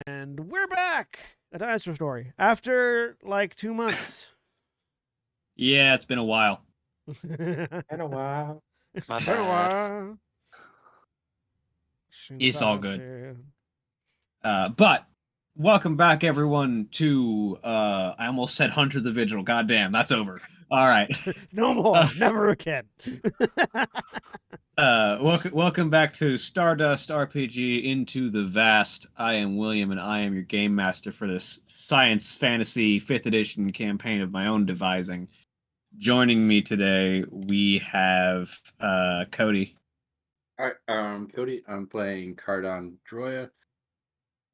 And we're back! A dinosaur story. After like 2 months. Yeah, it's been a while. Been In a while. My a bad. while. It's all good. But welcome back, everyone, to I almost said Hunter the Vigil. Goddamn, that's over. All right. No more. Never again. Welcome back to Stardust RPG Into the Vast. I am William, and I am your game master for this science fantasy 5th edition campaign of my own devising. Joining me today, we have Cody. All right, Cody, I'm playing Cardon Droya,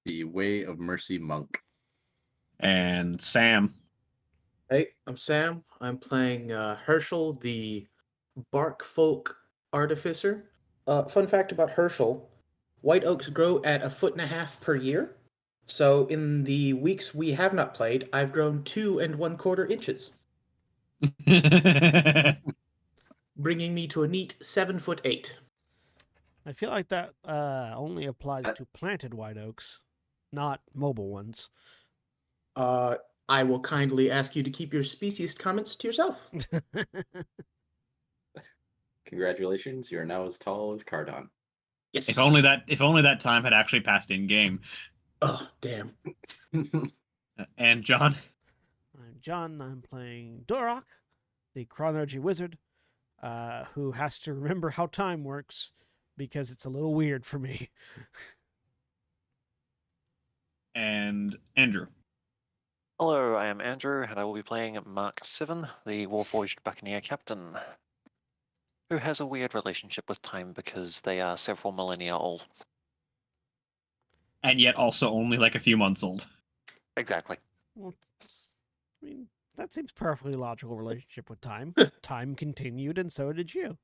the Way of Mercy monk. And Sam. Hey, I'm Sam. I'm playing Herschel, the bark folk artificer. Fun fact about Herschel, white oaks grow at 1.5 feet per year. So in the weeks we have not played, I've grown 2 1/4 inches, bringing me to a neat 7'8". I feel like that only applies to planted white oaks, not mobile ones. I will kindly ask you to keep your speciest comments to yourself. Congratulations, you're now as tall as Cardon. Yes. If only that time had actually passed in game. Oh, damn. And John. I'm John. I'm playing Dorok, the chronology wizard, who has to remember how time works because it's a little weird for me. And Andrew. Hello, I am Andrew, and I will be playing Mark 7, the Warforged Buccaneer Captain, who has a weird relationship with time because they are several millennia old. And yet also only like a few months old. Exactly. Well, I mean, that seems perfectly logical relationship with time. Time continued, and so did you.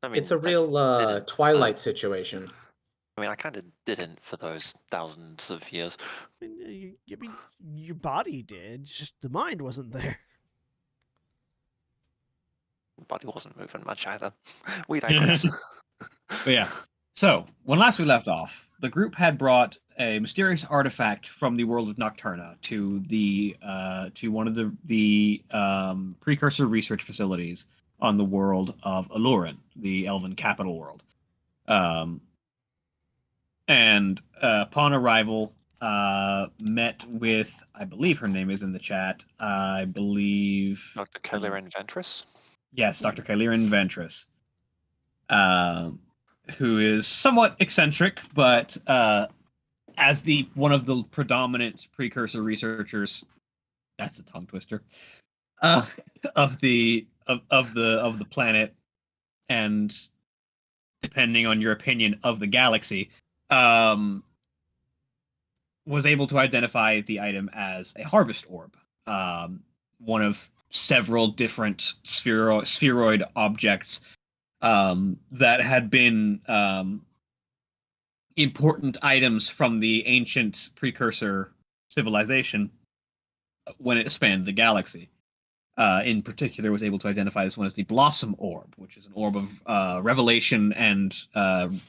I mean, It's a I real didn't, Twilight situation. I mean, I kind of didn't for those thousands of years. I mean, your body did, just the mind wasn't there. Body wasn't moving much either. We digress. But yeah. So, when last we left off, the group had brought a mysterious artifact from the world of Nocturna to the to one of the precursor research facilities on the world of Alurin, the Elven capital world. And upon arrival, met with, I believe her name is in the chat. I believe Dr. Kaliran Ventress? Yes, Dr. Kaliran Ventress. Who is somewhat eccentric, but as the one of the predominant precursor researchers, that's a tongue twister, of the planet, and depending on your opinion of the galaxy, was able to identify the item as a harvest orb, one of several different spheroid objects that had been important items from the ancient precursor civilization when it spanned the galaxy. In particular, was able to identify this one as the Blossom Orb, which is an orb of revelation and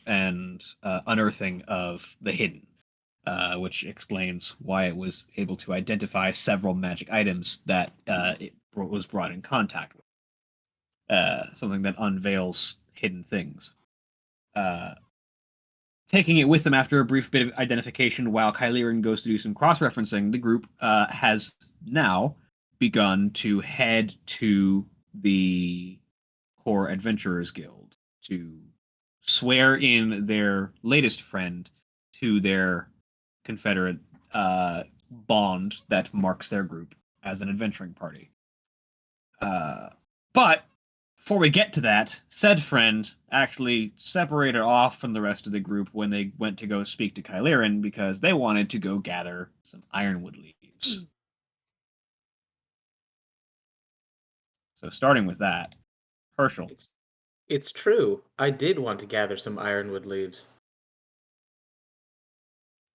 unearthing of the hidden, which explains why it was able to identify several magic items that it was brought in contact with. Something that unveils hidden things. Taking it with them after a brief bit of identification while Kyliran goes to do some cross-referencing, the group has now begun to head to the Core Adventurers Guild to swear in their latest friend to their Confederate bond that marks their group as an adventuring party. But before we get to that, said friend actually separated off from the rest of the group when they went to go speak to Kyliran because they wanted to go gather some ironwood leaves. So starting with that, Herschel. It's true. I did want to gather some ironwood leaves.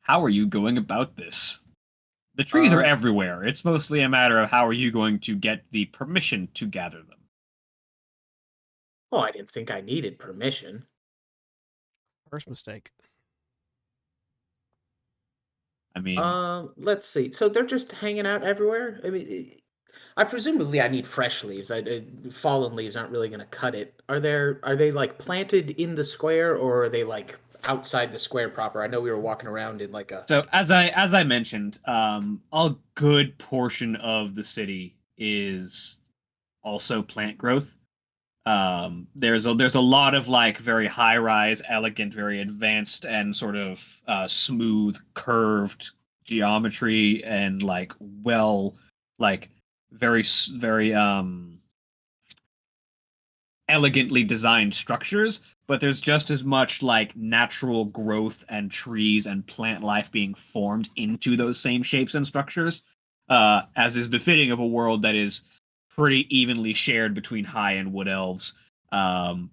How are you going about this? The trees are everywhere. It's mostly a matter of how are you going to get the permission to gather them. Oh, I didn't think I needed permission. First mistake. I mean, Let's see. So they're just hanging out everywhere. I mean, I presumably I need fresh leaves. Fallen leaves aren't really going to cut it. Are they like planted in the square, or are they like outside the square proper? I know we were walking around in like a. so as I mentioned, a good portion of the city is also plant growth. There's a lot of like very high rise, elegant, very advanced, and sort of smooth, curved geometry, and like like very elegantly designed structures. But there's just as much like natural growth and trees and plant life being formed into those same shapes and structures, as is befitting of a world that is pretty evenly shared between high and wood elves. um,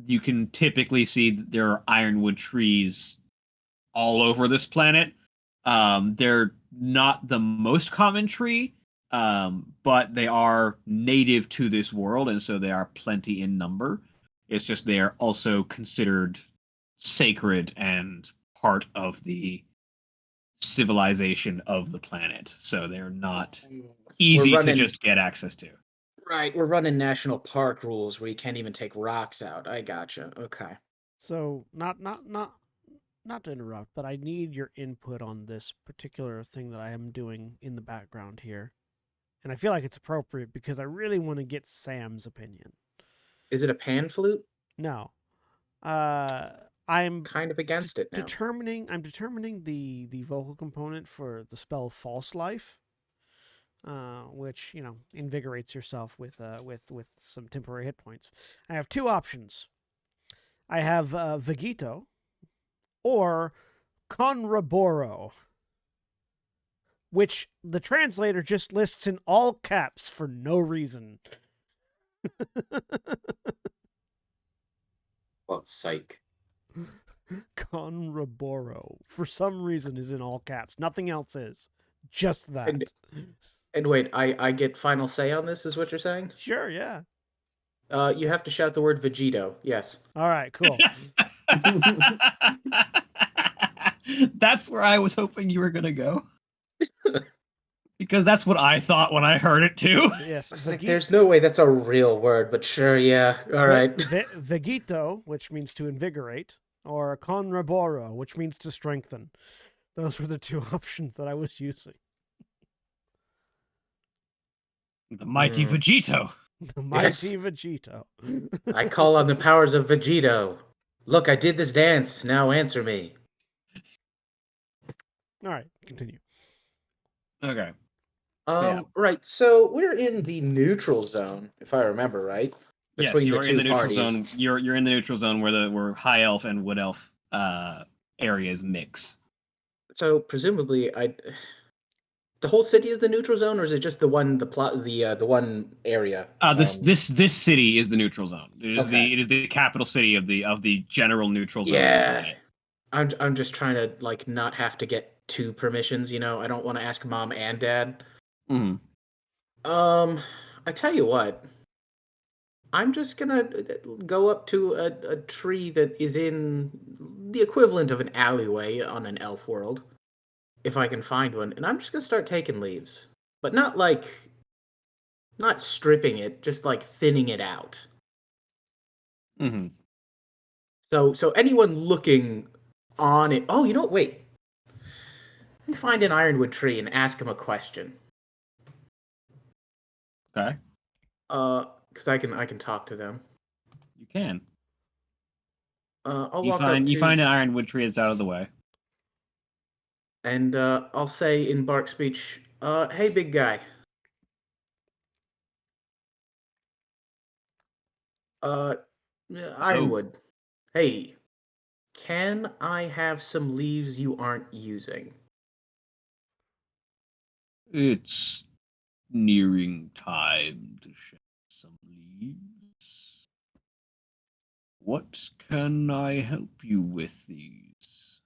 you can typically see that there are ironwood trees all over this planet. They're not the most common tree, but they are native to this world, and so they are plenty in number. It's just they are also considered sacred and part of the civilization of the planet, so they're not easy to running- just get access to. Right, we're running national park rules where you can't even take rocks out. I gotcha. Okay. So not to interrupt, but I need your input on this particular thing that I am doing in the background here. And I feel like it's appropriate because I really want to get Sam's opinion. Is it a pan flute? No. I'm Kind of against it now. I'm determining the vocal component for the spell False Life, which invigorates yourself with some temporary hit points. I have two options. I have Vegito or Conraboro, which the translator just lists in all caps for no reason. Well, it's psych. Conraboro, for some reason, is in all caps. Nothing else is. Just that. And wait, I get final say on this, is what you're saying? Sure, yeah. You have to shout the word Vegito. Yes. All right, cool. That's where I was hoping you were gonna go. Because that's what I thought when I heard it too. Yes. It's like, there's no way that's a real word, but sure, yeah. All right. Vegito, which means to invigorate, or Conraboro, which means to strengthen. Those were the two options that I was using. The mighty Vegito. The mighty Vegito. I call on the powers of Vegito. Look, I did this dance. Now answer me. All right, continue. Okay. Right. So we're in the neutral zone, if I remember right. Yes, you're in the neutral zone. You're in the neutral zone where high elf and wood elf areas mix. So presumably, the whole city is the neutral zone, or is it just the one the one area? This city is the neutral zone. Okay. It is the capital city of the general neutral zone. Yeah. I'm just trying to like not have to get two permissions. I don't want to ask mom and dad. Mm-hmm. I tell you what. I'm just gonna go up to a tree that is in the equivalent of an alleyway on an elf world, if I can find one, and I'm just gonna start taking leaves, but not stripping it, just like thinning it out. Mm-hmm. So anyone looking on it. Oh, wait. Let me find an ironwood tree and ask him a question. Okay. Because I can talk to them. You can. I'll You walk find up you to, find an ironwood tree that's out of the way. and I'll say in bark speech, "Hey, big guy. Ironwood. Hey, can I have some leaves you aren't using?" It's nearing time to shed some leaves. What can I help you with these?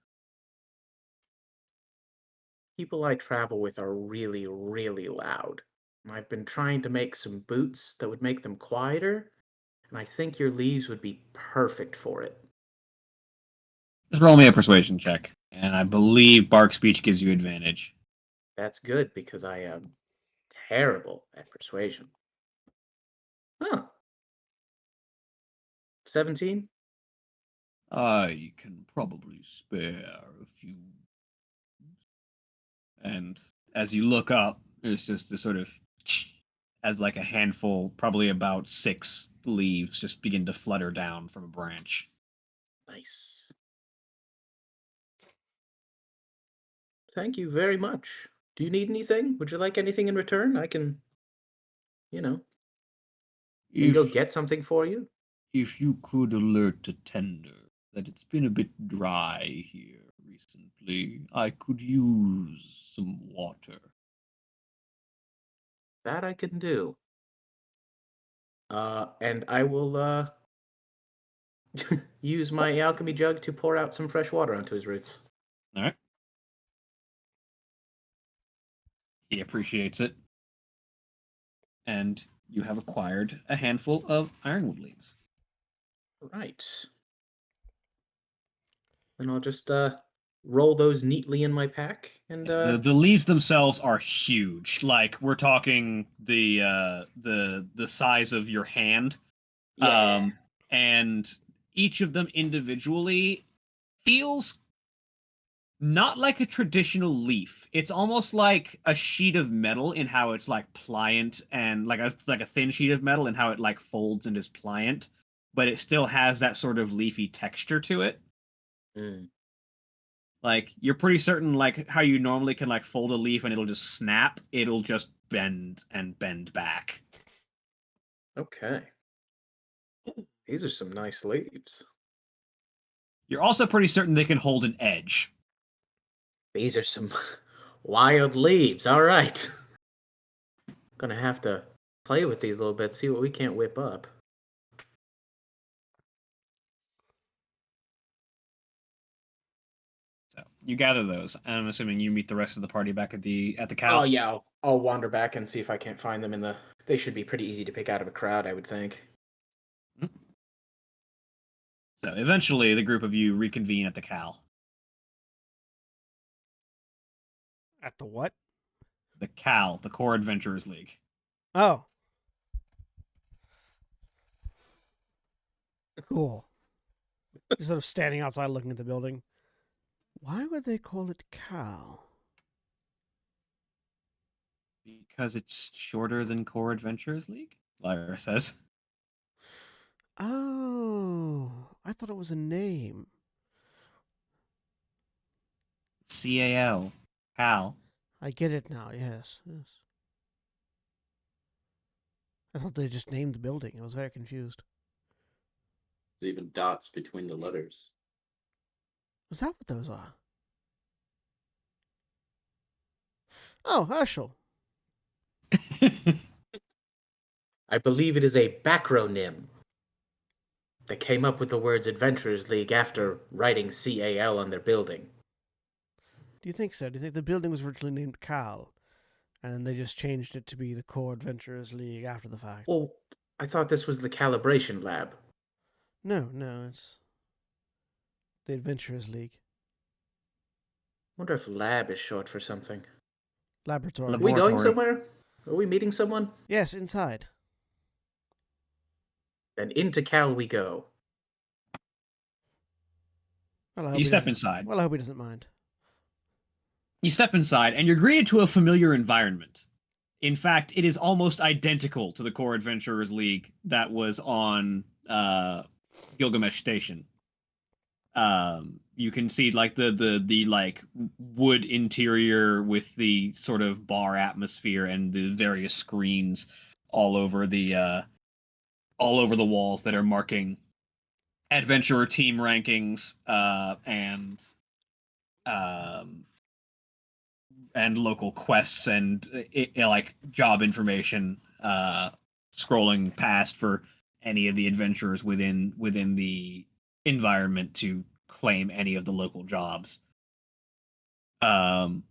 People I travel with are really, really loud. And I've been trying to make some boots that would make them quieter, and I think your leaves would be perfect for it. Just roll me a persuasion check. And I believe bark speech gives you advantage. That's good because I am terrible at persuasion. Huh. 17? I can probably spare a few. And as you look up, there's just a sort of as like a handful, probably about 6 leaves, just begin to flutter down from a branch. Nice. Thank you very much. Do you need anything? Would you like anything in return? I can, you know, maybe go If get something for you. if you could alert the tender that it's been a bit dry here recently, I could use some water. That I can do. And I will use my alchemy jug to pour out some fresh water onto his roots. All right. He appreciates it. And you have acquired a handful of ironwood leaves. Right. And I'll just roll those neatly in my pack and The leaves themselves are huge. Like we're talking the size of your hand. yeah. And each of them individually feels not like a traditional leaf. It's almost like a sheet of metal in how it's like pliant and like a thin sheet of metal and how it like folds and is pliant, but it still has that sort of leafy texture to it. Mm. Like you're pretty certain like how you normally can like fold a leaf and it'll just snap, it'll just bend and bend back. Okay. These are some nice leaves. You're also pretty certain they can hold an edge. These are some wild leaves. All right. Gonna have to play with these a little bit, see what we can't whip up. So you gather those. And I'm assuming you meet the rest of the party back at the Oh cow. yeah, I'll wander back and see if I can't find them in the. They should be pretty easy to pick out of a crowd, I would think. So eventually the group of you reconvene at the Cal. At the what? The Cal, the Core Adventurers League. Oh. Cool. Just sort of standing outside looking at the building. Why would they call it Cal? Because it's shorter than Core Adventurers League, Lyra says. Oh, I thought it was a name. CAL. Cal. I get it now. Yes, yes. I thought they just named the building. I was very confused. There's even dots between the letters. Is that what those are? Oh, Herschel. I believe it is a backronym. They came up with the words Adventurers League after writing CAL on their building. Do you think so? Do you think the building was originally named Cal, and they just changed it to be the Core Adventurers League after the fact? Well, I thought this was the calibration lab. No, it's the Adventurers League. Wonder if lab is short for something. Laboratory. Are we going Laboratory. somewhere? Are we meeting someone? Yes, inside. Then into Cal we go. Well, I hope You he step doesn't- inside. Well, I hope he doesn't mind. You step inside, and you're greeted to a familiar environment. In fact, it is almost identical to the Core Adventurers League that was on Gilgamesh Station. You can see like the like wood interior with the sort of bar atmosphere and the various screens all over the walls that are marking adventurer team rankings and local quests and like job information scrolling past for any of the adventurers within the environment to claim any of the local jobs. And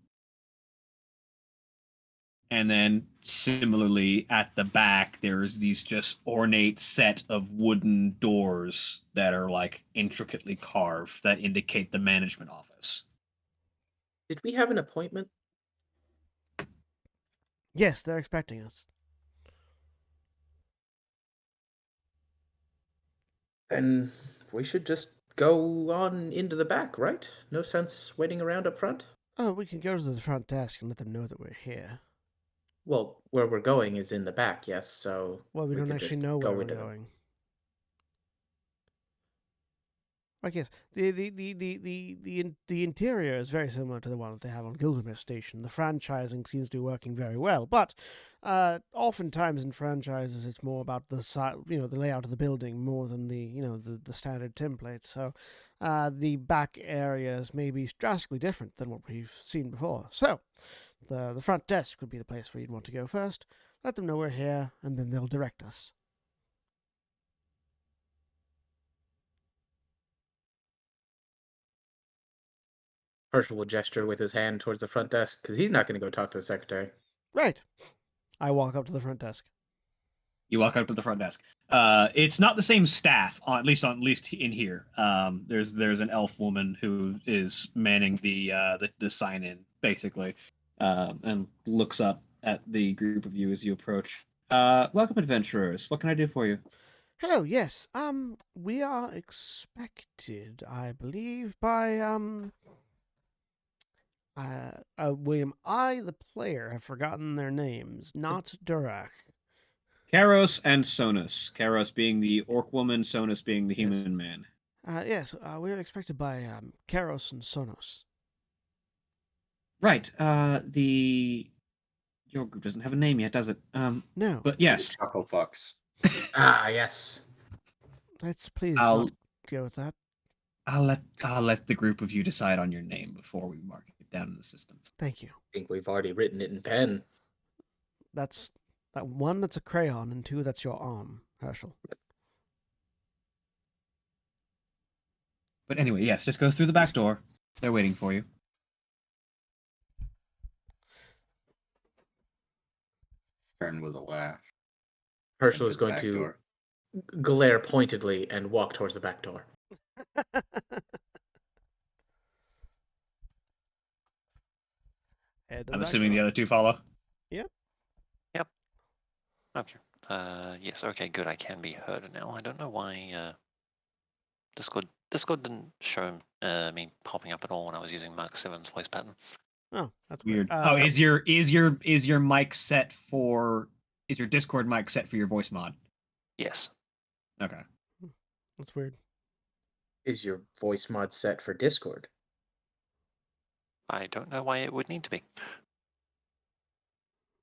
then similarly at the back, there's these just ornate set of wooden doors that are like intricately carved that indicate the management office. Did we have an appointment? Yes, they're expecting us. Then we should just go on into the back, right? No sense waiting around up front? Oh, we can go to the front desk and let them know that we're here. Well, where we're going is in the back, yes, so Well, we don't could actually just know where go we're into going. I guess the interior is very similar to the one that they have on Gilgamesh Station. The franchising seems to be working very well, but oftentimes in franchises it's more about the the layout of the building more than the standard templates. So the back areas may be drastically different than what we've seen before. So the front desk would be the place where you'd want to go first. Let them know we're here, and then they'll direct us. Herschel will gesture with his hand towards the front desk, because he's not going to go talk to the secretary. Right. I walk up to the front desk. You walk up to the front desk. It's not the same staff, at least in here. There's an elf woman who is manning the sign in basically, and looks up at the group of you as you approach. Welcome, adventurers. What can I do for you? Hello, yes. We are expected, I believe, by William. I, the player, have forgotten their names. Not Durak. Karos and Sonus. Karos being the orc woman, Sonus being the Yes. human man. Yes, we are expected by Karos and Sonos. Right. Your group doesn't have a name yet, does it? No, But yes, Chuckle fucks. Ah, yes. let's please I'll- not go with that. I'll let the group of you decide on your name before we mark it down in the system. Thank you. I think we've already written it in pen. That's that one. That's a crayon, and two. That's your arm, Herschel. But anyway, yes, just go through the back door. They're waiting for you. Turn with a laugh. Herschel Into is the going back to door. glare pointedly and walk towards the back door. Head to I'm back assuming the door. other two follow. Okay. Yes. Okay. Good. I can be heard now. I don't know why Discord didn't show me popping up at all when I was using Mark 7's voice pattern. Oh, that's Weird. weird. Oh, is your mic set for? Is your Discord mic set for your voice mod? Yes. Okay. That's weird. Is your voice mod set for Discord? I don't know why it would need to be.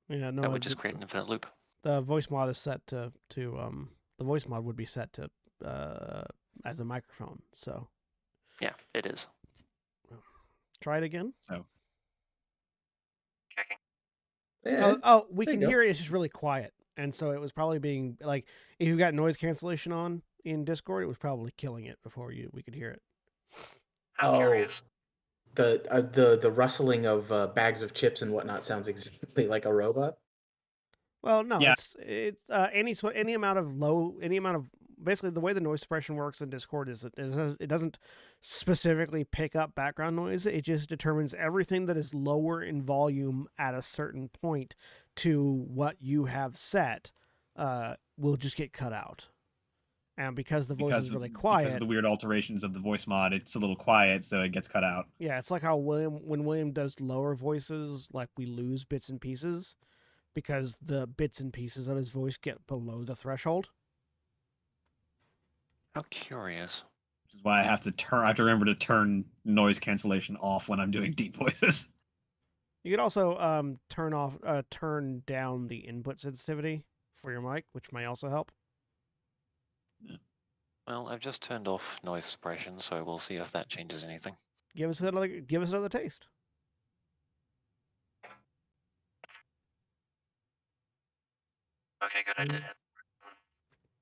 Yeah, no. That would just create an infinite loop. The voice mod is set to the voice mod would be set to as a microphone. So Yeah, it is. try it again. So Checking. Yeah. We there can you go. hear it. It's just really quiet, and so it was probably being like if you've got noise cancellation on in Discord, it was probably killing it before we could hear it. How Oh. curious. The rustling of bags of chips and whatnot sounds exactly like a robot. Well, no, Yeah. it's any amount of basically the way the noise suppression works in Discord is it doesn't specifically pick up background noise. It just determines everything that is lower in volume at a certain point to what you have set will just get cut out. And because the voice is really because quiet, of the weird alterations of the voice mod, it's a little quiet, so it gets cut out. yeah, it's like how when William does lower voices, like we lose bits and pieces because the bits and pieces of his voice get below the threshold. How curious. Which is why I have to remember to turn noise cancellation off when I'm doing deep voices. You could also turn down the input sensitivity for your mic, which may also help. Well, I've just turned off noise suppression, so we'll see if that changes anything. Give us another taste. Okay, good. I did it.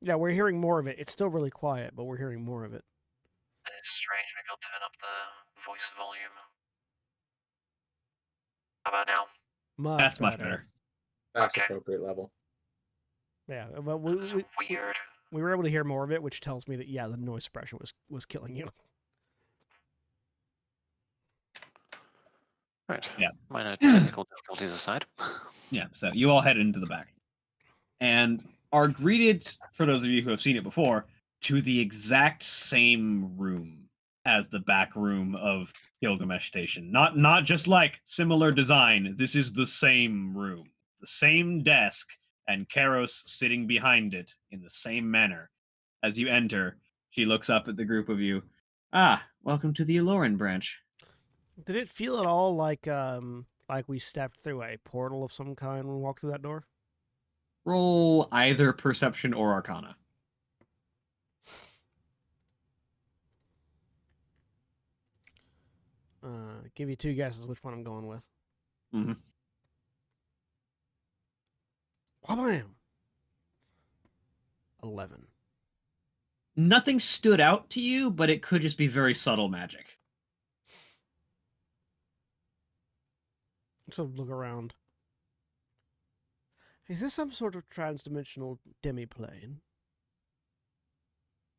Yeah, we're hearing more of it. It's still really quiet, but we're hearing more of it. It's strange. Maybe I'll turn up the voice volume. How about now? Much Much better. That's Okay. appropriate level. Yeah, but That's weird. we were able to hear more of it, which tells me that yeah, the noise suppression was killing you. Right. Yeah. Minor technical difficulties aside. Yeah, so you all head into the back and are greeted, for those of you who have seen it before, to the exact same room as the back room of Gilgamesh Station. Not just like similar design. This is the same room, the same desk, and Karos sitting behind it in the same manner. As you enter, she looks up at the group of you. Ah, welcome to the Aloran branch. Did it feel at all like we stepped through a portal of some kind when we walked through that door? Roll either perception or arcana. Give you two guesses which one I'm going with. Mm-hmm. Whabam! 11. Nothing stood out to you, but it could just be very subtle magic. Sort of look around. Is this some sort of transdimensional demiplane?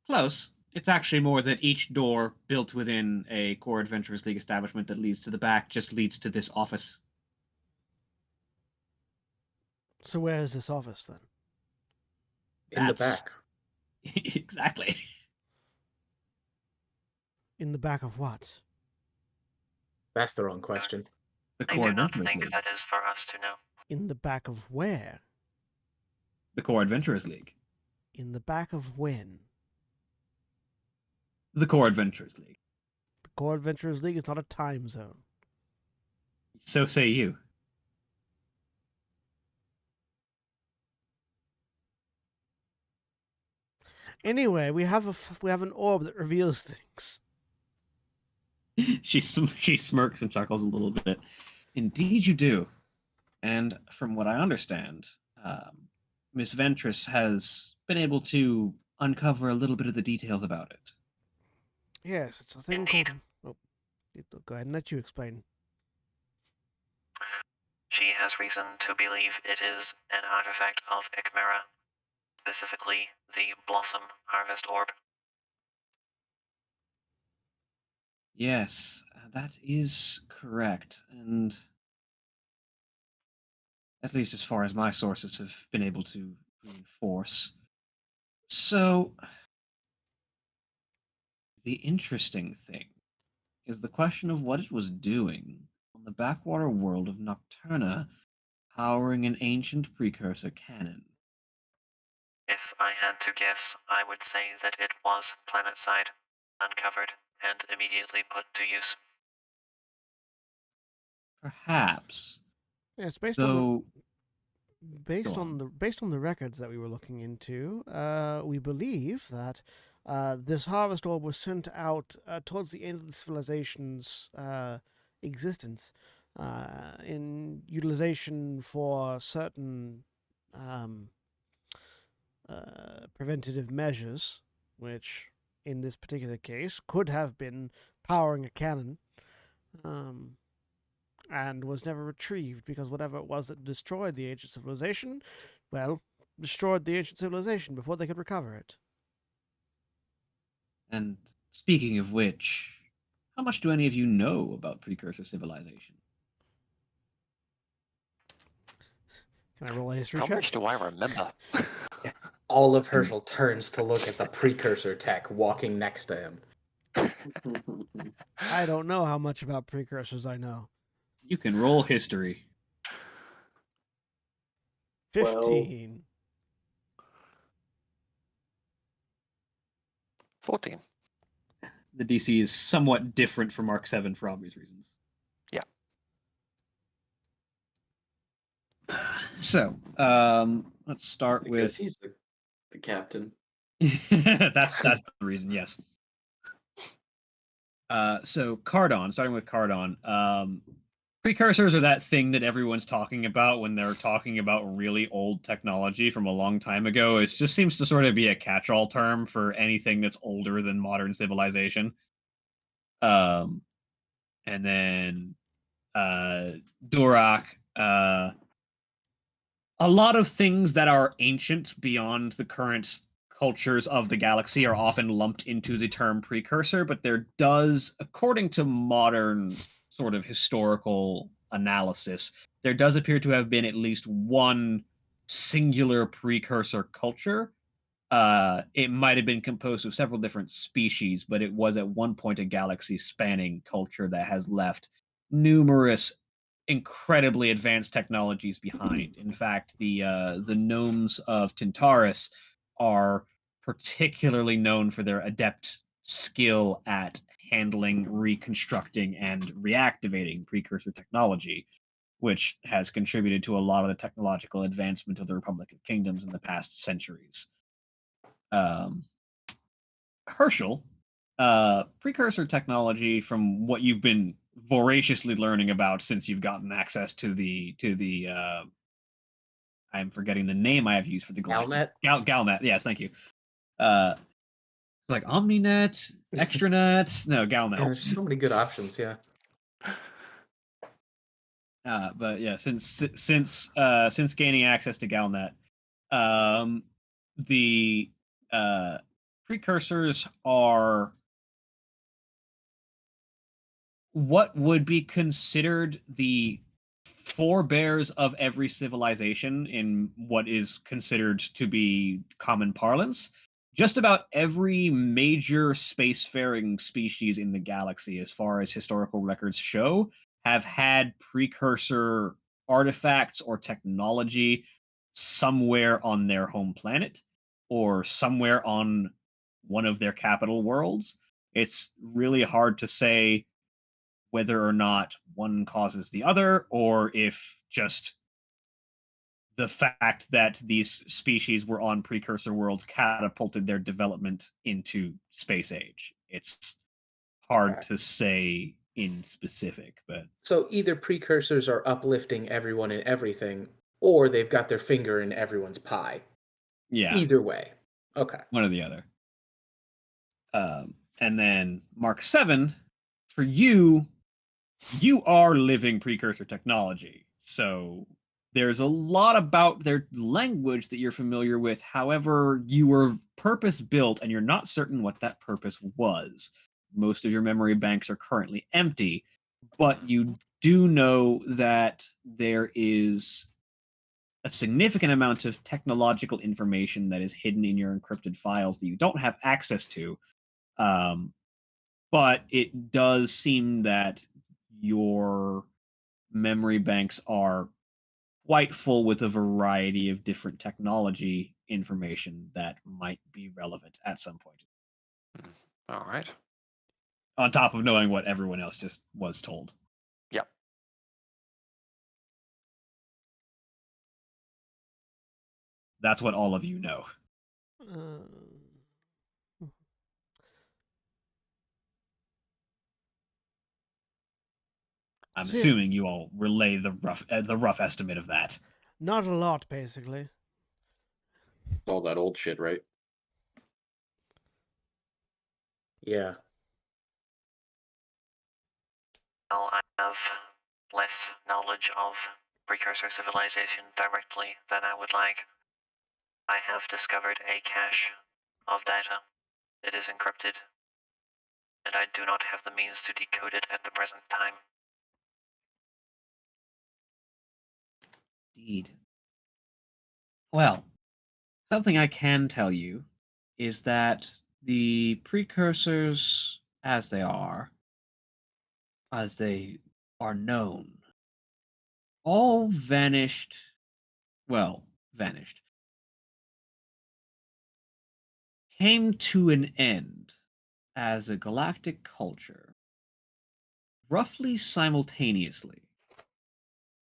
Close. It's actually more that each door built within a Core Adventurers League establishment that leads to the back just leads to this office. So where is this office then? In the That's- back. Exactly. In the back of what? That's the wrong question. The I Core do not Adventurers think League. that is for us to know. In the back of where? The Core Adventurers League. In the back of when? The Core Adventurers League. The Core Adventurers League is not a time zone. So say you. Anyway, we have an orb that reveals things. She smirks and chuckles a little bit. Indeed, you do. And from what I understand, Miss Ventress has been able to uncover a little bit of the details about it. Yes, it's a thing Indeed. called. Oh, go ahead and let you explain. She has reason to believe it is an artifact of Ikmera, specifically the Blossom Harvest Orb. Yes, that is correct. And at least as far as my sources have been able to reinforce. So, the interesting thing is the question of what it was doing on the backwater world of Nocturna, powering an ancient precursor cannon. If I had to guess, I would say that it was planetside, uncovered, and immediately put to use. Perhaps. Yes, based Though, based Go on the records that we were looking into, we believe that this harvest orb was sent out towards the end of the civilization's existence, in utilization for certain preventative measures, which in this particular case could have been powering a cannon. And was never retrieved because whatever it was that destroyed the ancient civilization, well, destroyed the ancient civilization before they could recover it. and speaking of which, how much do any of you know about precursor civilization? Can I roll a history How check? much do I remember? All of Herschel turns to look at the precursor tech walking next to him. I don't know how much about precursors I know. You can roll history. 15. 14. The DC is somewhat different from Mark 7 for obvious reasons. Yeah. So, let's start Because with. he's the captain. that's the reason, yes. So Cardon, starting with Cardon, precursors are that thing that everyone's talking about when they're talking about really old technology from a long time ago. It just seems to sort of be a catch-all term for anything that's older than modern civilization. And then Durak, a lot of things that are ancient beyond the current cultures of the galaxy are often lumped into the term precursor, but there does, according to modern sort of historical analysis, there does appear to have been at least one singular precursor culture. It might have been composed of several different species, but it was at one point a galaxy spanning culture that has left numerous incredibly advanced technologies behind. In fact, the gnomes of Tintaris are particularly known for their adept skill at handling, reconstructing, and reactivating precursor technology, which has contributed to a lot of the technological advancement of the Republic of Kingdoms in the past centuries. Um, Herschel, precursor technology, from what you've been voraciously learning about since you've gotten access to the I'm forgetting the name I have used for the galactic Galnet. Yes, thank you. It's like OmniNet, ExtraNet, no Galnet. Yeah, there's so many good options. Yeah. But yeah, since gaining access to Galnet, the precursors are what would be considered the forebears of every civilization in what is considered to be common parlance. Just about every major spacefaring species in the galaxy, as far as historical records show, have had precursor artifacts or technology somewhere on their home planet or somewhere on one of their capital worlds. It's really hard to say whether or not one causes the other, or if just the fact that these species were on precursor worlds catapulted their development into space age. It's hard Okay. to say in specific, but So either precursors are uplifting everyone and everything, or they've got their finger in everyone's pie. yeah, Either way. Okay. one or the other. And then Mark 7, for you, you are living precursor technology. So there's a lot about their language that you're familiar with. However, you were purpose built and you're not certain what that purpose was. Most of your memory banks are currently empty, but you do know that there is a significant amount of technological information that is hidden in your encrypted files that you don't have access to. Um, but it does seem that your memory banks are quite full with a variety of different technology information that might be relevant at some point. All right. On top of knowing what everyone else just was told. Yep. That's what all of you know. I'm So, yeah, assuming you all relay the rough estimate of that. not a lot, basically. All that old shit, right? Yeah. Well, I have less knowledge of precursor civilization directly than I would like. I have discovered a cache of data. It is encrypted, and I do not have the means to decode it at the present time. Indeed. Well, something I can tell you is that the precursors, as they are known, all vanished. Well, vanished. Came to an end as a galactic culture roughly simultaneously.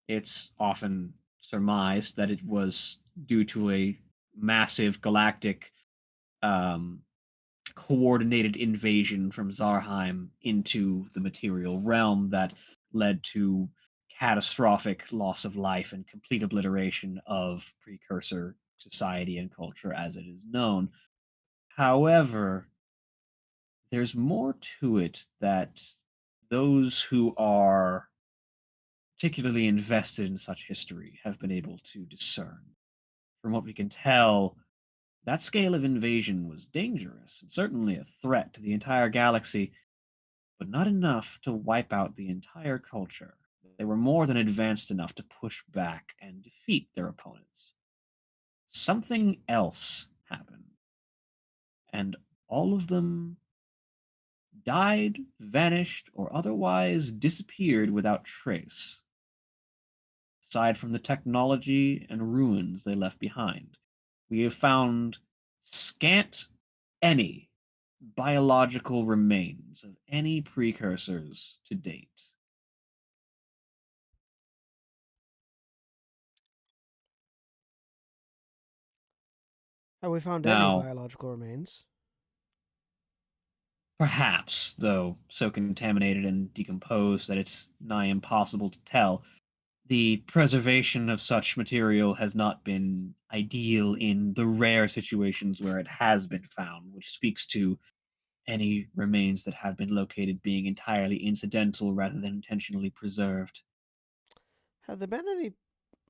It's often surmised that it was due to a massive galactic coordinated invasion from Zarheim into the material realm that led to catastrophic loss of life and complete obliteration of precursor society and culture as it is known. However, there's more to it that those who are particularly invested in such history have been able to discern. From what we can tell, that scale of invasion was dangerous and certainly a threat to the entire galaxy, but not enough to wipe out the entire culture. They were more than advanced enough to push back and defeat their opponents. Something else happened, and all of them died, vanished, or otherwise disappeared without trace, aside from the technology and ruins they left behind. We have found scant any biological remains of any precursors to date. Have we found any Now, biological remains? perhaps, though so contaminated and decomposed that it's nigh impossible to tell, the preservation of such material has not been ideal in the rare situations where it has been found, which speaks to any remains that have been located being entirely incidental rather than intentionally preserved. Have there been any?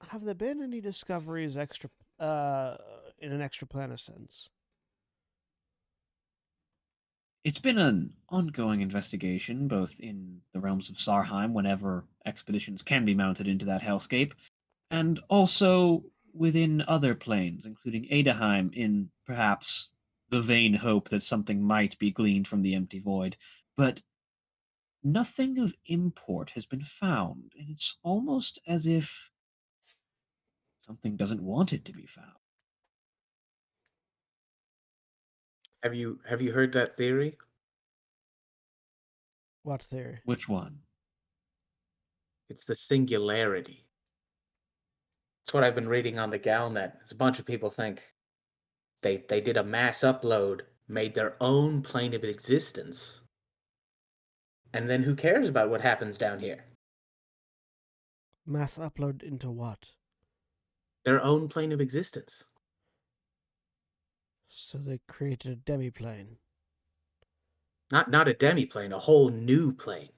Have there been any discoveries in an extraplanar sense? It's been an ongoing investigation, both in the realms of Sarheim, whenever expeditions can be mounted into that hellscape, and also within other planes, including Adaheim, in perhaps the vain hope that something might be gleaned from the empty void. But nothing of import has been found, and it's almost as if something doesn't want it to be found. Have you heard that theory? What theory? Which one? It's the singularity. It's what I've been reading on the Galnet. There's a bunch of people think they did a mass upload, made their own plane of existence, and then who cares about what happens down here? Mass upload into what? Their own plane of existence. So they created a demiplane. Not a demi-plane, a whole new plane.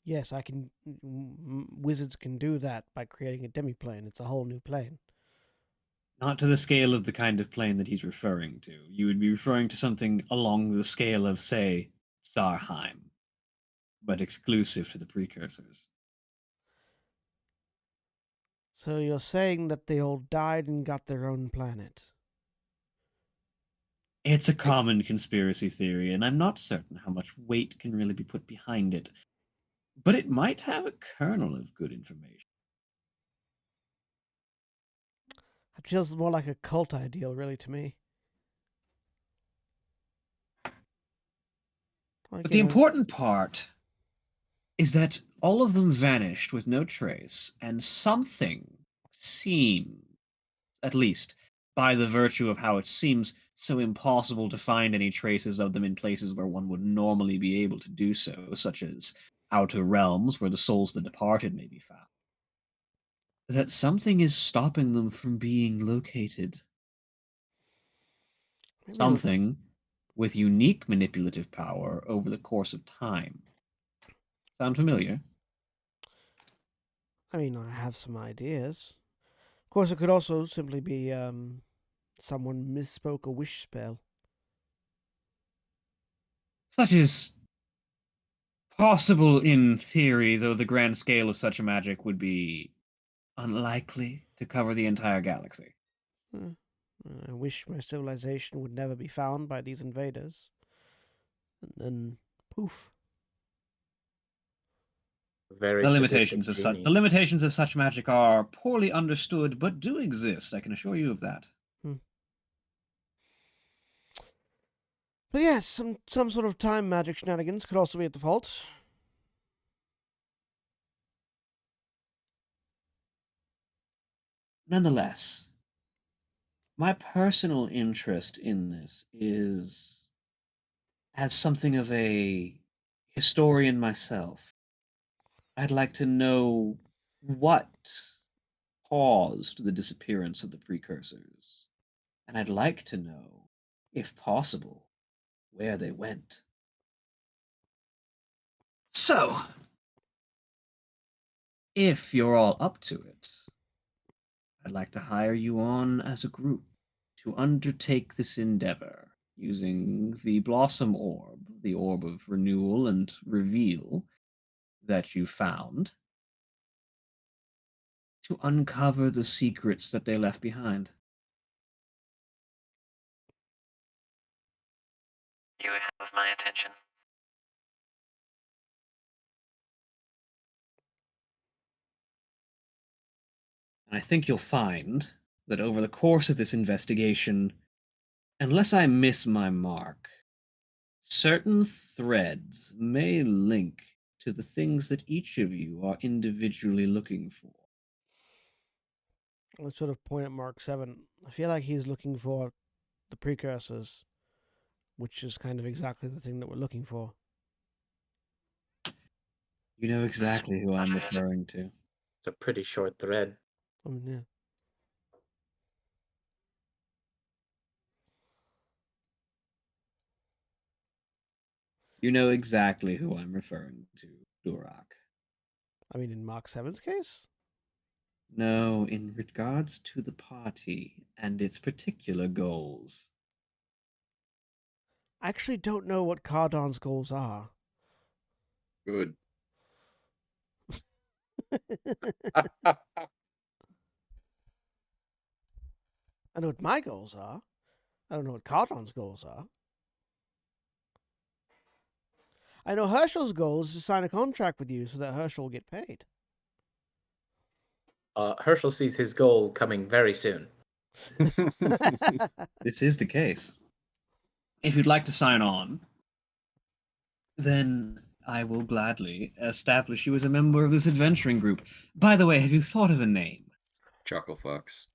Yes, I can. Wizards can do that by creating a demiplane. It's a whole new plane. Not to the scale of the kind of plane that he's referring to. You would be referring to something along the scale of, say, Sarheim, but exclusive to the precursors. So you're saying that they all died and got their own planet? It's a common conspiracy theory, and I'm not certain how much weight can really be put behind it, but it might have a kernel of good information. It feels more like a cult ideal, really, to me. Like, But the important part is that all of them vanished with no trace, and something seemed, at least by the virtue of how it seems so impossible to find any traces of them in places where one would normally be able to do so, such as outer realms where the souls of the departed may be found, that something is stopping them from being located. maybe, Something with unique manipulative power over the course of time. Sound familiar? I mean, I have some ideas. Of course, it could also simply be someone misspoke a wish spell. Such is possible in theory, though the grand scale of such a magic would be unlikely to cover the entire galaxy. Hmm. I wish my civilization would never be found by these invaders. And then, poof. Very The sadistic limitations of such genie. the limitations of such magic are poorly understood, but do exist. I can assure you of that. Hmm. But yes, some sort of time magic shenanigans could also be at the fault. Nonetheless, my personal interest in this is as something of a historian myself. I'd like to know what caused the disappearance of the precursors, and I'd like to know, if possible, where they went. So, if you're all up to it, I'd like to hire you on as a group to undertake this endeavor. using the Blossom Orb, the Orb of Renewal and Reveal that you found, to uncover the secrets that they left behind. You have my attention. And I think you'll find that over the course of this investigation, unless I miss my mark, certain threads may link to the things that each of you are individually looking for. Let's sort of point at Mark 7. I feel like he's looking for the precursors, which is kind of exactly the thing that we're looking for. You know exactly who I'm Spotted it. referring to. It's a pretty short thread. I mean, yeah. You know exactly who I'm referring to, Durak. I mean, in Mark 7's case? No, in regards to the party and its particular goals. I actually don't know what Cardon's goals are. Good. I know what my goals are. I don't know what Cardon's goals are. I know Herschel's goal is to sign a contract with you so that Herschel will get paid. Herschel sees his goal coming very soon. This is the case. If you'd like to sign on, then I will gladly establish you as a member of this adventuring group. By the way, have you thought of a name? Chuckle Fox.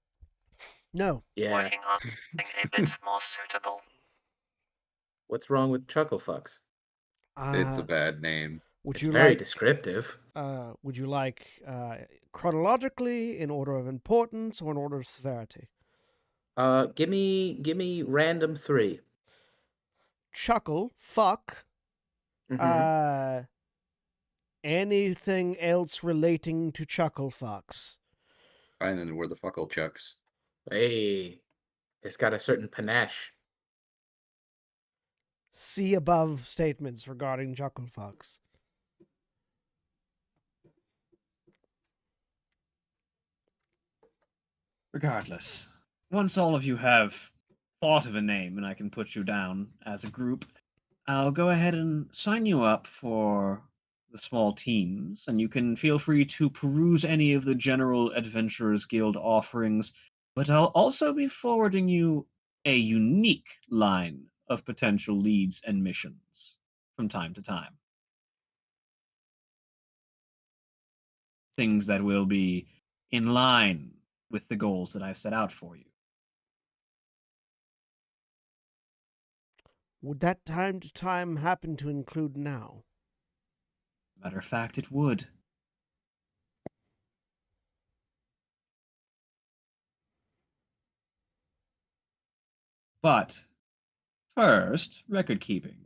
No. Yeah. Working on something a bit more suitable. What's wrong with Chucklefucks? It's a bad name. Would It's you very like? descriptive. Would you like chronologically, in order of importance, or in order of severity? Give me random 3. Chuckle, fuck, Mhm. anything else relating to chuckle fucks. And then we're the Fuckle Chucks. Hey, it's got a certain panache. See above statements regarding chuckle fucks. Regardless, once all of you have thought of a name and I can put you down as a group, I'll go ahead and sign you up for the small teams, and you can feel free to peruse any of the General Adventurers Guild offerings, but I'll also be forwarding you a unique line of potential leads and missions from time to time. Things that will be in line with the goals that I've set out for you. Would that time to time happen to include now? Matter of fact, it would. But first, record keeping.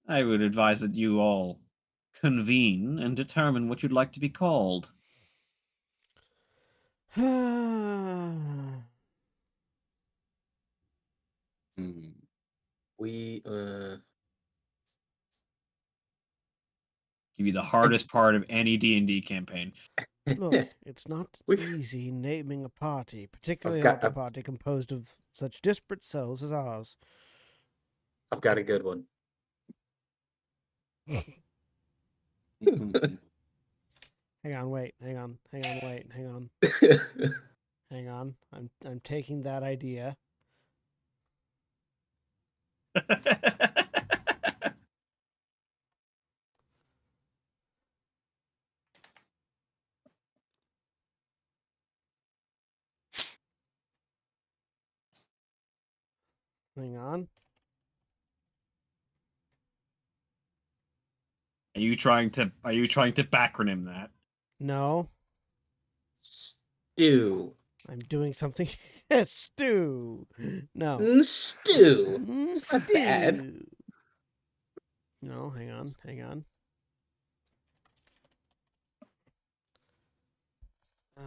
I would advise that you all convene and determine what you'd like to be called. Hmm. We Give you the hardest part of any D&D campaign. Look, it's not We- easy naming a party, particularly got- not a party composed of such disparate souls as ours. I've got a good one. Hang on, wait, hang on, wait, hang on, hang on. I'm taking that idea. Hang on. Are you trying to backronym that? No, Stew. I'm doing something. Stew. No. Stew. It's not bad. Stew. No, hang on, hang on.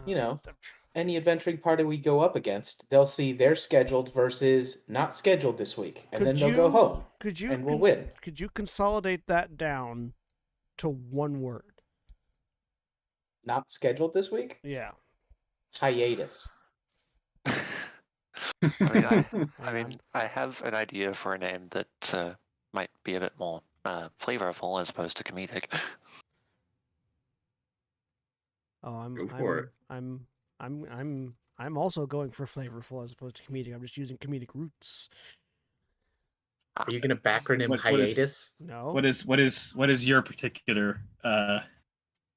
you know, I'm any adventuring party we go up against, they'll see they're scheduled versus not scheduled this week, and then they'll go home, and we'll win. could you consolidate that down to one word? Not scheduled this week? Yeah. Hiatus. I Hang on. mean, I have an idea for a name that might be a bit more flavorful as opposed to comedic. Oh, Go for it. I'm also going for flavorful as opposed to comedic. I'm just using comedic roots. Are you gonna backronym What is- hiatus? No. What is your particular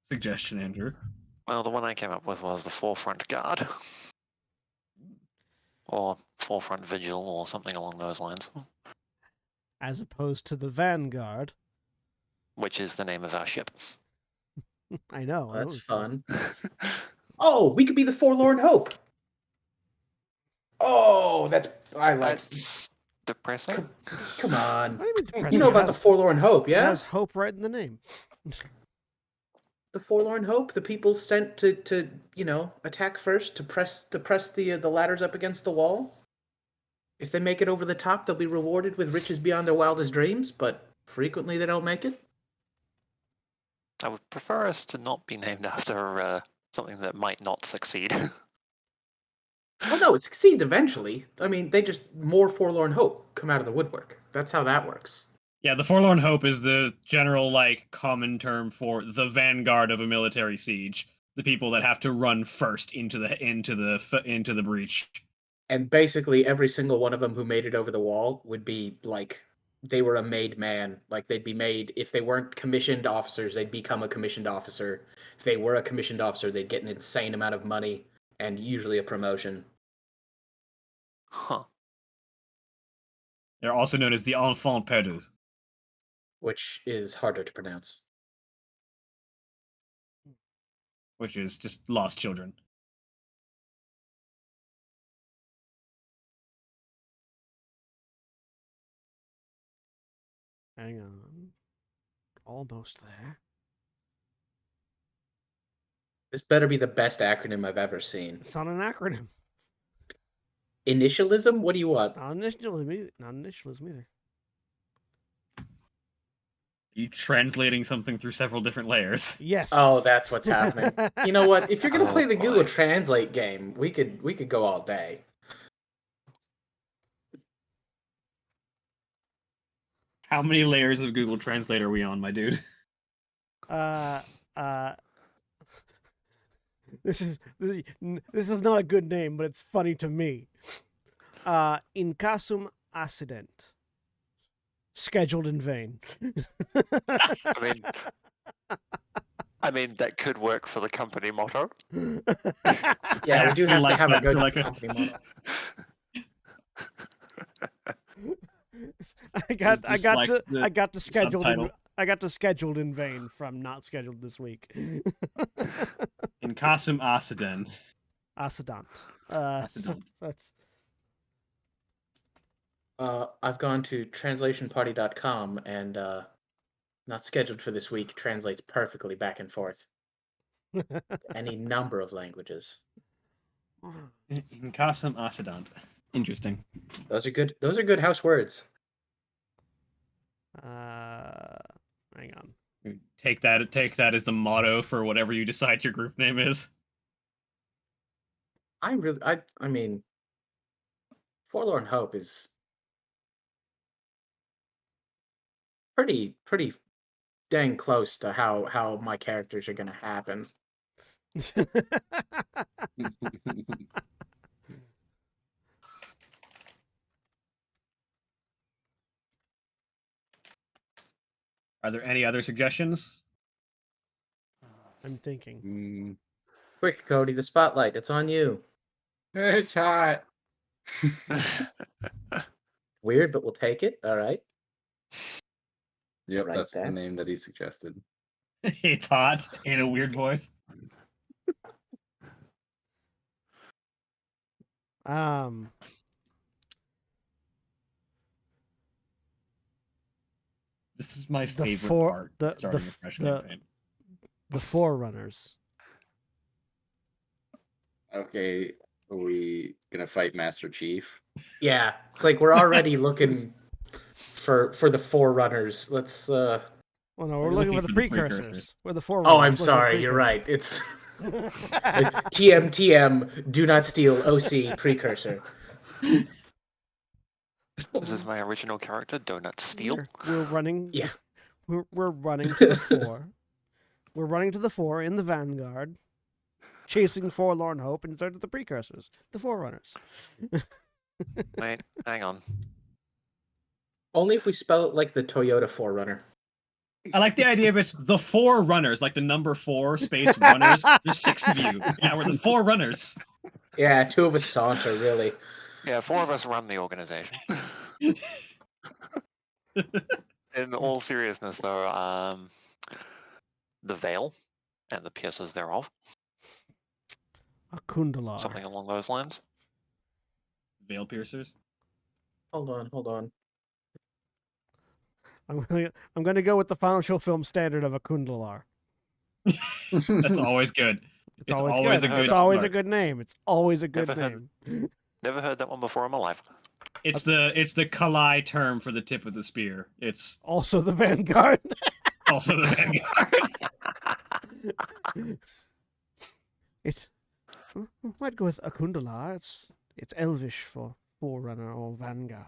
suggestion, Andrew? Well, the one I came up with was the Forefront Guard. Or Forefront Vigil, or something along those lines. As opposed to the Vanguard. Which is the name of our ship. I know. I That's noticed fun. Oh, we could be the Forlorn Hope. Oh, I like. That's depressing. Come on. What do you mean depressing? You know It about the has- Forlorn Hope, It yeah? has hope right in the name. The Forlorn Hope, the people sent to attack first, to press the ladders up against the wall. If they make it over the top, they'll be rewarded with riches beyond their wildest dreams, but frequently they don't make it. I would prefer us to not be named after something that might not succeed. Oh no, it succeeds eventually. I mean, they just more Forlorn Hope come out of the woodwork. That's how that works. Yeah, the Forlorn Hope is the general, like, common term for the vanguard of a military siege. The people that have to run first into the breach. And basically every single one of them who made it over the wall would be like they were a made man. Like they'd be made, if they weren't commissioned officers, they'd become a commissioned officer. If they were a commissioned officer, they'd get an insane amount of money and usually a promotion. Huh. They're also known as the Enfants Perdus. Which is harder to pronounce. Which is just lost children. Hang on. Almost there. This better be the best acronym I've ever seen. It's not an acronym. Initialism? What do you want? Not initialism either. Not initialism either. Are you translating something through several different layers? Yes. Oh, that's what's happening. You know what? If you're gonna Oh, play the boy. Google Translate game, we could go all day. How many layers of Google Translate are we on, my dude? This is not a good name, but it's funny to me. Incasum accident. Scheduled in vain. I mean, that could work for the company motto. Yeah, we do have like to have a that good for like a- company model. I got just like the scheduled subtitle. I got the scheduled in vain from not scheduled this week. Incasum accident. Accident. Accident. That's I've gone to translationparty.com and not scheduled for this week translates perfectly back and forth. Any number of languages. Incasum accident. Interesting. Those are good house words. hang on. Take that as the motto for whatever you decide your group name is. I mean, Forlorn Hope is pretty dang close to how my characters are gonna happen. Are there any other suggestions? I'm thinking. Quick, Cody, the spotlight. It's on you. It's hot. Weird, but we'll take it. All right. Yep, Right that's there. the name that he suggested. It's hot in a weird voice. This is my The favorite for- part. the- Starting the- a fresh the- campaign. The Forerunners. Okay, are we gonna fight Master Chief? Yeah, it's like we're already looking for the Forerunners. Let's. Well, no, we're looking for the precursors. We're the forerunners. Oh, I'm looking for the sorry. You're right. It's precursors. TM. Do not steal. OC precursor. This is my original character, Donut Steel. We're running. Yeah. We're running to the fore. We're running to the fore in the vanguard, chasing forlorn hope in search of the precursors, the forerunners. Wait, hang on. Only if we spell it like the Toyota Forerunner. I like the idea of it's the 4 runners, like the number 4 space runners. There's 6 of you. Yeah, we're the 4 runners. Yeah, 2 of us saunter, really. Yeah, 4 of us run the organization. In all seriousness, though, the Veil and the piercers thereof, A Kundalar. something along those lines. Veil piercers. Hold on. I'm gonna go with the final show film standard of a Kundalar. That's always good. It's always good. a good It's always a start. good name. It's always a good Never heard- name. Never heard that one before in my life. It's the Kalai term for the tip of the spear. It's Also the vanguard. also the vanguard. It's might go with a Kundalar. It's Elvish for forerunner or vanguard.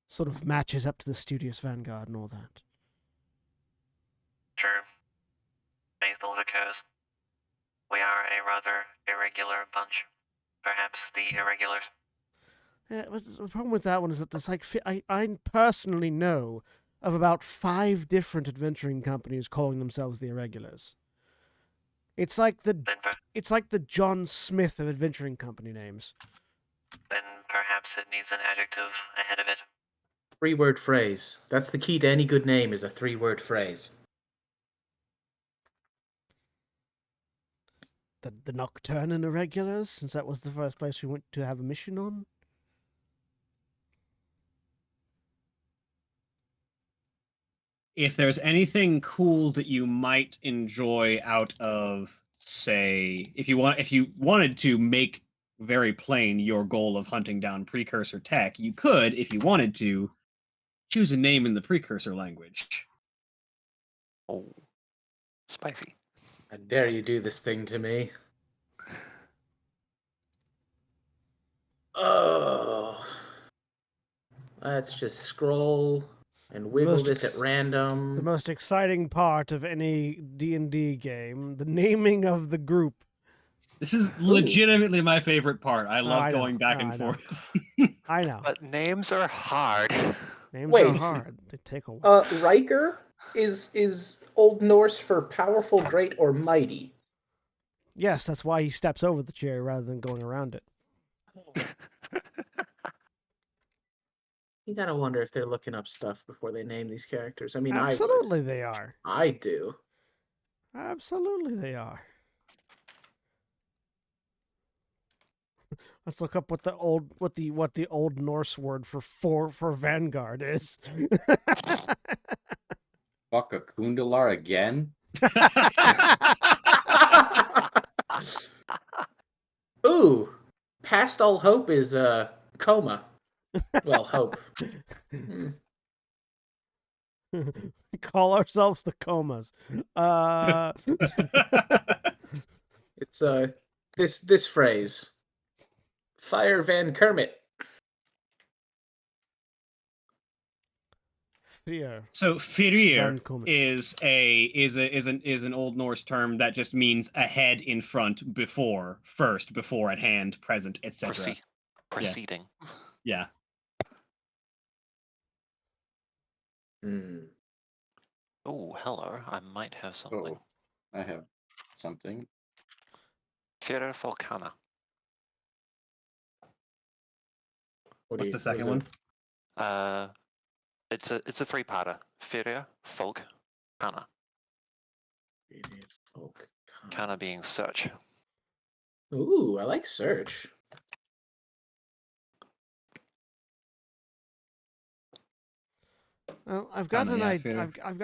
Sort of matches up to the studious vanguard and all that. True. A thought occurs. We are a rather irregular bunch. Perhaps the irregulars. Yeah, but the problem with that one is that there's like I personally know of about 5 different adventuring companies calling themselves the Irregulars. It's like Then the John Smith of adventuring company names. perhaps it needs an adjective ahead of it. 3-word phrase. That's the key to any good name, is a 3-word phrase. The Nocturne and Irregulars, since that was the first place we went to have a mission on. If there's anything cool that you might enjoy out of, say, if you wanted to make very plain your goal of hunting down precursor tech, you could, if you wanted to, choose a name in the precursor language. Oh, spicy. How dare you do this thing to me? Oh. Let's just scroll and wiggle most this ex- at random. The most exciting part of any D&D game, the naming of the group. This is legitimately my favorite part. I love I know. going back No, and I know. forth. I know. But names are hard. Names are Wait. hard. They take a while. Riker is Old Norse for powerful, great, or mighty. Yes, that's why he steps over the chair rather than going around it. You gotta wonder if they're looking up stuff before they name these characters. I mean, Absolutely they are. I do. Absolutely they are. Let's look up what the old Norse word for vanguard is. Fuck a Kundalar again? Ooh, past all hope is coma. Well, hope. Call ourselves the Comas. It's this phrase. Fire Van Kermit. Fear. So Fyrir Van Comet. is an Old Norse term that just means ahead, in front, before, first, before, at hand, present, etc. Proceeding. Yeah. Oh, hello. I might have something. Oh, I have something. Fira Volcana. What's the second one? It's a 3-parter. Fira Folk Kana. Kana being search. Ooh, I like search. Well, I've got Kinda, an yeah, idea. I've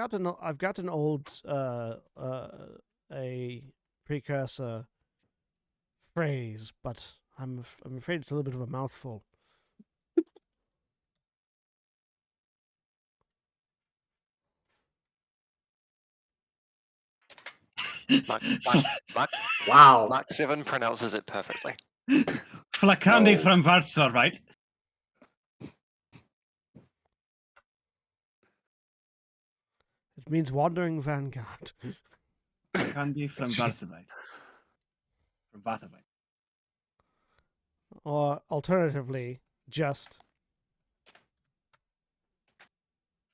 got an old a precursor phrase, but I'm afraid it's a little bit of a mouthful. Mark Wow. Mark 7 pronounces it perfectly. Flakandi No. from Varsor, right? It means wandering vanguard. Flakandi from Varsovite. From Vathavite. Or alternatively, just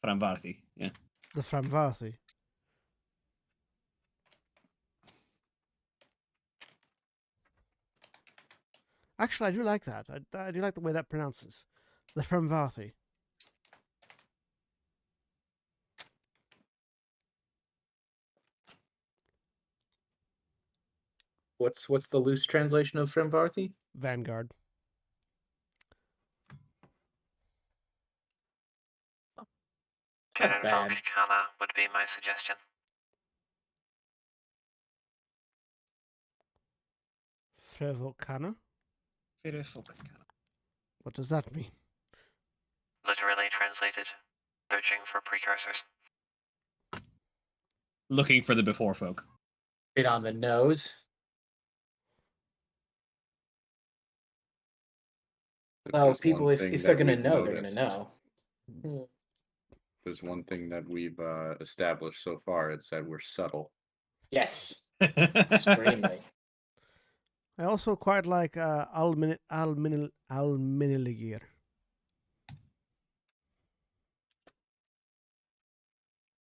From Varthi, yeah. the Framvarthi. Actually, I do like that. I do like the way that pronounces. The Framvarthi. What's the loose translation of Framvarthi? Vanguard. Not bad. Volcana would be my suggestion. Frevolcana? What does that mean? Literally translated, searching for precursors. Looking for the before folk. Bit on the nose. No, There's people, one if thing they're that gonna we've know, they're gonna noticed. know. There's one thing that we've established so far. It's that we're subtle. Yes, extremely. I also quite like Alminiligir.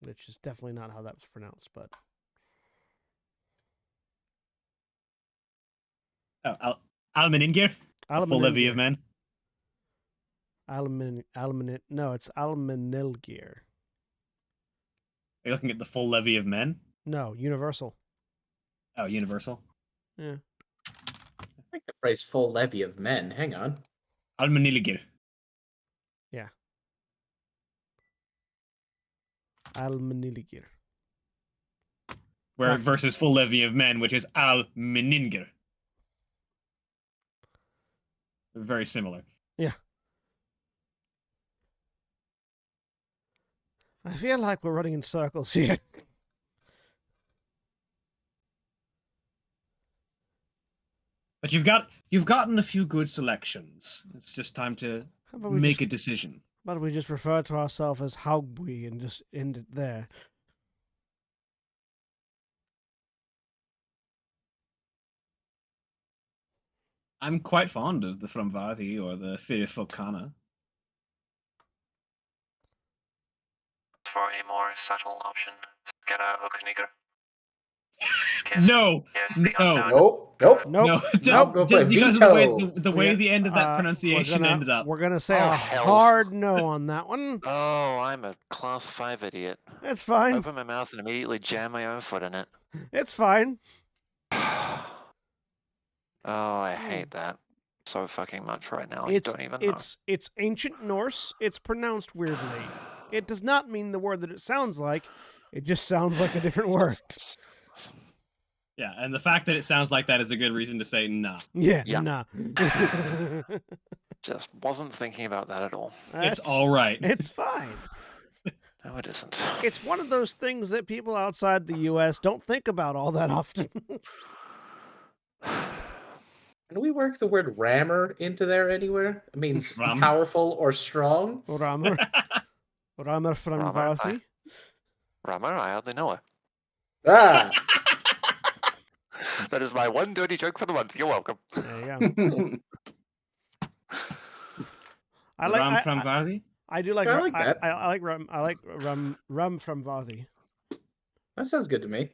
Which is definitely not how that's pronounced, but Oh, Almeningir? A full levy of men? No, it's Almenilgir. Are you looking at the full levy of men? No, Universal. Oh, universal. Yeah. I think the phrase full levy of men. Hang on. Almeniligir. Almeniligir. Where Back- versus full levy of men, which is Almeningir. Very similar. Yeah. I feel like we're running in circles here. But you've gotten a few good selections. It's just time to How about we make just, a decision. how about we just refer to ourselves as Haugby and just end it there? I'm quite fond of the Framvarthi or the Firifokana. For a more subtle option, Skera Okunigra. No, Yes, the no, unknown. Nope. Nope. no, Nope. just, Go just for because of the way veto. the way the end of that We're pronunciation gonna, ended up. We're gonna say Oh, a hells. hard no on that one. Oh, I'm a class 5 idiot. It's fine. Open my mouth and immediately jam my own foot in it. It's fine. Oh, I hate that so fucking much right now. You It's don't even know. it's ancient Norse. It's pronounced weirdly. It does not mean the word that it sounds like. It just sounds like a different word. Yeah, and the fact that it sounds like that is a good reason to say nah. Yeah. Yeah. Nah. Just wasn't thinking about that at all. It's all right. It's fine. No, it isn't. It's one of those things that people outside the U.S. don't think about all that often. Can we work the word rammer into there anywhere? It means Ram. powerful or strong. Rammer from Rammer, Varthi. Rammer, I hardly know her. Ah, That is my one dirty joke for the month. You're welcome. There you go. I like. Ram I, Framvarthi? I do like. I like that. I like rum. I like rum from Varthi. that sounds good to me.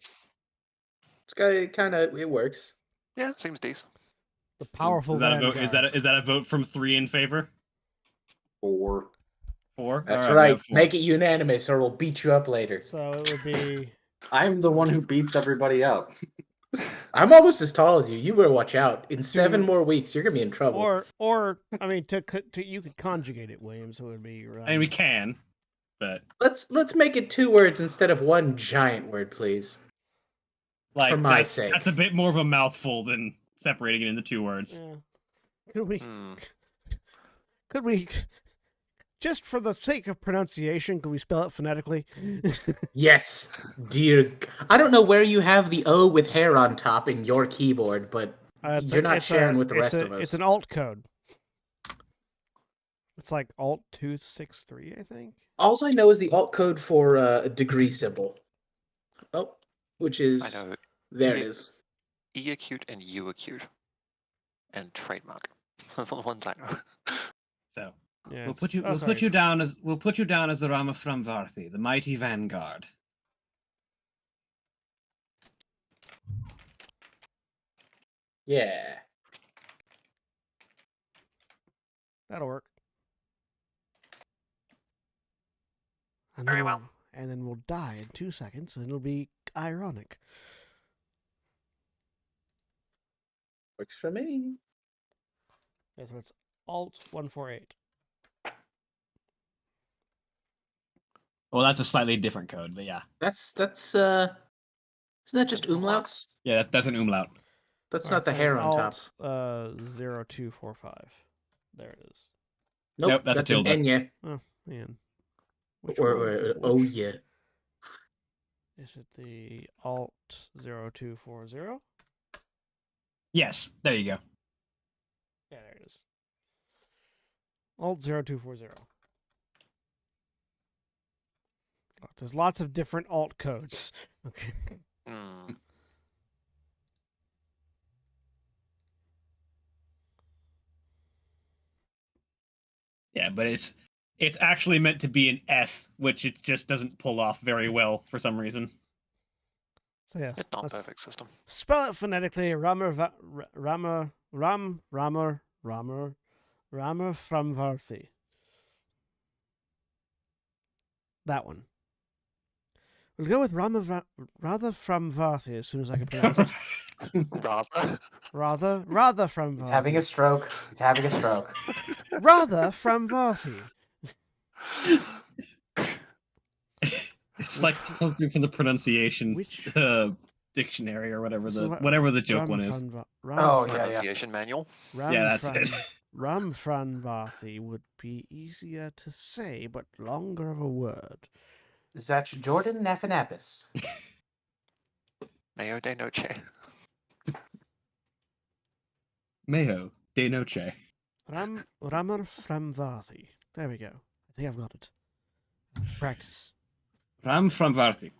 It's kind of it works. Yeah, seems decent. The powerful Is that a vote? vanguard. Is that a vote from 3 in favor? 4. 4? That's All right. right. Make it unanimous, or we'll beat you up later. So it would be. I'm the one who beats everybody up. I'm almost as tall as you. You better watch out. In 7 Dude. more weeks, you're gonna be in trouble. Or I mean, to you could conjugate it, William. So it would be. And we can. but Let's make it 2 words instead of 1 giant word, please. like For my that's sake. that's a bit more of a mouthful than separating it into 2 words. Yeah. Could we? Hmm. Could we? Just for the sake of pronunciation, could we spell it phonetically? Yes, dear. I don't know where you have the O with hair on top in your keyboard, but you're not sharing with the rest of us. It's an alt code. It's like Alt 263, I think. All I know is the alt code for a degree symbol. Oh, which I is know. there. E- It is. E acute and U acute. And trademark. That's all the ones I know. So Yeah, we'll it's- put you oh, we'll sorry. put you down as the Rama from Varthi, the mighty vanguard. Yeah. That'll work. And Very then well. and then we'll die in 2 seconds, and it'll be ironic. Works for me. Yeah, so it's Alt 148. Well, that's a slightly different code, but yeah. That's isn't that just umlauts? Yeah, that's an umlaut. That's Alright, not the so hair on top. Alt 0245. There it is. Nope, that's a that's an tilde. Enya. Oh man. Which Or oh which- yeah. Is it the Alt 0240? Yes, there you go. Yeah, there it is. Alt 0240. Oh, there's lots of different alt codes. Okay. Hmm. Yeah, but it's actually meant to be an S, which it just doesn't pull off very well for some reason. So yes, It's not let's perfect system. spell it phonetically. Rammer from Varthi. That one. We'll go with rather from Varthi as soon as I can pronounce it. Rather. Rather from Varthi. He's having a stroke. He's having a stroke. Rather from Varthi. It's like something from the pronunciation Which- dictionary or whatever So the what- whatever the joke one is. Oh, yeah. Pronunciation manual. Yeah, that's it. Ramfran Varthi would be easier to say, but longer of a word. Zach Jordan Nafanapis. Mayo de noche. Mayo de noche. Rammer from Varthi. There we go. I think I've got it. Let's practice. Ram from Varthi.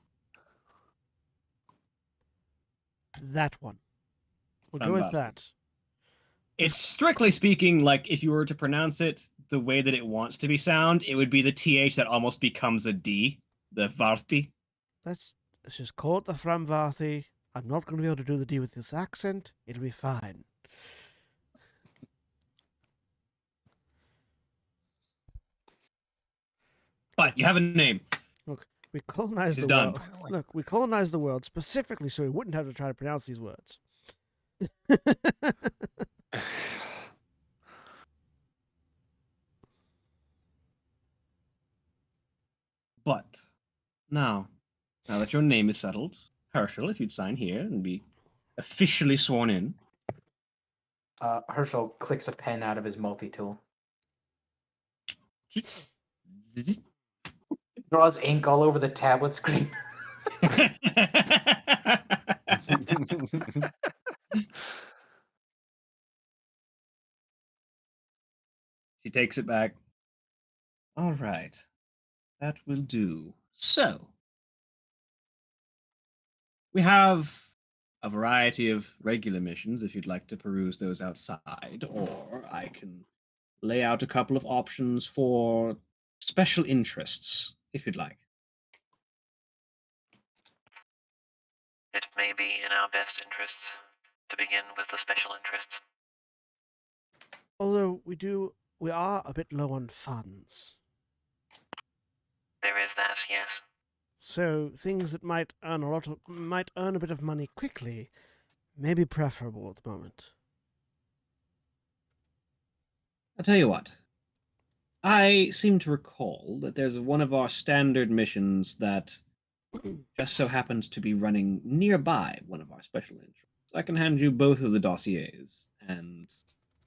That one. We'll go From with Varthi. that. It's strictly speaking, like if you were to pronounce it the way that it wants to be sound, it would be the TH that almost becomes a D, the Varthi. Let's just call it the from Varthi. I'm not going to be able to do the D with this accent. It'll be fine. But you have a name. We colonized She's the done. world. Look, we colonized the world specifically so we wouldn't have to try to pronounce these words. But now that your name is settled, Herschel, if you'd sign here and be officially sworn in. Herschel clicks a pen out of his multi-tool. Draws ink all over the tablet screen. She takes it back. All right. That will do. So, we have a variety of regular missions if you'd like to peruse those outside, or I can lay out a couple of options for special interests if you'd like. It may be in our best interests to begin with the special interests. Although we are a bit low on funds. There is that, yes. So things that might earn a bit of money quickly may be preferable at the moment. I'll tell you what. I seem to recall that there's one of our standard missions that just so happens to be running nearby one of our special interests. I can hand you both of the dossiers, and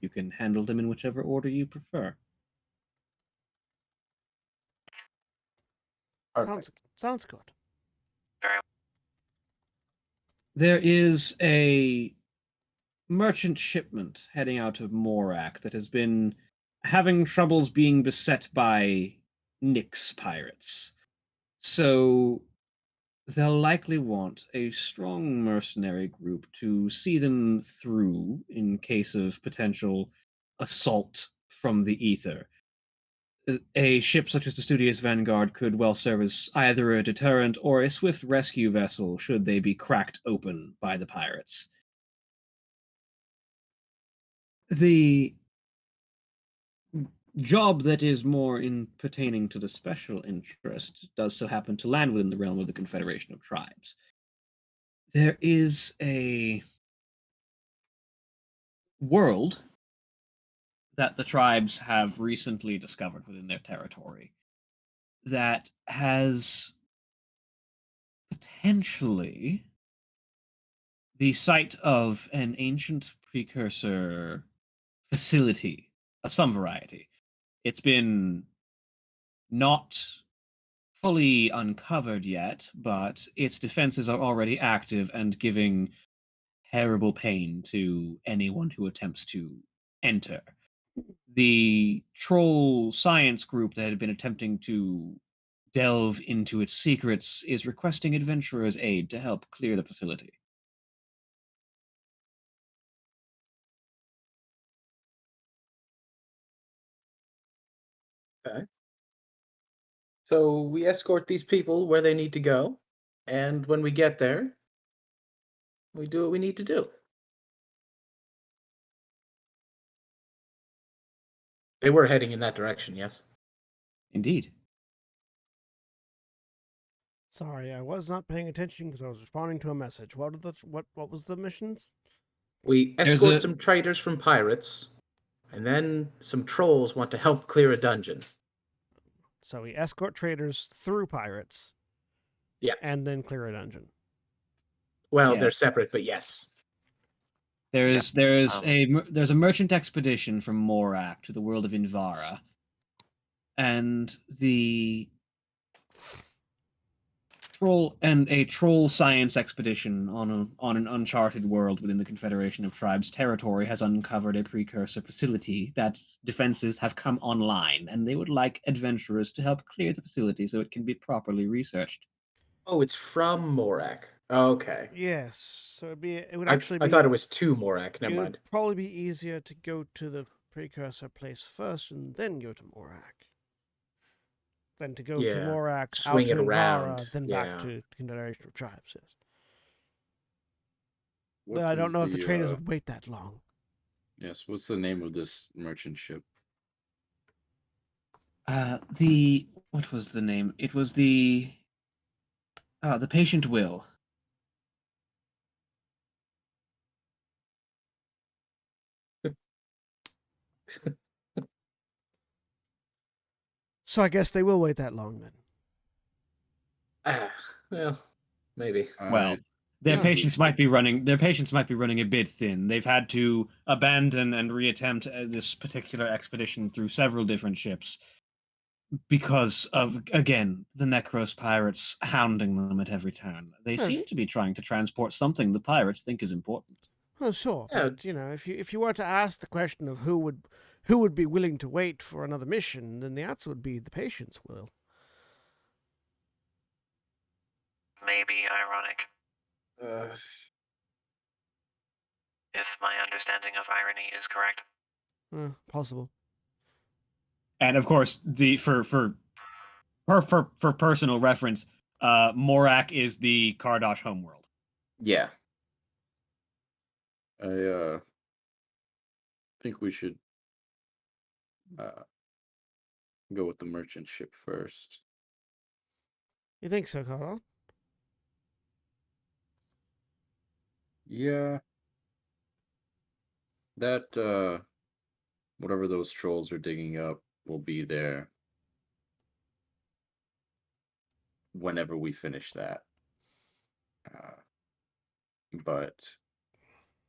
you can handle them in whichever order you prefer. Sounds sounds good. Very There is a merchant shipment heading out of Morak that has been having troubles being beset by Nyx pirates. So they'll likely want a strong mercenary group to see them through in case of potential assault from the ether. A ship such as the Studious Vanguard could well serve as either a deterrent or a swift rescue vessel should they be cracked open by the pirates. The job that is more in pertaining to the special interest does so happen to land within the realm of the Confederation of Tribes. There is a world that the tribes have recently discovered within their territory that has potentially the site of an ancient precursor facility of some variety. It's been not fully uncovered yet, but its defenses are already active and giving terrible pain to anyone who attempts to enter. The troll science group that had been attempting to delve into its secrets is requesting adventurers' aid to help clear the facility. Okay. So we escort these people where they need to go, and when we get there, we do what we need to do. They were heading in that direction, yes. Indeed. Sorry, I was not paying attention because I was responding to a message. What was the missions? We There's escort a some traders from pirates, and then some trolls want to help clear a dungeon. So we escort traders through pirates. Yeah. And then clear a dungeon. Well, they're yes. separate, but yes. There's a merchant expedition from Morak to the world of Invara, and a troll science expedition on an uncharted world within the Confederation of Tribes territory has uncovered a precursor facility that defenses have come online, and they would like adventurers to help clear the facility so it can be properly researched. Oh, it's from Morak. Okay. Yes. So it would I actually be thought it was to Morak. Never it would mind. probably be easier to go to the precursor place first and then go to Morak. Than to go to Yeah. Morak, out Swing to it around. Invara, then Yeah. back to Confederation of Tribes, yes. What But I don't is know if the traders the would wait that long. yes? What's the name of this merchant ship? What was the name? It was the Patient Will. So I guess they will wait that long then. Well, maybe. Well, I their think we patience should- might be running. Their patience might be running a bit thin. They've had to abandon and reattempt this particular expedition through several different ships because of, again, the Necros pirates hounding them at every turn. They Yes. seem to be trying to transport something the pirates think is important. Oh, sure, Yeah. but if you were to ask the question of who would be willing to wait for another mission, then the answer would be the patients will. maybe ironic, Uh, if my understanding of irony is correct. Possible. And of course, for personal reference, Morak is the Kardosh homeworld. yeah. I think we should go with the merchant ship first. You think so, Carl? Yeah, that whatever those trolls are digging up will be there whenever we finish that. But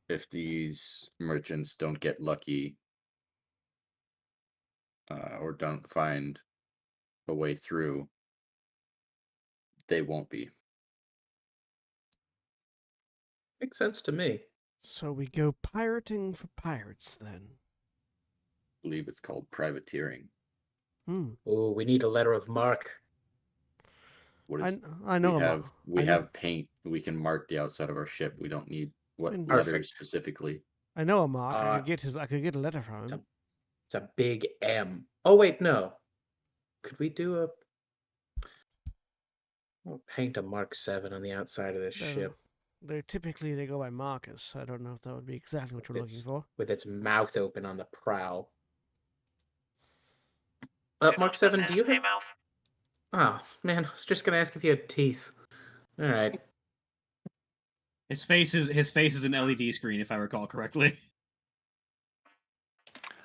if these merchants don't get lucky or don't find a way through, they won't be. Makes sense to me. So we go pirating for pirates then. I believe it's called privateering. Oh, we need a letter of marque. What is I know we have paint. We can mark the outside of our ship. We don't need Perfect. letters specifically. I know a mark. I could get a letter from him. It's a big M. Oh wait, no. Could we do a paint a Mark 7 on the outside of this ship? They go by markers. I don't know if that would be exactly what you're looking for. With its mouth open on the prow. Do Mark not 7, do possess you a have... mouth? Oh, man, I was just gonna ask if you had teeth. All right. His face is an LED screen, if I recall correctly.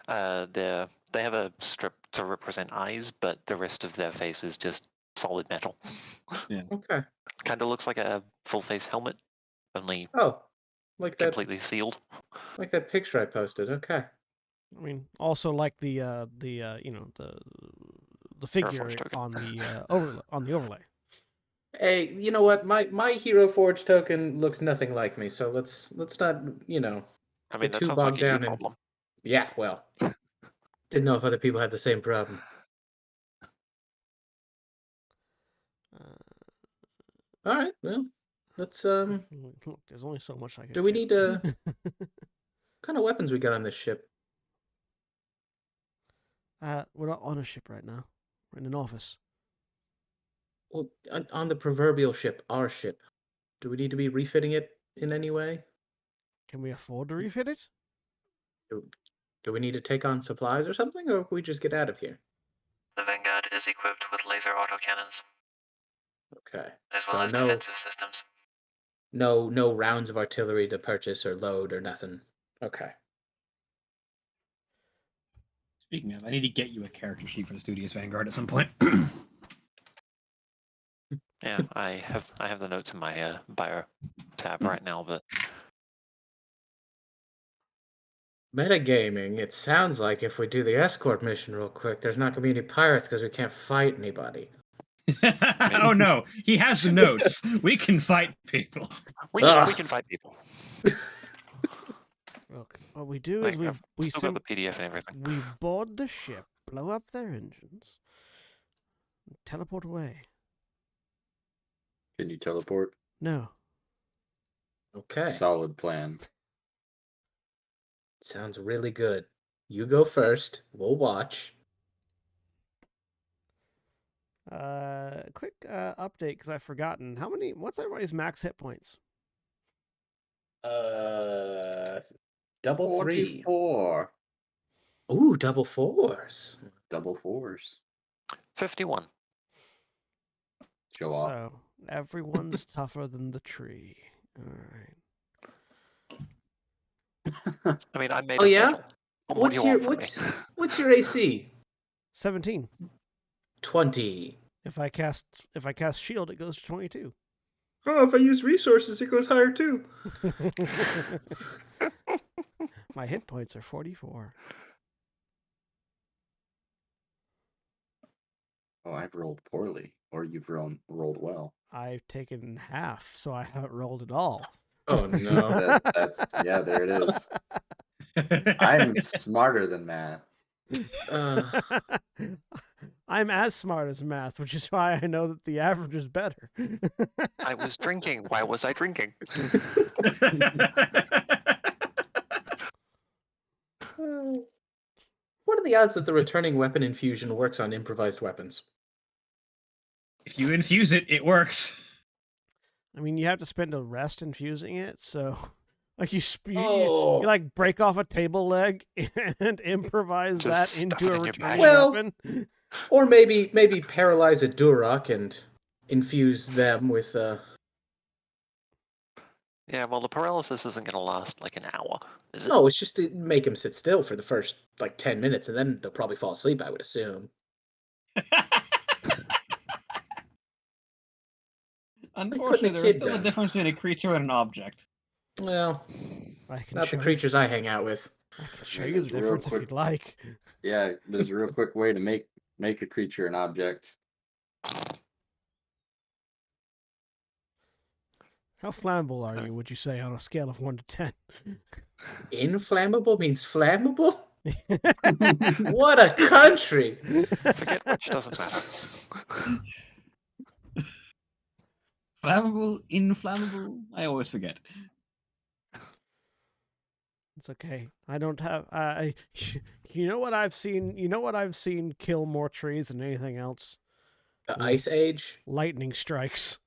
They have a strip to represent eyes, but the rest of their face is just solid metal. Yeah. Okay. Kind of looks like a full face helmet, only like that completely sealed. Like that picture I posted. Okay. I mean, also like the figure on the overlay. Hey, you know what? My Hero Forge token looks nothing like me, so let's not, I mean, that too sounds bogged like a you down in... problem. Yeah, well. Didn't know if other people had the same problem. All right, well, let's Look, there's only so much I can do we need what kind of weapons we got on this ship? We're not on a ship right now. We're in an office. Well, on the proverbial ship, our ship. Do we need to be refitting it in any way? Can we afford to refit it? Do we need to take on supplies or something, or can we just get out of here? The Vanguard is equipped with laser autocannons. Okay. As well as defensive systems. No rounds of artillery to purchase or load or nothing. Okay. Speaking of, I need to get you a character sheet for the Studios Vanguard at some point. Yeah, I have the notes in my bio tab right now, but Metagaming, it sounds like if we do the escort mission real quick, there's not going to be any pirates because we can't fight anybody. Oh no, he has the notes. We can fight people. We can fight people. Look, what we do is we still got the PDF and everything. We board the ship, blow up their engines, and teleport away. Can you teleport? No. Okay. Solid plan. Sounds really good. You go first. We'll watch. Quick update because I've forgotten. What's everybody's max hit points? Double 44. Ooh, double fours. Double fours. 51. Show off. So everyone's tougher than the tree. All right. I mean, I made. Oh yeah. What do you want from me? What's your AC? 17. 20. If I cast shield, it goes to 22. Oh, if I use resources, it goes higher too. My hit points are 44. Oh, I've rolled poorly, or you've rolled well. I've taken half, so I haven't rolled at all. Oh no. There it is. I'm smarter than math. I'm as smart as math, which is why I know that the average is better. I was drinking. Why was I drinking? What are the odds that the returning weapon infusion works on improvised weapons? If you infuse it, it works. I mean, you have to spend a rest infusing it, so like you like break off a table leg and improvise Just that into a in your returning bag. weapon. Or maybe paralyze a Durok and infuse them with Yeah, well, the paralysis isn't going to last like an hour, is it? No, it's just to make him sit still for the first, 10 minutes, and then they'll probably fall asleep, I would assume. Unfortunately, there is kid still a down. difference between a creature and an object. Well, I can not the show you. creatures I hang out with. I can show Yeah, you the there's real difference if quick- you'd like. Yeah, there's a real quick way to make a creature an object. How flammable are you, would you say, on a scale of 1 to 10? Inflammable means flammable? What a country! Forget which doesn't matter. Flammable, inflammable. I always forget. It's okay. I don't have. You know what I've seen? You know what I've seen kill more trees than anything else? The Ice Age, Lightning strikes.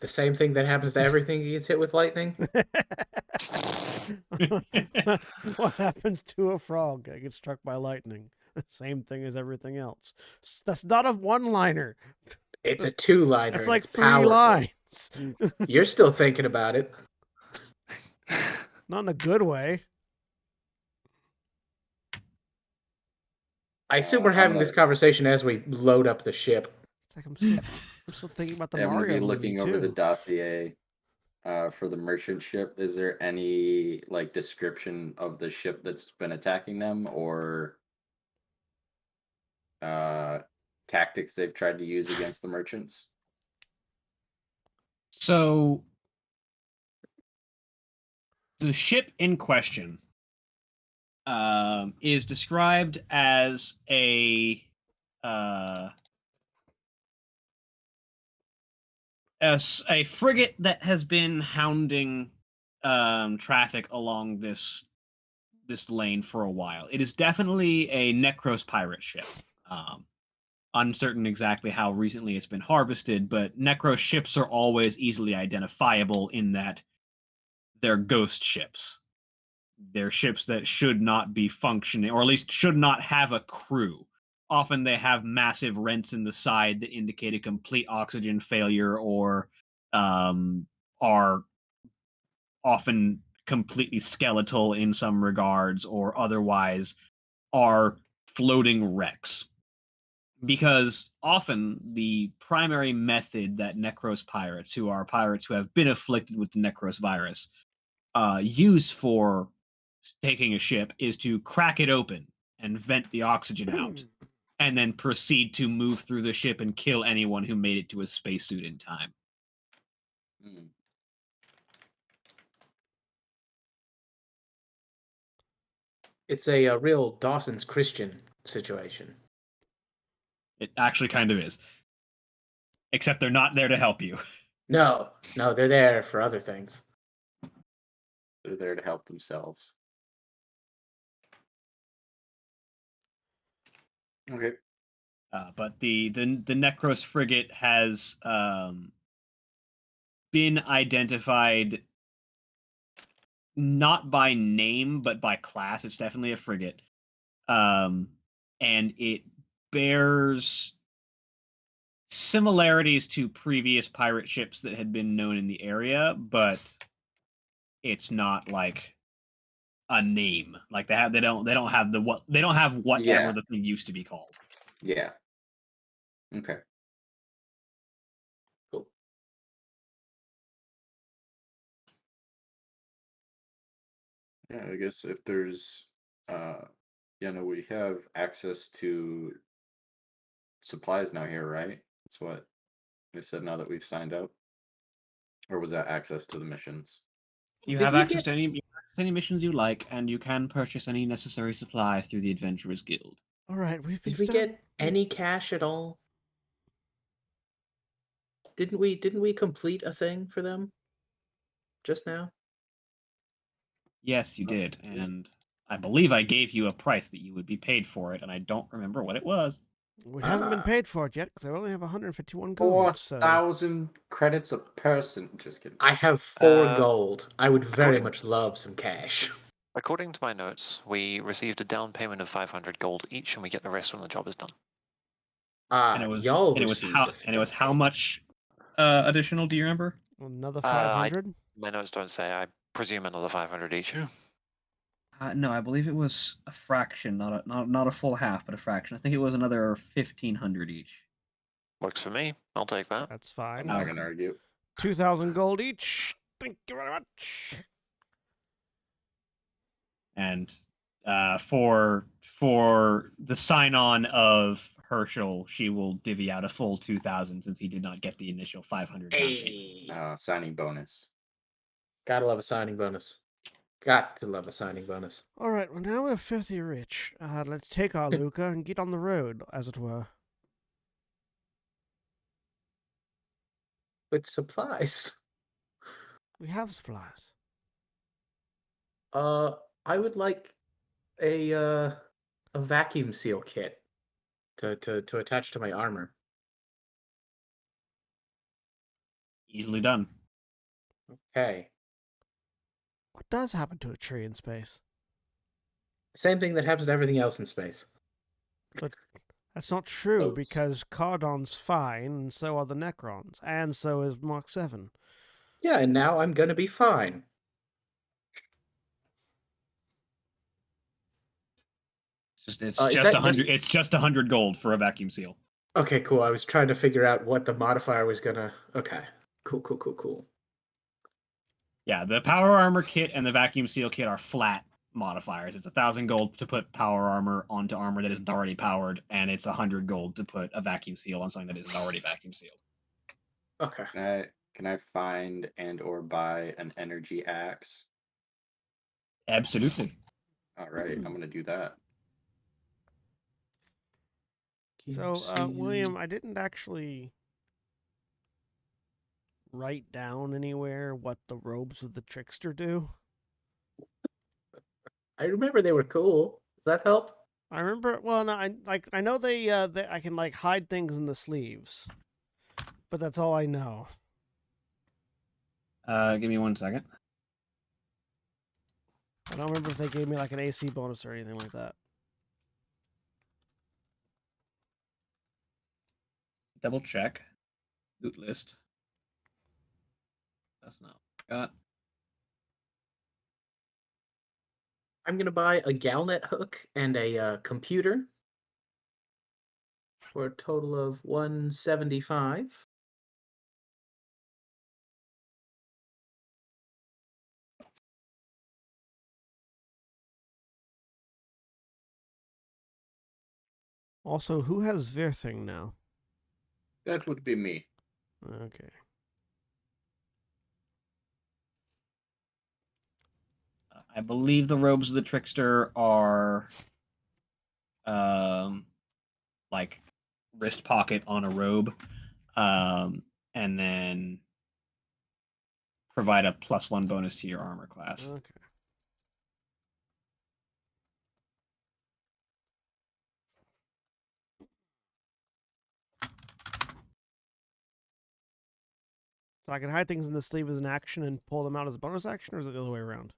the same thing that happens to everything that gets hit with lightning. What happens to a frog that gets struck by lightning? Same thing as everything else. That's not a one-liner. It's a two-liner. It's and like it's 3 powerful. lines. You're still thinking about it. Not in a good way. I assume we're I'm having this gonna- conversation as we load up the ship. It's like I'm still thinking about the I'm gonna Mario be movie looking too. over the dossier for the merchant ship. Is there any like description of the ship that's been attacking them, or tactics they've tried to use against the merchants? So, the ship in question is described as a frigate that has been hounding traffic along this lane for a while. It is definitely a Necros pirate ship. Uncertain exactly how recently it's been harvested, but Necros ships are always easily identifiable in that they're ghost ships. They're ships that should not be functioning, or at least should not have a crew. Often they have massive rents in the side that indicate a complete oxygen failure, or are often completely skeletal in some regards, or otherwise are floating wrecks. Because often the primary method that Necros pirates, who are pirates who have been afflicted with the Necros virus, use for taking a ship is to crack it open and vent the oxygen out, and then proceed to move through the ship and kill anyone who made it to a spacesuit in time. Hmm. It's a real Dawson's Christian situation. It actually kind of is. Except they're not there to help you. No, they're there for other things. They're there to help themselves. Okay. But the Necros frigate has been identified not by name but by class. It's definitely a frigate, and it bears similarities to previous pirate ships that had been known in the area, but it's not like a name. Like they don't have whatever Yeah. the thing used to be called. Yeah. Okay. Cool. Yeah, I guess if there's no, we have access to supplies now here, right? That's what they said now that we've signed up. Or was that access to the missions? You Did have we access get- to any missions you like, and you can purchase any necessary supplies through the Adventurers Guild. All right, we've been Did we starting. get any cash at all? Didn't we complete a thing for them just now? Yes, you did, and I believe I gave you a price that you would be paid for it, and I don't remember what it was. We haven't been Ah. paid for it yet because I only have 151 gold. So 4,000 credits a person. Just kidding. I have 4 Uh, gold. I would very according- much love some cash. According to my notes, we received a down payment of 500 gold each, and we get the rest when the job is done. And it was Y'all and it was received how a and it was down how payment. much additional? Do you remember? Another I- 500? My notes don't say. I presume another 500 each. No, I believe it was a fraction, not a full half, but a fraction. I think it was another 1,500 each. Works for me. I'll take that. That's I'm fine. not gonna argue. 2,000 gold each. Thank you very much. And for the sign on of Herschel, she will divvy out a full 2,000 since he did not get the initial 500 down payment. Hey, Signing bonus. gotta love a signing bonus. Got to love a signing bonus. All right, well, now we're filthy rich. Let's take our Luca and get on the road, as it were. With supplies. We have supplies. I would like a vacuum seal kit to attach to my armor. Easily done. Okay. What does happen to a tree in space? Same thing that happens to everything else in space. That's not true, Floats. because Cardon's fine, and so are the Necrons, and so is Mark 7. Yeah, and now I'm gonna be fine. It's Is just that 100. just- It's just 100 gold for a vacuum seal. Okay, cool. I was trying to figure out what the modifier was gonna. Okay, cool. Yeah, the power armor kit and the vacuum seal kit are flat modifiers. It's 1,000 gold to put power armor onto armor that isn't already powered, and it's 100 gold to put a vacuum seal on something that isn't already vacuum sealed. Okay. Can I find and or buy an energy axe? Absolutely. All right, I'm gonna do that. So, William, I didn't actually write down anywhere what the robes of the trickster do. I remember they were cool. Does that help? I remember. Well, no, I know they I can like hide things in the sleeves, but that's all I know. Give me 1 second. I don't remember if they gave me like an AC bonus or anything like that. Double check. Loot list. That's not what I got. I'm gonna buy a Galnet hook and a computer for a total of 175. Also, who has Virthing now? That would be me. Okay. I believe the robes of the trickster are like wrist pocket on a robe, and then provide a +1 bonus to your armor class. Okay. So I can hide things in the sleeve as an action and pull them out as a bonus action, or is it the other way around?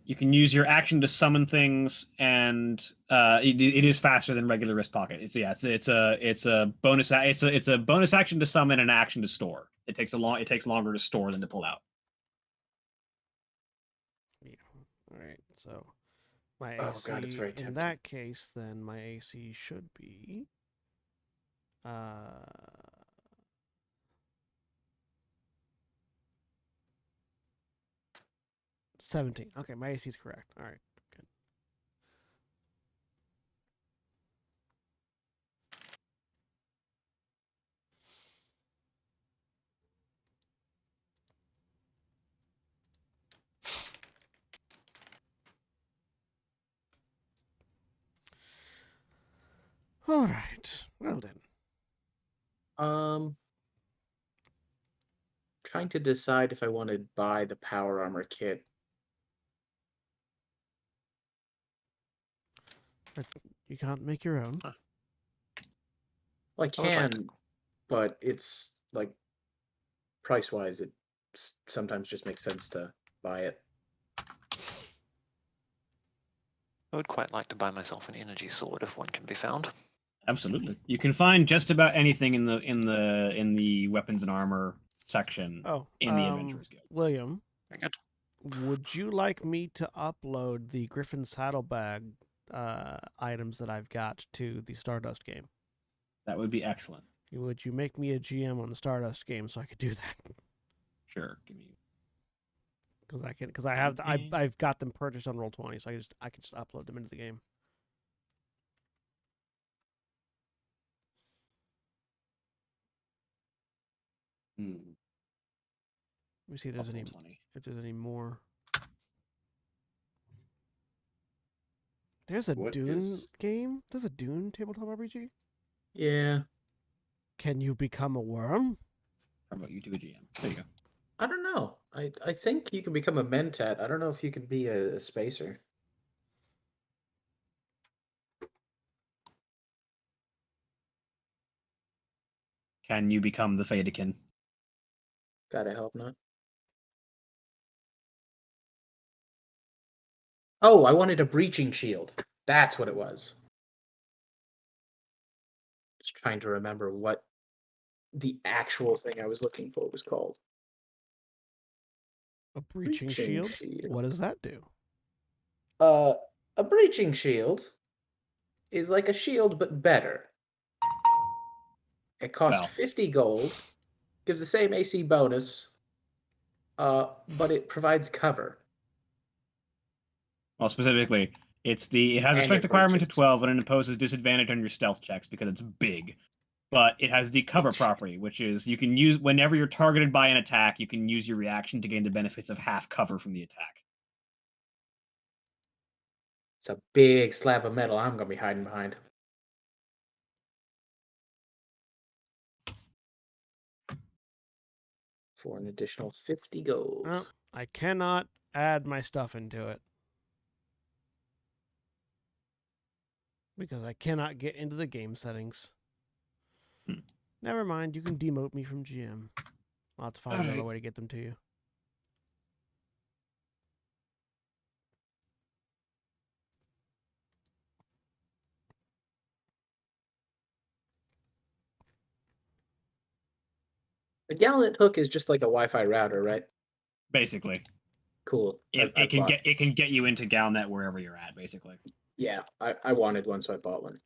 You can use your action to summon things, and it is faster than regular wrist pocket. It's a bonus. It's a bonus action to summon and an action to store. It takes longer to store than to pull out. Yeah. All right. So my Oh, AC God, it's very in tempting. that case, then my AC should be 17. Okay, my AC is correct. All right. Good. All right. Well then. Trying to decide if I want to buy the power armor kit. You can't make your own. Well, I I would like can, to- but it's like price-wise, it sometimes just makes sense to buy it. I would quite like to buy myself an energy sword if one can be found. Absolutely, you can find just about anything in the weapons and armor section Oh, in the Adventurers Guild. William, Very good. would you like me to upload the Griffin Saddlebag items that I've got to the Stardust game? That would be excellent. Would you make me a GM on the Stardust game so I could do that? Sure, give me. Because I've got them purchased on Roll20, so I can just upload them into the game. Hmm. Let me see if there's any more. There's a Dune game. There's a Dune tabletop RPG. Yeah. Can you become a worm? How about you do a GM? There you go. I don't know. I think you can become a mentat. I don't know if you can be a spacer. Can you become the Fadekin? God, I hope not. Oh, I wanted a breaching shield. That's what it was. Just trying to remember what the actual thing I was looking for was called. A breaching shield? What does that do? A breaching shield is like a shield but better. It costs 50 gold, gives the same AC bonus, but it provides cover. Well, specifically, it has a And strength it requirement of breaches. 12 and it imposes disadvantage on your stealth checks because it's big. But it has the cover property, which is you can use whenever you're targeted by an attack, you can use your reaction to gain the benefits of half cover from the attack. It's a big slab of metal I'm going to be hiding behind. For an additional 50 gold. Oh, I cannot add my stuff into it. Because I cannot get into the game settings. Never mind, you can demote me from GM. I'll have to find another way to get them to you. The Gallant Hook is just like a Wi-Fi router, right? Basically. Cool. It can get you into Galnet wherever you're at, basically. Yeah, I wanted one, so I bought one.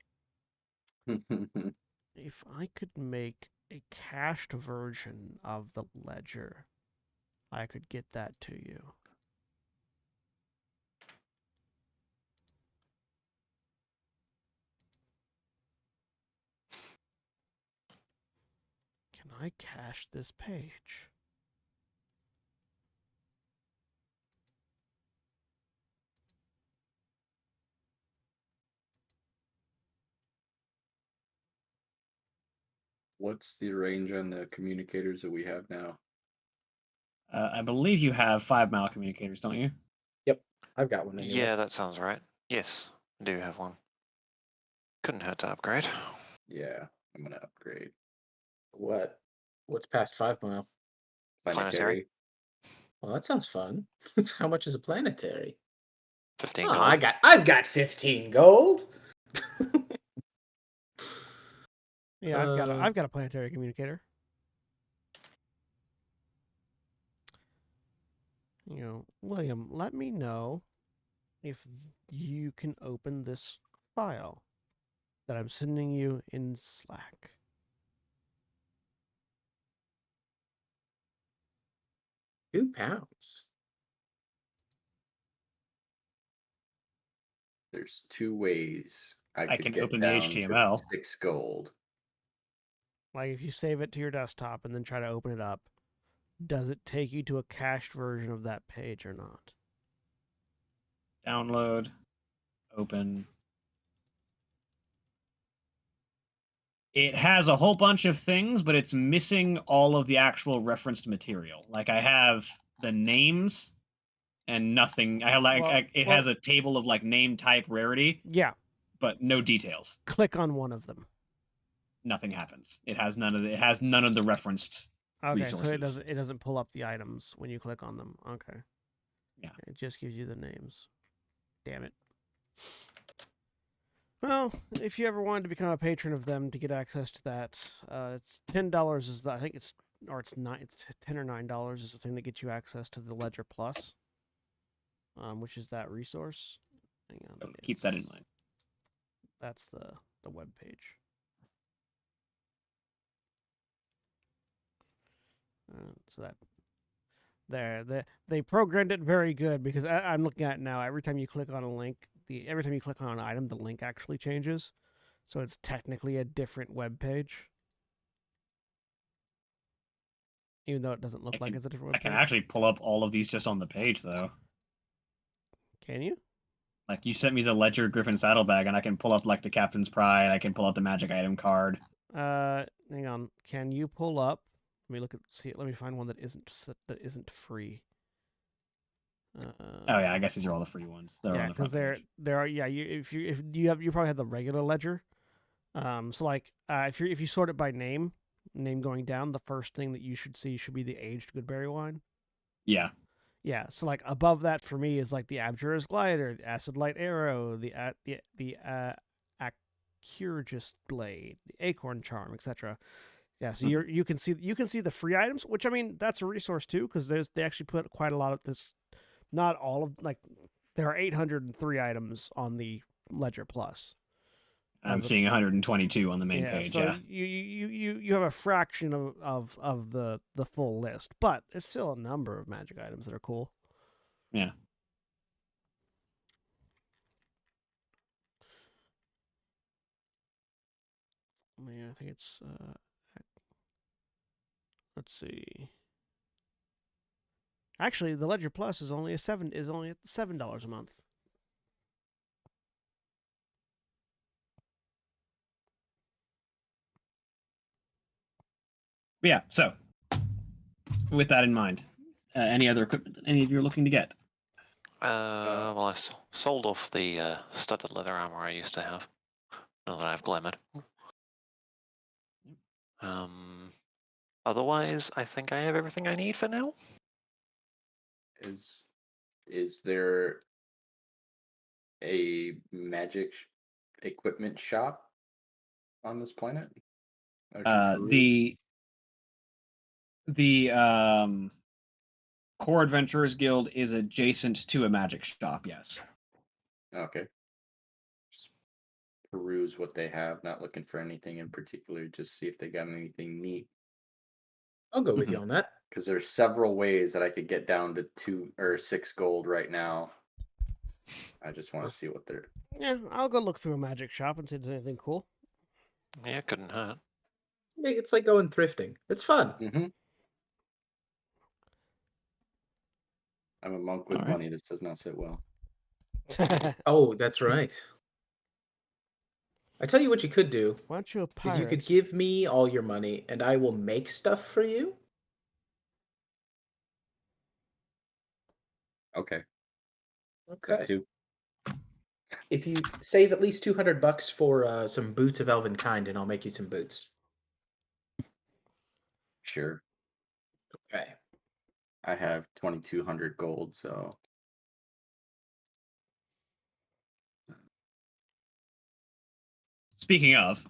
If I could make a cached version of the ledger, I could get that to you. Can I cache this page? What's the range on the communicators that we have now? I believe you have 5-mile communicators, don't you? Yep, I've got one anyway. Yeah, that sounds right. Yes, I do have one. Couldn't hurt to upgrade. Yeah, I'm gonna upgrade. What's past 5 mile? Planetary. Well, that sounds fun. How much is a planetary? 15 Oh, gold. I've got 15 gold. Yeah, I've got a planetary communicator. William, let me know if you can open this file that I'm sending you in Slack. £2. There's 2 ways I could can get open the down to HTML. 6 gold. Like if you save it to your desktop and then try to open it up, does it take you to a cached version of that page or not? Download, open. It has a whole bunch of things, but it's missing all of the actual referenced material. Like I have the names and nothing. I have it has a table of like name, type, rarity. Yeah. But no details. Click on one of them. Nothing happens. It has none of the referenced resources. So it doesn't pull up the items when you click on them. Okay. Yeah. It just gives you the names. Damn it. Well, if you ever wanted to become a patron of them to get access to that, it's $10 I think it's or it's $10 or $9 is the thing that gets you access to the Ledger Plus, which is that resource. Hang on, So keep that in mind. That's the web page. So that they programmed it very good because I'm looking at it now. Every time you click on a link, every time you click on an item, the link actually changes. So it's technically a different web page, even though it doesn't look like it's a different I web can page. actually pull up all of these just on the page, though. Can you? Like, you sent me the Ledger Griffin Saddlebag, and I can pull up, like, the Captain's Pride, I can pull up the Magic Item card. Hang on. Can you pull up? Let me find one that isn't free. Oh yeah, I guess these are all the free ones. They're yeah, on the front page. there are if you probably have the regular ledger. So like if you sort it by name going down, the first thing that you should see should be the aged Goodberry wine. Yeah. Yeah, so like above that for me is like the Abjurer's Glider, the Acid Light Arrow, the Acurgist Blade, the Acorn Charm, etc. Yeah, so you can see the free items, which I mean that's a resource too because they actually put quite a lot of this. Not all of like there are 803 items on the Ledger Plus. I'm seeing 122 on the main page. So yeah. You have a fraction of the full list, but it's still a number of magic items that are cool. Yeah. Yeah, I think it's let's see. Actually, the Ledger Plus is only $7 a month. Yeah. So, with that in mind, any other equipment that any of you are looking to get? Well, I sold off the studded leather armor I used to have. Now that I've glimmered. Otherwise, I think I have everything I need for now. Is there a magic equipment shop on this planet? The Core Adventurers Guild is adjacent to a magic shop. Yes. Okay. Just peruse what they have, not looking for anything in particular, just see if they got anything neat. I'll go with you on that. Because there's several ways that I could get down to 2 or 6 gold right now. I just want to see what they're. Yeah, I'll go look through a magic shop and see if there's anything cool. Yeah, couldn't hurt. It's like going thrifting. It's fun. Mm-hmm. I'm a monk with money. This does not sit well. Oh, that's right. I tell you what you could do. Why don't you is you could give me all your money and I will make stuff for you. Okay. Okay. That too. If you save at least $200 for some boots of elven kind, and I'll make you some boots. Sure. Okay. I have 2,200 gold, so. Speaking of,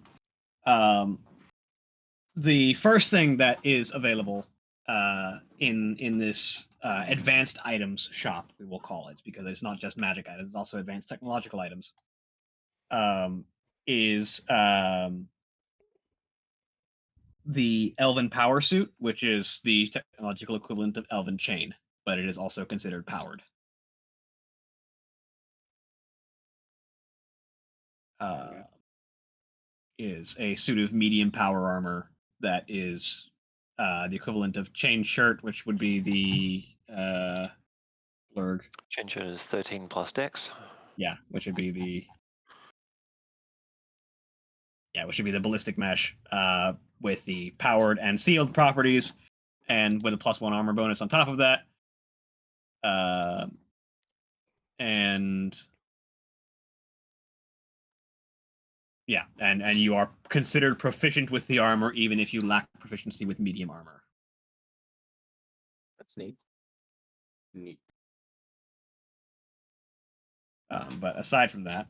the first thing that is available in this advanced items shop, we will call it, because it's not just magic items, it's also advanced technological items, is the Elven Power Suit, which is the technological equivalent of Elven Chain, but it is also considered powered. Is a suit of medium power armor that is the equivalent of Chain Shirt, which would be the Blurg. Chain Shirt is 13 plus dex. Yeah, which would be the ballistic mesh with the powered and sealed properties, and with a +1 armor bonus on top of that. And yeah, and you are considered proficient with the armor even if you lack proficiency with medium armor. That's neat. Neat. But aside from that,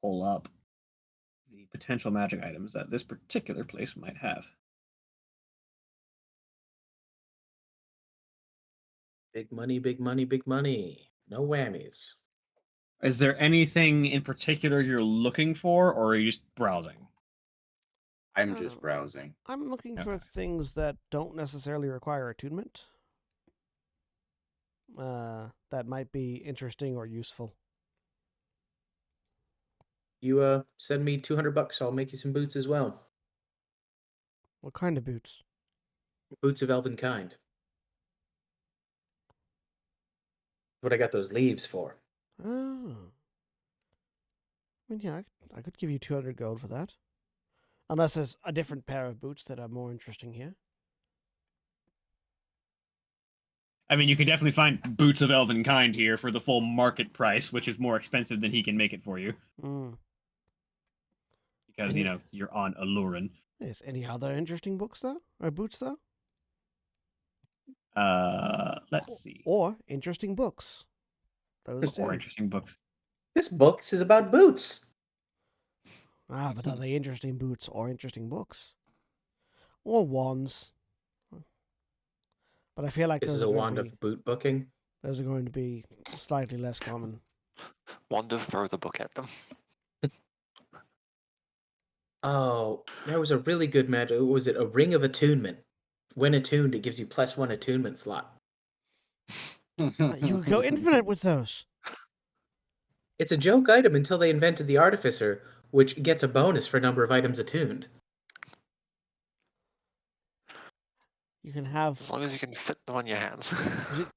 pull up the potential magic items that this particular place might have. Big money, big money, big money. No whammies. Is there anything in particular you're looking for, or are you just browsing? I'm just browsing. I'm looking for Okay. things that don't necessarily require attunement. That might be interesting or useful. You send me $200. I'll make you some boots as well. What kind of boots? Boots of elven kind. What I got those leaves for. Oh. I mean, yeah, I could give you 200 gold for that. Unless there's a different pair of boots that are more interesting here. I mean, you can definitely find boots of elven kind here for the full market price, which is more expensive than he can make it for you. Because, you're on Alurin. Yes, any other interesting books, though? Or boots, though? Let's see. Or interesting books. Those Or two. interesting books. This book is about boots. But are they interesting boots or interesting books? Or wands? But I feel like This is those a are going wand to be of boot booking. those are going to be slightly less common. Wand of throw the book at them. Oh, there was a really good magic. Was it a ring of attunement? When attuned, it gives you +1 attunement slot. You could go infinite with those. It's a joke item until they invented the artificer, which gets a bonus for number of items attuned. You can have As long as you can fit them on your hands.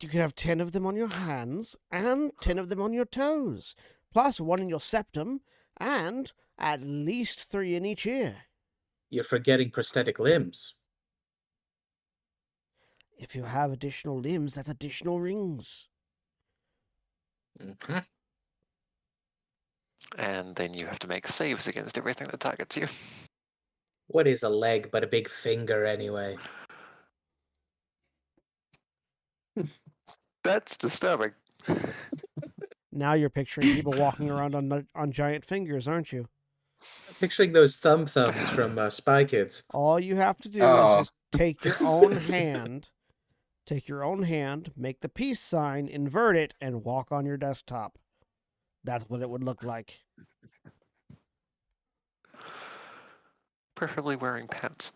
you can have 10 of them on your hands and 10 of them on your toes, plus 1 in your septum, and at least 3 in each ear. You're forgetting prosthetic limbs. If you have additional limbs, that's additional rings. Mm-hmm. And then you have to make saves against everything that targets you. What is a leg but a big finger anyway? That's disturbing. Now you're picturing people walking around on giant fingers, aren't you? I'm picturing those thumbs from Spy Kids. All you have to do Oh. is just take your own hand, make the peace sign, invert it, and walk on your desktop. That's what it would look like. Preferably wearing pants.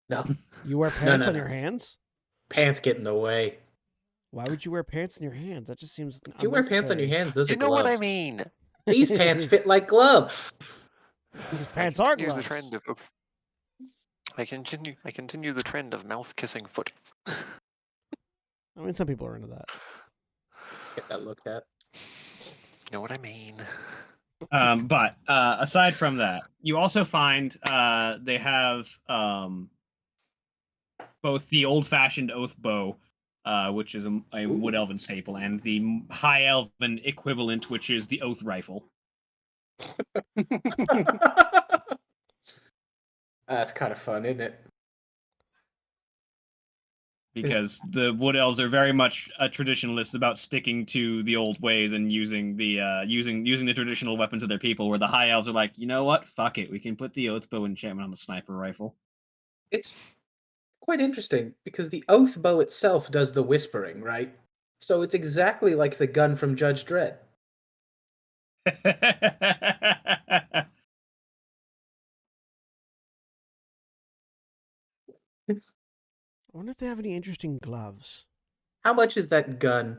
No, You wear pants no, on no. your hands? Pants get in the way. Why would you wear pants in your hands? That just seems If you wear pants on your unnecessary. hands, those You are know gloves. what I mean. These pants fit like gloves. These pants are continue gloves. the trend of. I continue the trend of mouth kissing foot. I mean, some people are into that. Get that looked at. You know what I mean. But aside from that, you also find they have both the old-fashioned oath bow, which is a wood elven staple, and the high elven equivalent, which is the oath rifle. That's kind of fun, isn't it? Because the wood elves are very much a traditionalist about sticking to the old ways and using the using the traditional weapons of their people. Where the high elves are like, you know what, fuck it, we can put the oath bow enchantment on the sniper rifle. It's quite interesting because the oath bow itself does the whispering, right? So it's exactly like the gun from Judge Dredd. I wonder if they have any interesting gloves. How much is that gun?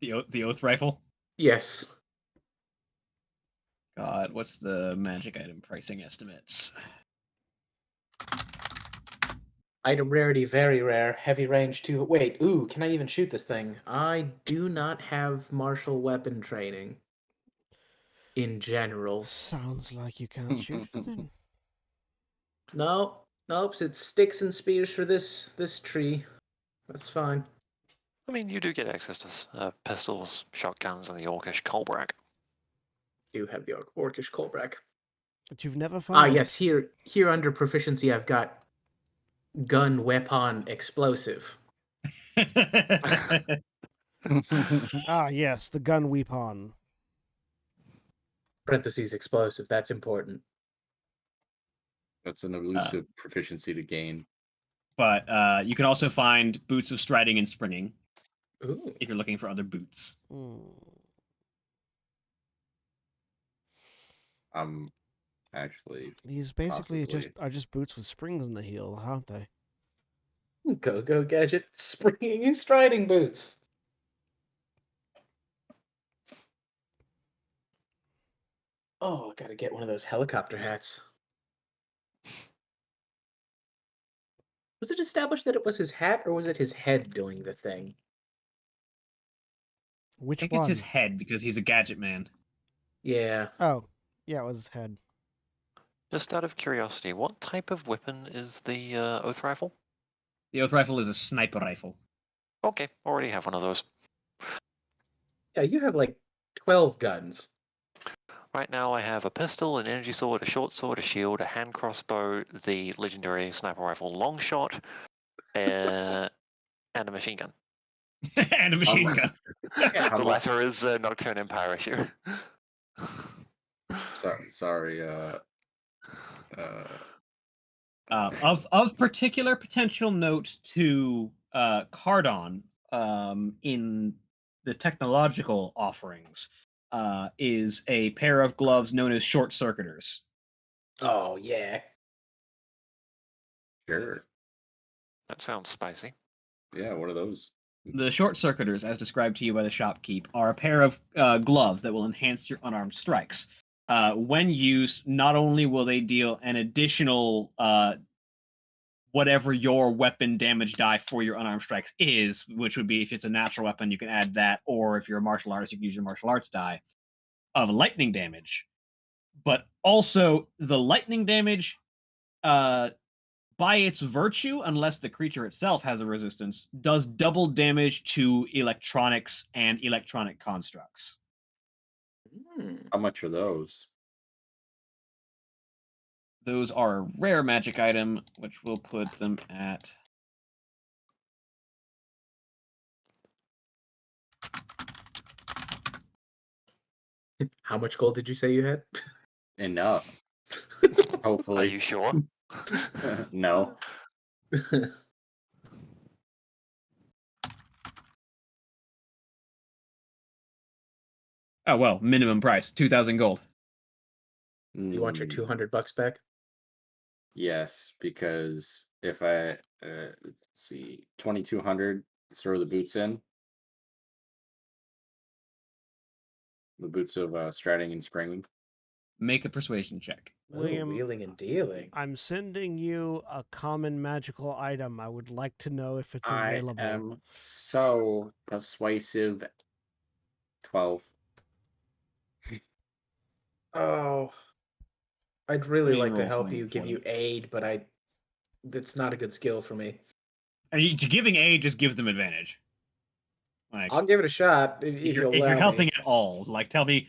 The oath rifle. Yes. God, what's the magic item pricing estimates? Item rarity, very rare. Heavy range, 2. Wait, ooh, can I even shoot this thing? I do not have martial weapon training. In general. Sounds like you can't shoot it then. No, nope, it's sticks and spears for this tree. That's fine. I mean, you do get access to pistols, shotguns, and the Orcish Kolbrak. Do have the Orcish Kolbrak. But you've never fired. Yes, here under proficiency I've got gun, weapon, explosive. Yes, the gun weapon. Parentheses explosive. That's important. That's an elusive proficiency to gain. But you can also find boots of striding and springing Ooh. if you're looking for other boots. Actually, These basically possibly. are just boots with springs in the heel, aren't they? Go gadget, springing and striding boots. Oh, I gotta get one of those helicopter hats. Was it established that it was his hat, or was it his head doing the thing? I Which think one? it's his head because he's a gadget man. Yeah. Oh, yeah, it was his head. Just out of curiosity, what type of weapon is the Oath Rifle? The Oath Rifle is a sniper rifle. Okay, already have one of those. Yeah, you have like 12 guns. Right now I have a pistol, an energy sword, a short sword, a shield, a hand crossbow, the legendary sniper rifle long shot, and a machine gun. And a machine gun. The latter is a Nocturne Empire issue. Sorry. Of particular potential note to Cardon in the technological offerings is a pair of gloves known as short circuiters. Oh, yeah. Sure. That sounds spicy. Yeah, what are those? The short circuiters, as described to you by the shopkeep, are a pair of gloves that will enhance your unarmed strikes. When used, not only will they deal an additional whatever your weapon damage die for your unarmed strikes is, which would be if it's a natural weapon, you can add that, or if you're a martial artist, you can use your martial arts die of lightning damage. But also, the lightning damage, by its virtue, unless the creature itself has a resistance, does double damage to electronics and electronic constructs. How much are those? Those are a rare magic item, which will put them at How much gold did you say you had? Enough. Are Hopefully. you sure? No. oh well, minimum price 2,000 gold. You want your 200 bucks back? Yes, because if I let's see, 2,200, throw the boots in. The boots of striding and springing. Make a persuasion check. William, wheeling and dealing. I'm sending you a common magical item. I would like to know if it's I available. am so persuasive. 12. Oh, I'd really Let me like to roll help something you, give for you aid, but that's not a good skill for me. And giving aid just gives them advantage. Like I'll give it a shot if if you're, you'll if you're allow helping me. at all, like tell me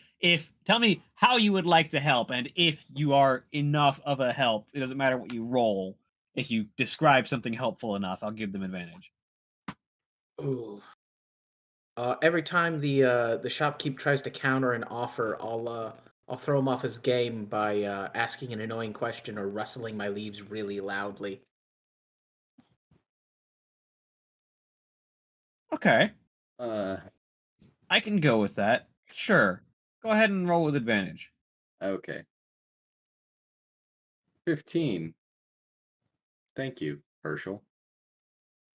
how you would like to help, and if you are enough of a help, it doesn't matter what you roll. If you describe something helpful enough, I'll give them advantage. Ooh. Every time the shopkeep tries to counter an offer, I'll throw him off his game by asking an annoying question or rustling my leaves really loudly. Okay, Uh, I can go with that. Sure, go ahead and roll with advantage. okay. 15. Thank you, Herschel.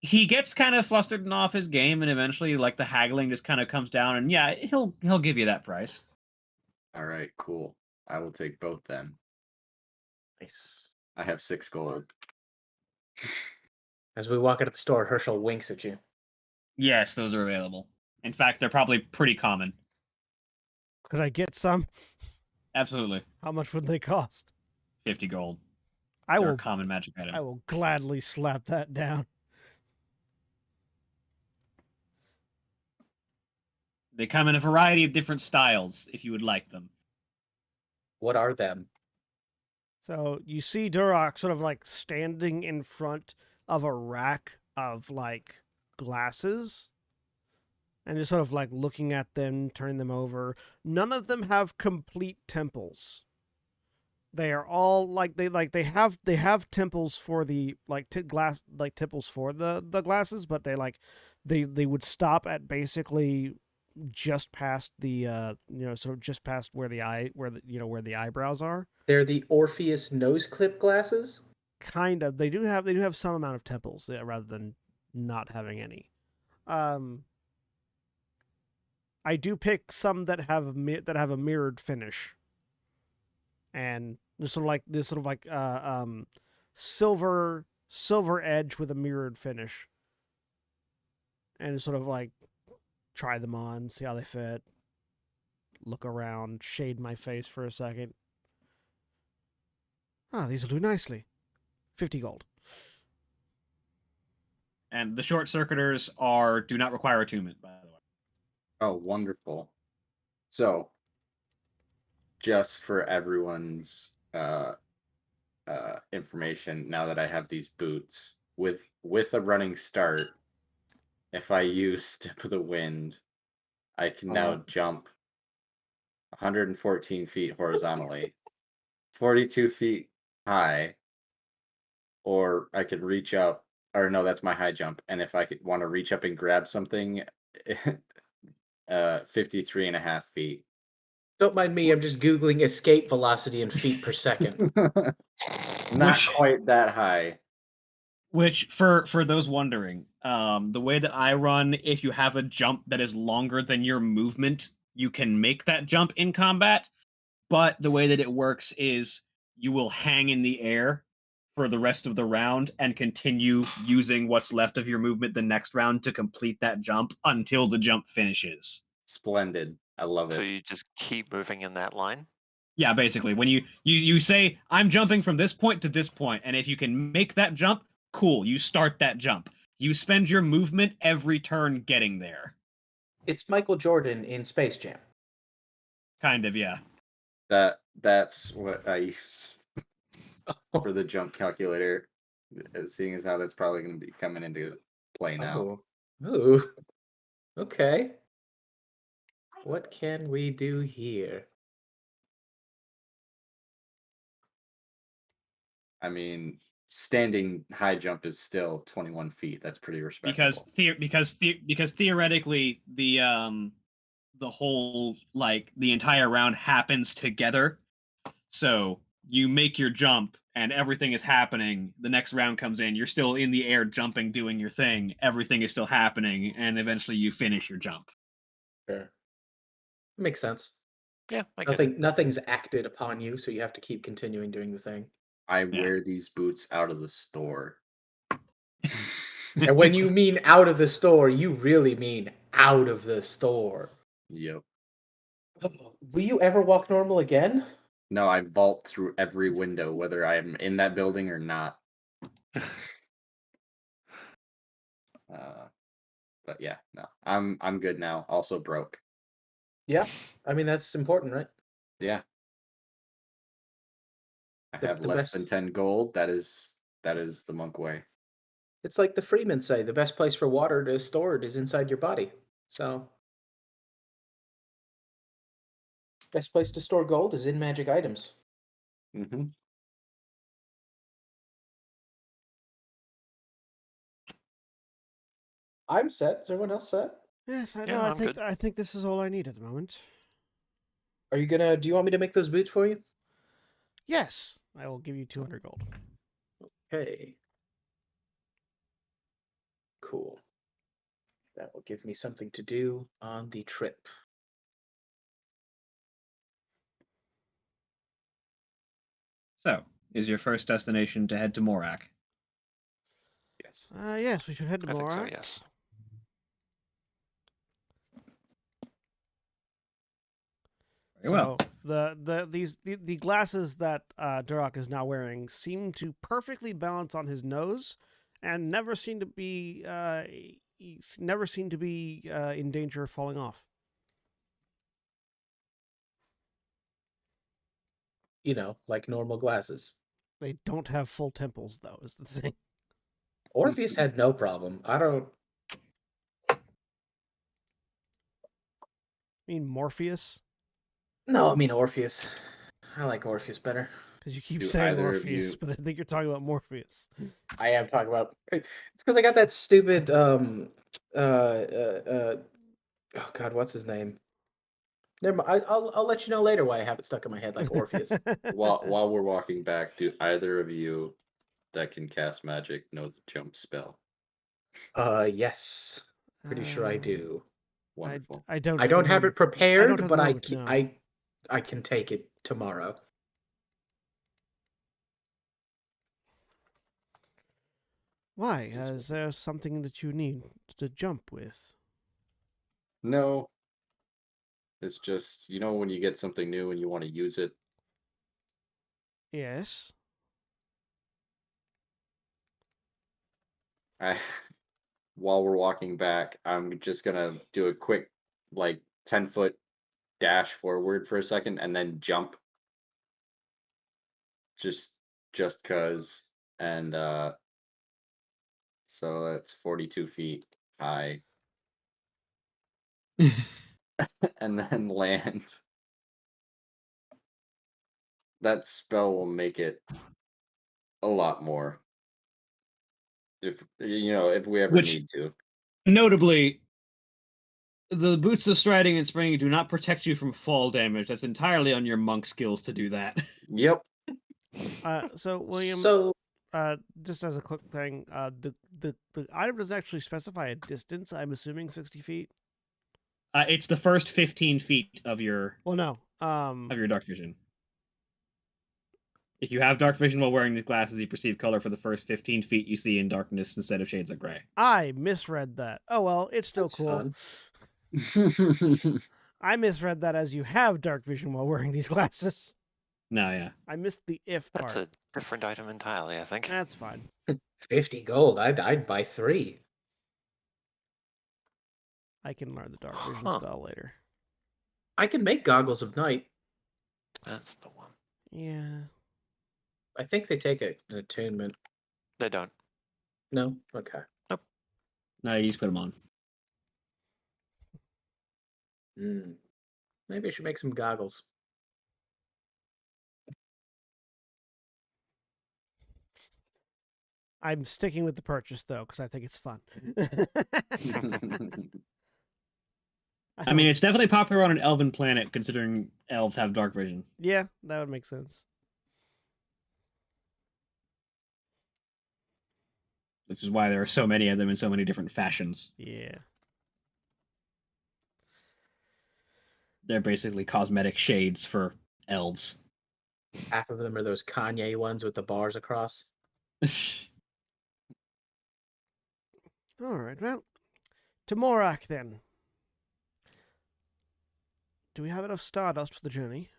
He gets kind of flustered and off his game, and eventually, like the haggling just kind of comes down, and yeah, he'll give you that price. All right, cool. I will take both then. Nice. I have 6 gold. As we walk out of the store, Herschel winks at you. Yes, those are available. In fact, they're probably pretty common. Could I get some? Absolutely. How much would they cost? 50 gold. I They're will. a common magic item. I will gladly slap that down. They come in a variety of different styles, if you would like them. What are them? So you see Duroc sort of like standing in front of a rack of like glasses. and just sort of like looking at them, turning them over. None of them have complete temples. They are all they have temples for the glass temples for the glasses, but they would stop at basically just past the sort of just past where the where the eyebrows are. They're the Orpheus nose clip glasses. Kind of. They do have some amount of temples rather than not having any. I do pick some that have a mirrored finish, and silver edge with a mirrored finish, and sort of like try them on, see how they fit, look around, shade my face for a second. Ah, these will do nicely. 50 gold. And the short circuiters do not require attunement, by the way. Oh, wonderful. So, just for everyone's information, now that I have these boots, with a running start, if I use Step of the Wind, I can now jump 114 feet horizontally, 42 feet high, or I could reach up, or no, that's my high jump. And if I could want to reach up and grab something, 53 and a half feet. Don't mind me, I'm just Googling escape velocity in feet per second. Not quite that high. Which, for those wondering, the way that I run, if you have a jump that is longer than your movement, you can make that jump in combat. But the way that it works is you will hang in the air for the rest of the round and continue using what's left of your movement the next round to complete that jump until the jump finishes. Splendid. I love it. So you just keep moving in that line? Yeah, basically. When you say, I'm jumping from this point to this point, and if you can make that jump, cool, you start that jump. You spend your movement every turn getting there. It's Michael Jordan in Space Jam. Kind of, yeah. That's what I use for the jump calculator, seeing as how that's probably going to be coming into play now. Ooh. Okay. What can we do here? I mean, standing high jump is still 21 feet. That's pretty respectable. Because theoretically the whole the entire round happens together. So you make your jump and everything is happening. The next round comes in, you're still in the air jumping, doing your thing. Everything is still happening, and eventually you finish your jump. Sure. Makes sense. Yeah, I get it. Nothing's acted upon you, so you have to keep continuing doing the thing. I wear these boots out of the store. And when you mean out of the store, you really mean out of the store. Yep. Will you ever walk normal again? No, I vault through every window, whether I'm in that building or not. But yeah, no, I'm good now. Also broke. Yeah, I mean that's important, right? Yeah. I The- have the less best- than 10 gold. That is the monk way. It's like the Freemen say, the best place for water to store it is inside your body. So, best place to store gold is in magic items. Mm-hmm. I'm set. Is everyone else set? Yes, I know. Yeah, I'm good. I think this is all I need at the moment. Are you gonna? Do you want me to make those boots for you? Yes, I will give you 200 gold. Okay. Cool. That will give me something to do on the trip. So, is your first destination to head to Morak? Yes. Yes, we should head to I think so, Morak. yes. Very well. The glasses that Durak is now wearing seem to perfectly balance on his nose, and never seem to be in danger of falling off. You know, like normal glasses. They don't have full temples, though, is the thing. Orpheus had no problem. I don't. mean Morpheus? No, I mean Orpheus. I like Orpheus better. Because you keep Do saying either of Orpheus, you- but I think you're talking about Morpheus. I am talking about. It's because I got that stupid. Oh God, what's his name? Never mind. I'll let you know later why I have it stuck in my head like Orpheus. While we're walking back, do either of you that can cast magic know the jump spell? Yes. Pretty sure I do. Wonderful. I don't. I at the don't have moment. it prepared, at the but moment, no. I can take it tomorrow. Why? This is Is there something that you need to jump with? No. It's just, when you get something new and you want to use it. Yes. I While we're walking back, I'm just gonna do a quick, like, 10-foot dash forward for a second and then jump. Just cause. And so that's 42 feet high. And then land. That spell will make it a lot more. If we ever Which- need to. Notably, the boots of striding and springing do not protect you from fall damage. That's entirely on your monk skills to do that. Yep. So William, So just as a quick thing, the item doesn't actually specify a distance. I'm assuming 60 feet. It's the first 15 feet of your Well, no. dark vision. If you have dark vision while wearing these glasses, you perceive color for the first 15 feet you see in darkness instead of shades of gray. I misread that. Oh well, it's still That's cool. fun. I misread that as you have dark vision while wearing these glasses. No, yeah. I missed the if That's part. a different item entirely, I think. That's fine. 50 gold. I'd buy 3. I can learn the dark vision Huh. spell later. I can make goggles of night. That's the one. Yeah. I think they take an attunement. They don't. No? Okay. No, you just put them on. Maybe I should make some goggles. I'm sticking with the purchase though because I think it's fun. I mean, it's definitely popular on an elven planet, considering elves have dark vision. yeah, that would make sense. Which is why there are so many of them in so many different fashions. Yeah. They're basically cosmetic shades for elves. Half of them are those Kanye ones with the bars across. All right. Well, to Morak then. Do we have enough stardust for the journey?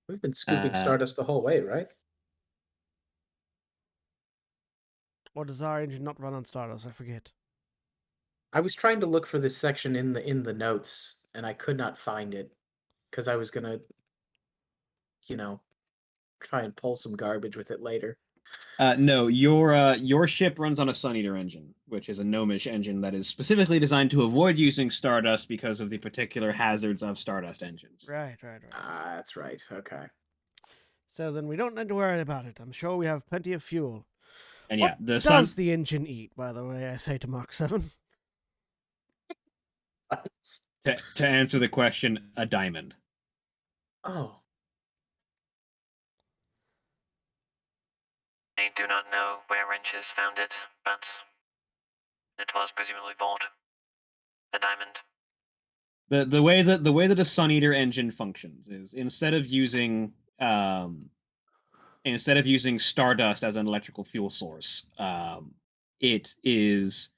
We've been scooping Stardust the whole way, right? Or does our engine not run on stardust? I forget. I was trying to look for this section in the notes, and I could not find it because I was gonna, try and pull some garbage with it later. No, your ship runs on a Sun Eater engine, which is a gnomish engine that is specifically designed to avoid using Stardust because of the particular hazards of Stardust engines. Right. Ah, that's right. Okay. So then we don't need to worry about it. I'm sure we have plenty of fuel. And What yeah, the does sun. the engine eat, by the way, I say to Mark 7? To answer the question, a diamond. Oh, I do not know where Wrenches found it, but it was presumably bought. A diamond. The way that a Sun Eater engine functions is instead of using Stardust as an electrical fuel source, it is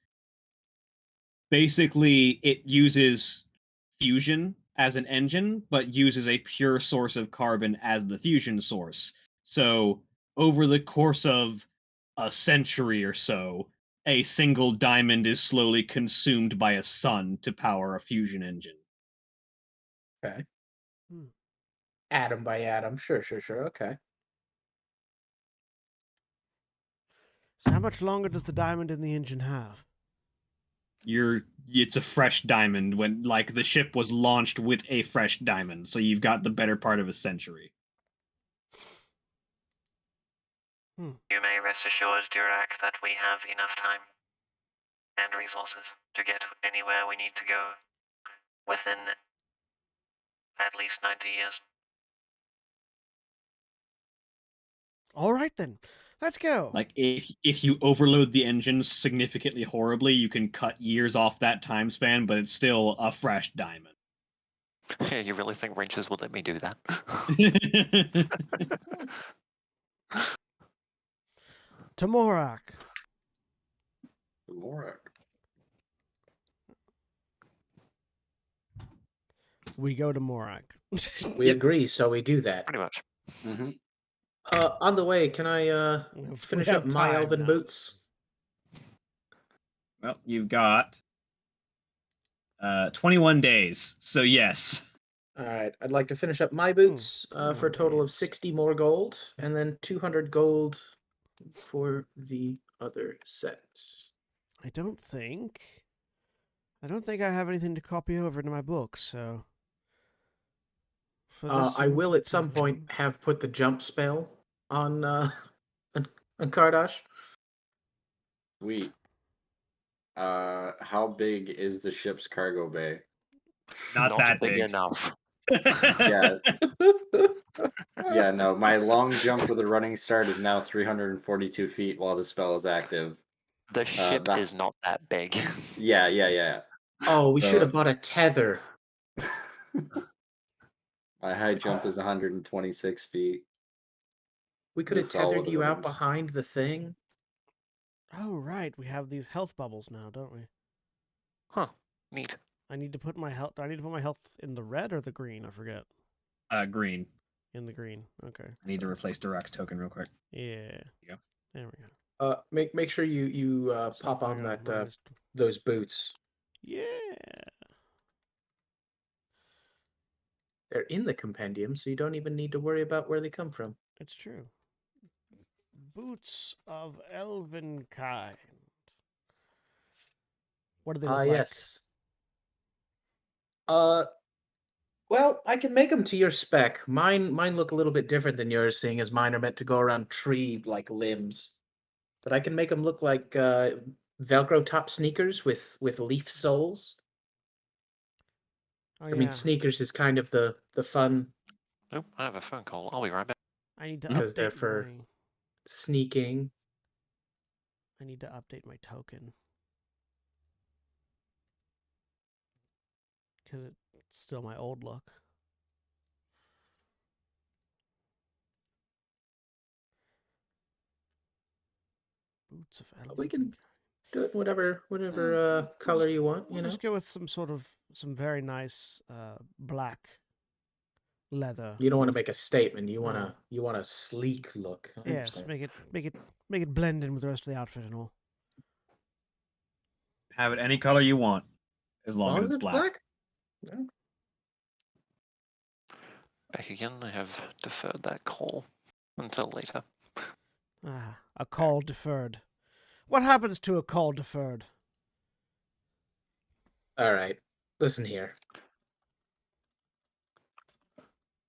basically it uses fusion as an engine, but uses a pure source of carbon as the fusion source. So over the course of a century or so, a single diamond is slowly consumed by a sun to power a fusion engine. okay. Hmm. Atom by atom. Sure. Okay. So how much longer does the diamond in the engine have? It's a fresh diamond when like the ship was launched with a fresh diamond, so you've got the better part of a century. You may rest assured, Dirac, that we have enough time and resources to get anywhere we need to go within at least 90 years. All right then, let's go. Like if you overload the engines significantly horribly, you can cut years off that time span, but it's still a fresh diamond. Yeah, you really think Rangers would let me do that? To Morak. Morak. We go to Morak. We agree, so we do that. Pretty much. Mm-hmm. On the way, can I We finish have up my time elven now. boots? Well, you've got 21 days, so yes. All right, I'd like to finish up my boots for a total of days. 60 more gold, and then 200 gold for the other set. I don't think I have anything to copy over to my books, so. For this I will at some time- point have put the jump spell on Kardash. Sweet. How big is the ship's cargo bay? Not that big. enough. Yeah. Yeah, no, my long jump with a running start is now 342 feet while the spell is active. The ship that- is not that big. Yeah. Oh, we So- should have bought a tether. My high jump is 126 feet. We could have That's all tethered with the you out running start. behind the thing. Oh right, we have these health bubbles now, don't we? Huh. Neat. I need to put my health. Do I need to put my health in the red or the green? I forget. Green. In the green. Okay. I need to replace Dirac's token real quick. Yeah. Yeah. There we go. Make sure you So pop if I on go that minus those boots. Yeah. They're in the compendium, so you don't even need to worry about where they come from. It's true. Boots of elven kind. What do they look like? Yes. Well, I can make them to your spec. Mine look a little bit different than yours, seeing as mine are meant to go around tree like limbs. But I can make them look like Velcro top sneakers with leaf soles. Oh, I yeah. mean, sneakers is kind of the fun Oh, I have a phone call. I'll be right back. I need to because they're update for my. sneaking. I need to update my token. Because it's still my old look. Boots of elven. We can do it whatever We'll color just- you want. We'll You know. just go with some very nice black leather. You don't want to with- make a statement. You No. want a sleek look. I Yes, understand. make it blend in with the rest of the outfit and all. Have it any color you want, as long as it's black. Yeah. Back again. I have deferred that call until later. Ah, a call deferred. What happens to a call deferred? All right. Listen here.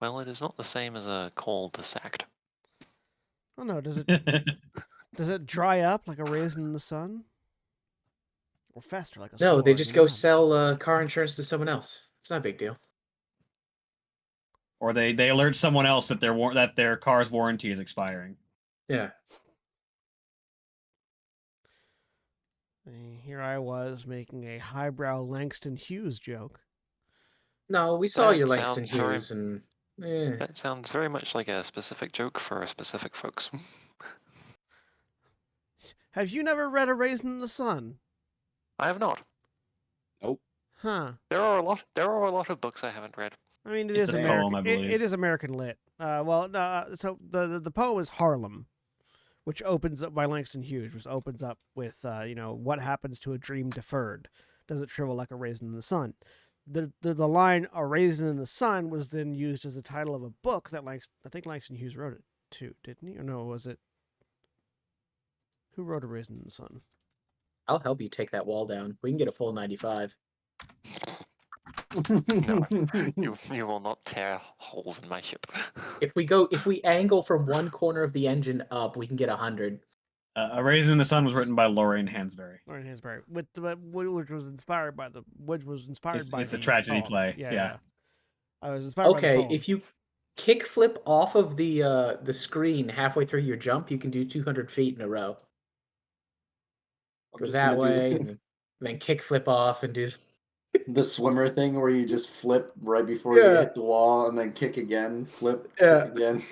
Well, it is not the same as a call to sacked. Oh no, does it dry up like a raisin in the sun? Or fester like a No, they sword just in go the mud? sell car insurance to someone else. It's not a big deal. Or they alert someone else that their car's warranty is expiring. Yeah. Here I was making a highbrow Langston Hughes joke. No, we saw That your Langston sounds very- Hughes, and That sounds very much like a specific joke for specific folks. Have you never read A Raisin in the Sun? I have not. Huh. There are a lot of books I haven't read. I mean, It's a American. poem, I believe. It is American lit. Well, no, so the poem is Harlem, which opens up by Langston Hughes, which opens up with what happens to a dream deferred? Does it shrivel like a raisin in the sun? The line "a raisin in the sun" was then used as the title of a book that I think Langston Hughes wrote it too, didn't he? Or no, was it? Who wrote "A Raisin in the Sun"? I'll help you take that wall down. We can get a full 95. No, you will not tear holes in my ship. If we angle from one corner of the engine up, we can get 100. A Raisin in the Sun was written by Lorraine Hansberry. Lauren Hansberry, which was inspired by the It's a the tragedy poem. play. Yeah, Yeah. I was inspired by the Okay, poem. if you kick flip off of the screen halfway through your jump, you can do 200 feet in a row. I'm Go just that gonna do way, and then kick flip off and do. the swimmer thing where you just flip right before you Yeah. hit the wall and then kick again, flip, Yeah. kick again.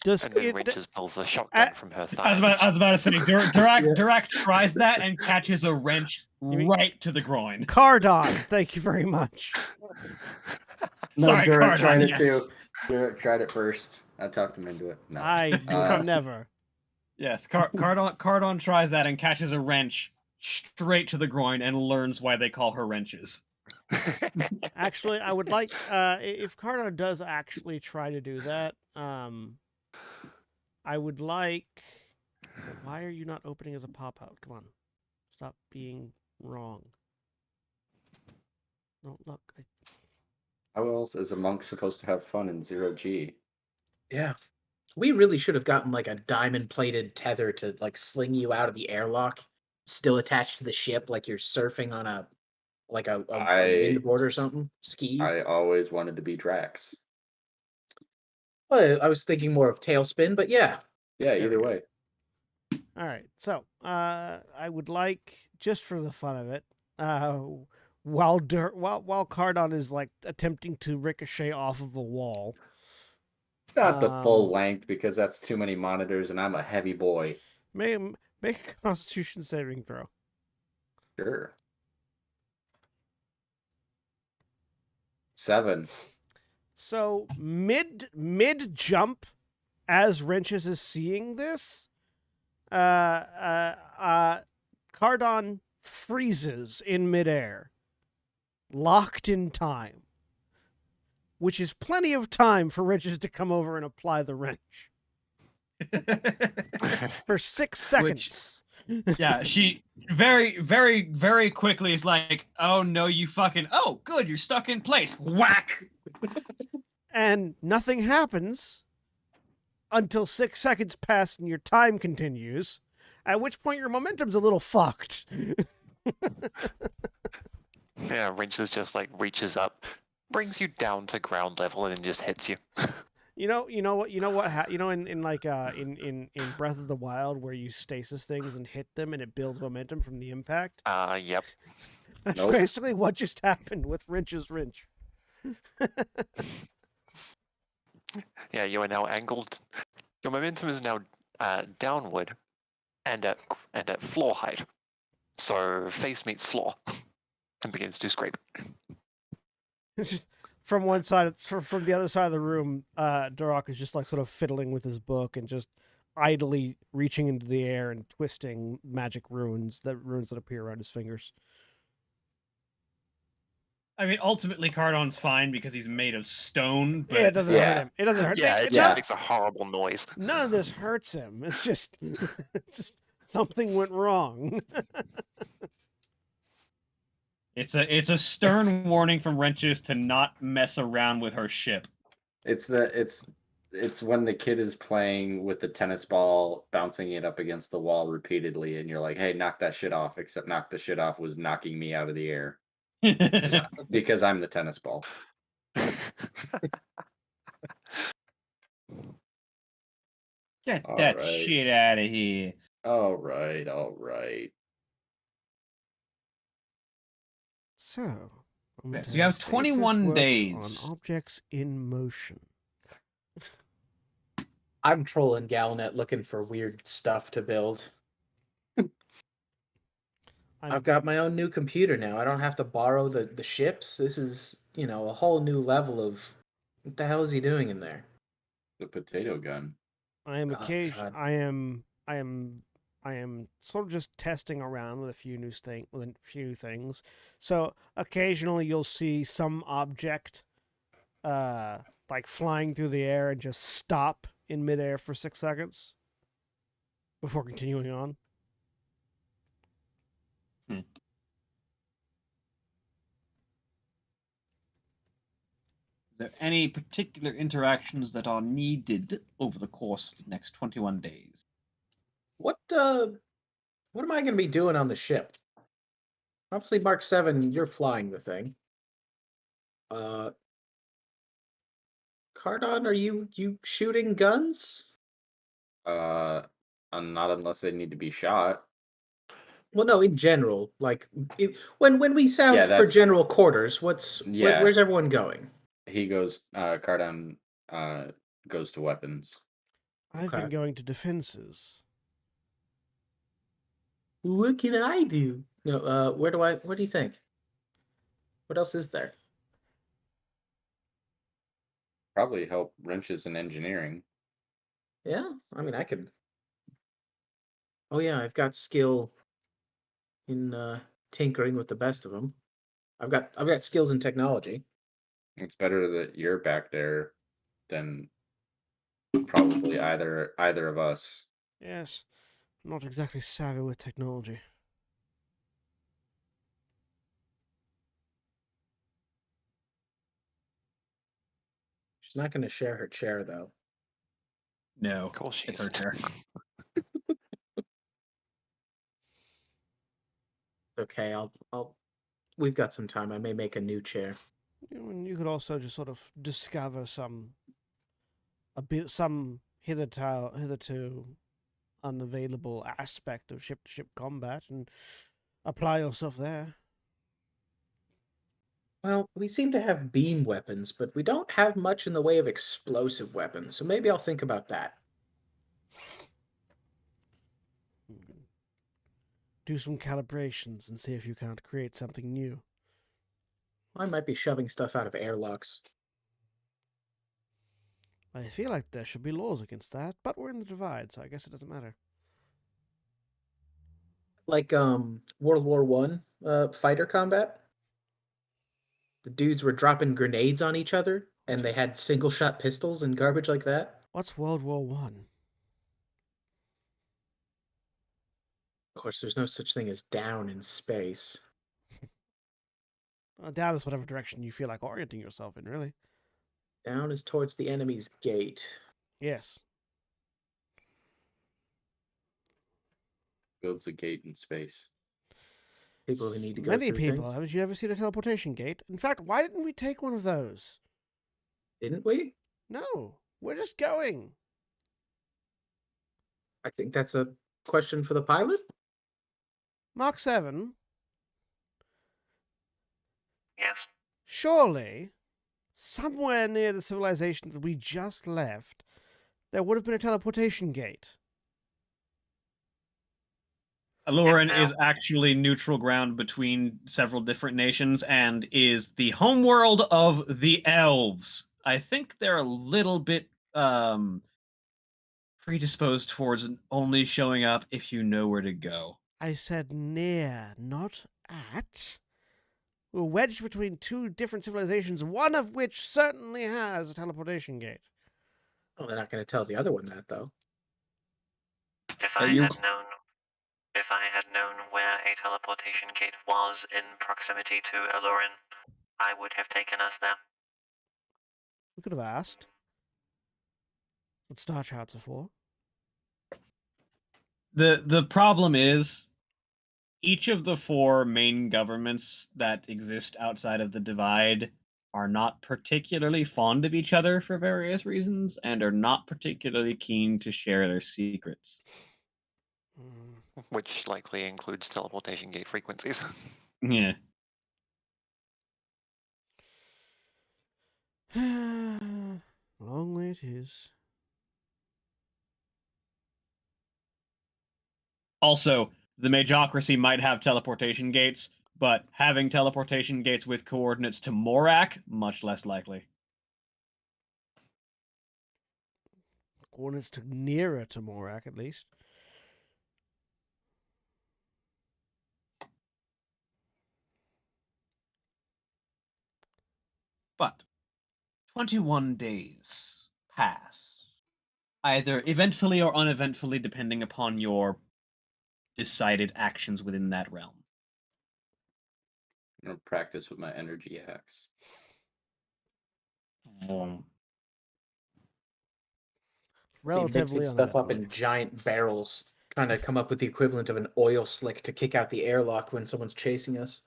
Does And then it, Wrenches pulls the shotgun from her thigh. I was about to say, Durak tries that and catches a wrench mean- right to the groin. Cardon? Thank you very much. No, Sorry, Durek Cardon, tried it yes. too. Durek tried it first. I talked him into it. No. I would never. Yes, Cardon tries that and catches a wrench straight to the groin and learns why they call her wrenches. Actually, I would like if Cardon does actually try to do that. I would like. Why are you not opening as a pop out? Come on, stop being wrong. No, look. How else is a monk supposed to have fun in 0G? Yeah. We really should have gotten like a diamond-plated tether to like sling you out of the airlock, still attached to the ship, like you're surfing on a windboard or something. Skis. I always wanted to be Drax. Well, I was thinking more of Tailspin, but yeah. Yeah, There either we go. way. All right, so I would like, just for the fun of it, while Cardon is like attempting to ricochet off of a wall. Not the full length because that's too many monitors and I'm a heavy boy. Make a Constitution saving throw. Sure. 7. So mid jump, as Wrenches is seeing this, Cardon freezes in midair, locked in time, which is plenty of time for Wrenches to come over and apply the wrench for 6 seconds. Yeah, she very, very, very quickly is like, oh no, you fucking, oh good, you're stuck in place. Whack! And nothing happens until 6 seconds pass and your time continues, at which point your momentum's a little fucked. Yeah, Wrenches just like reaches up, brings you down to ground level, and then just hits you. You know what in Breath of the Wild where you stasis things and hit them and it builds momentum from the impact? Yep. That's Nope. basically what just happened with Wrench's wrench. Yeah, you are now angled. Your momentum is now downward, and at floor height. So face meets floor, and begins to scrape. It's just from one side, from the other side of the room, Durak is just like sort of fiddling with his book and just idly reaching into the air and twisting magic runes that appear around his fingers. I mean, ultimately, Cardon's fine because he's made of stone, but Yeah, it doesn't hurt him. It doesn't hurt. Yeah, it none, just makes a horrible noise. none of this hurts him. It's just, something went wrong. it's a stern warning from Wrenches to not mess around with her ship. It's when the kid is playing with the tennis ball, bouncing it up against the wall repeatedly, and you're like, "Hey, knock that shit off!" Except knock the shit off was knocking me out of the air because I'm the tennis ball. Get All that right. shit out of here. All right. So you have 21 on days. objects in motion. I'm trolling Galnet looking for weird stuff to build. I've got my own new computer now. I don't have to borrow the ships. This is, a whole new level of what the hell is he doing in there? The potato gun. I am God. I am sort of just testing around with a few new things. So occasionally you'll see some object like flying through the air and just stop in midair for 6 seconds before continuing on. Is there any particular interactions that are needed over the course of the next 21 days? What am I going to be doing on the ship? Obviously, Mark 7, you're flying the thing. Cardon, are you shooting guns? Uh, not unless they need to be shot. Well, no, in general, like when we sound Yeah, for that's general quarters, yeah. where's everyone going? He goes. Cardam goes to weapons. I've Okay. been going to defenses. What can I do? No, where do you think? What else is there? Probably help wrenches in engineering. Yeah, I mean, I could. Oh yeah, I've got skill in tinkering with the best of them. I've got skills in technology. It's better that you're back there than probably either of us. Yes, not exactly savvy with technology. She's not going to share her chair though. No, Of course she it's her isn't. chair. Okay, I'll. We've got some time. I may make a new chair. You could also just sort of discover some hitherto unavailable aspect of ship-to-ship combat and apply yourself there. Well, we seem to have beam weapons, but we don't have much in the way of explosive weapons, so maybe I'll think about that. Do some calibrations and see if you can't create something new. I might be shoving stuff out of airlocks. I feel like there should be laws against that, but we're in the divide, so I guess it doesn't matter. Like World War One fighter combat. The dudes were dropping grenades on each other, and they had single shot pistols and garbage like that. What's World War One? Of course, there's no such thing as down in space. Down is whatever direction you feel like orienting yourself in, really. Down is towards the enemy's gate. Yes. Builds a gate in space. People who need to go Many through people. things. Haven't you ever seen a teleportation gate? In fact, why didn't we take one of those? Didn't we? No, we're just going. I think that's a question for the pilot. Mark 7, Yes. surely, somewhere near the civilization that we just left, there would have been a teleportation gate. Aloran Yeah, is actually neutral ground between several different nations and is the homeworld of the elves. I think they're a little bit predisposed towards only showing up if you know where to go. I said near, not at. We're wedged between two different civilizations, one of which certainly has a teleportation gate. Oh, they're not going to tell the other one that, though. If Are I you- had known where a teleportation gate was in proximity to Aloran, I would have taken us there. We could have asked. What star charts are for. The problem is each of the four main governments that exist outside of the divide are not particularly fond of each other for various reasons and are not particularly keen to share their secrets. Which likely includes teleportation gate frequencies. Yeah. Long way it is. Also, the Majocracy might have teleportation gates, but having teleportation gates with coordinates to Morak, much less likely. Coordinates to nearer to Morak, at least. But 21 days pass, either eventfully or uneventfully, depending upon your decided actions within that realm. I'm gonna practice with my energy axe. Um, Be Relatively mixing stuff up uneventfully. in giant barrels, trying to come up with the equivalent of an oil slick to kick out the airlock when someone's chasing us.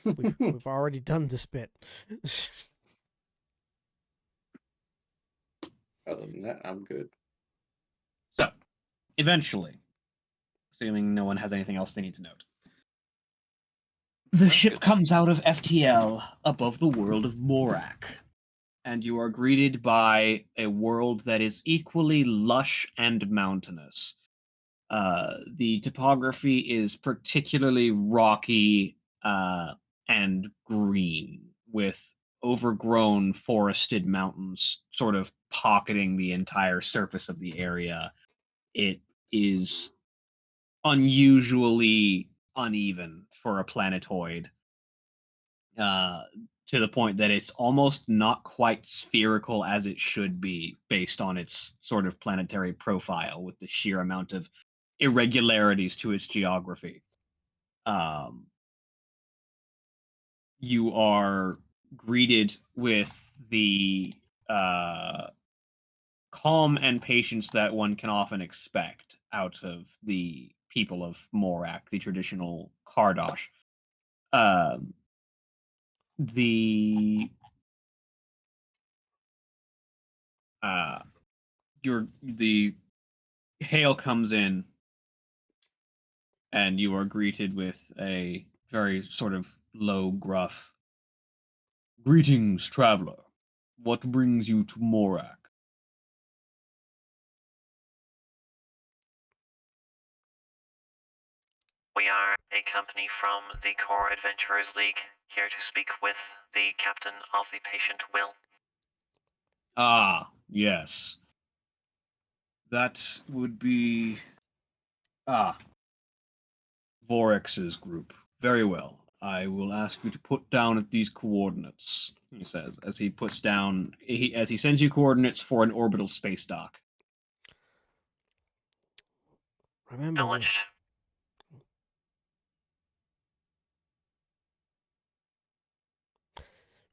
We've already done this bit. Other than that, I'm good. So, eventually, assuming no one has anything else they need to note, the ship comes out of FTL above the world of Morak, and you are greeted by a world that is equally lush and mountainous. The topography is particularly rocky and green, with overgrown forested mountains sort of pocketing the entire surface of the area. It is unusually uneven for a planetoid, uh, to the point that it's almost not quite spherical as it should be based on its sort of planetary profile with the sheer amount of irregularities to its geography. Um, you are greeted with the uh, calm and patience that one can often expect out of the people of Morak, the traditional Kardosh. Um, the uh, the hail comes in, and you are greeted with a very sort of low, gruff "Greetings, traveler. What brings you to Morak?" We are a company from the Core Adventurers League, here to speak with the captain of the Patient Will. Ah, yes. That would be Vorex's group. Very well. I will ask you to put down at these coordinates, he says, as he puts down as he sends you coordinates for an orbital space dock. Remember,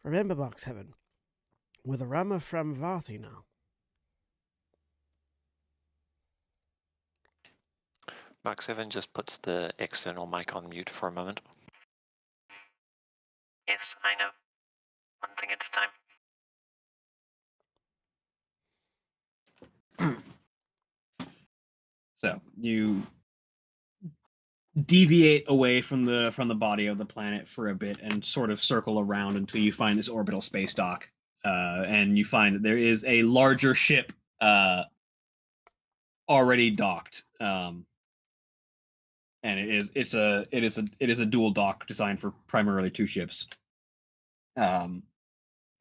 remember, Box Heaven, with a Rama from Varthi now. Mark 7 just puts the external mic on mute for a moment. Yes, I know. One thing at a time. So you deviate away from the body of the planet for a bit and sort of circle around until you find this orbital space dock, and you find that there is a larger ship already docked, and it is a dual dock designed for primarily two ships.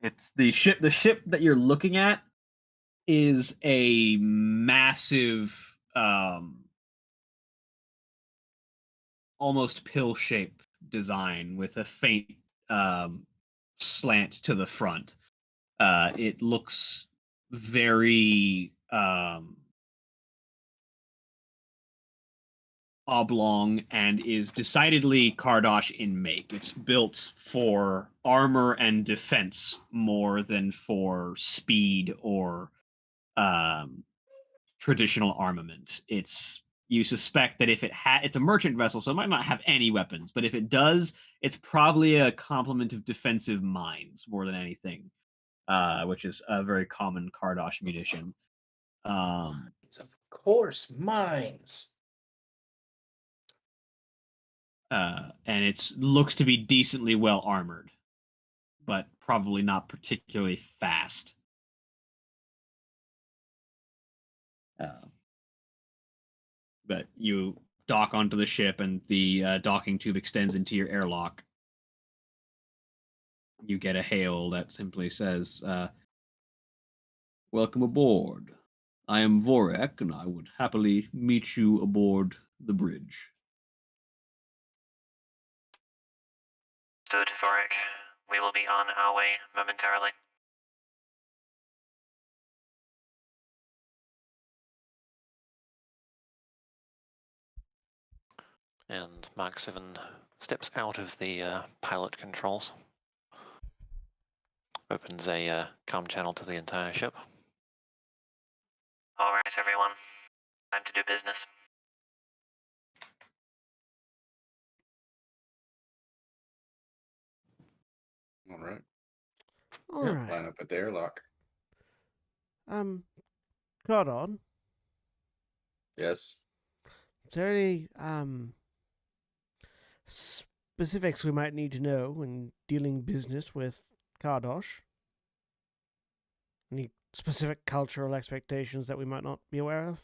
It's the ship that you're looking at is a massive, almost pill shape design with a faint slant to the front. It looks very oblong and is decidedly Kardosh in make. It's built for armor and defense more than for speed or um, traditional armament. You suspect that if it's a merchant vessel, so it might not have any weapons, but if it does, it's probably a complement of defensive mines more than anything, which is a very common Kardosh munition. It's of course mines. And it looks to be decently well armored, but probably not particularly fast. But you dock onto the ship, and the docking tube extends into your airlock. You get a hail that simply says, "Welcome aboard. I am Vorek, and I would happily meet you aboard the bridge." Stood, Varric. We will be on our way momentarily. And Mark 7 steps out of the pilot controls. Opens a comm channel to the entire ship. All right, everyone. Time to do business. All right. All Yeah. right. Line up at the airlock. Cardon, Yes. is there any specifics we might need to know when dealing business with Kardosh? Any specific cultural expectations that we might not be aware of?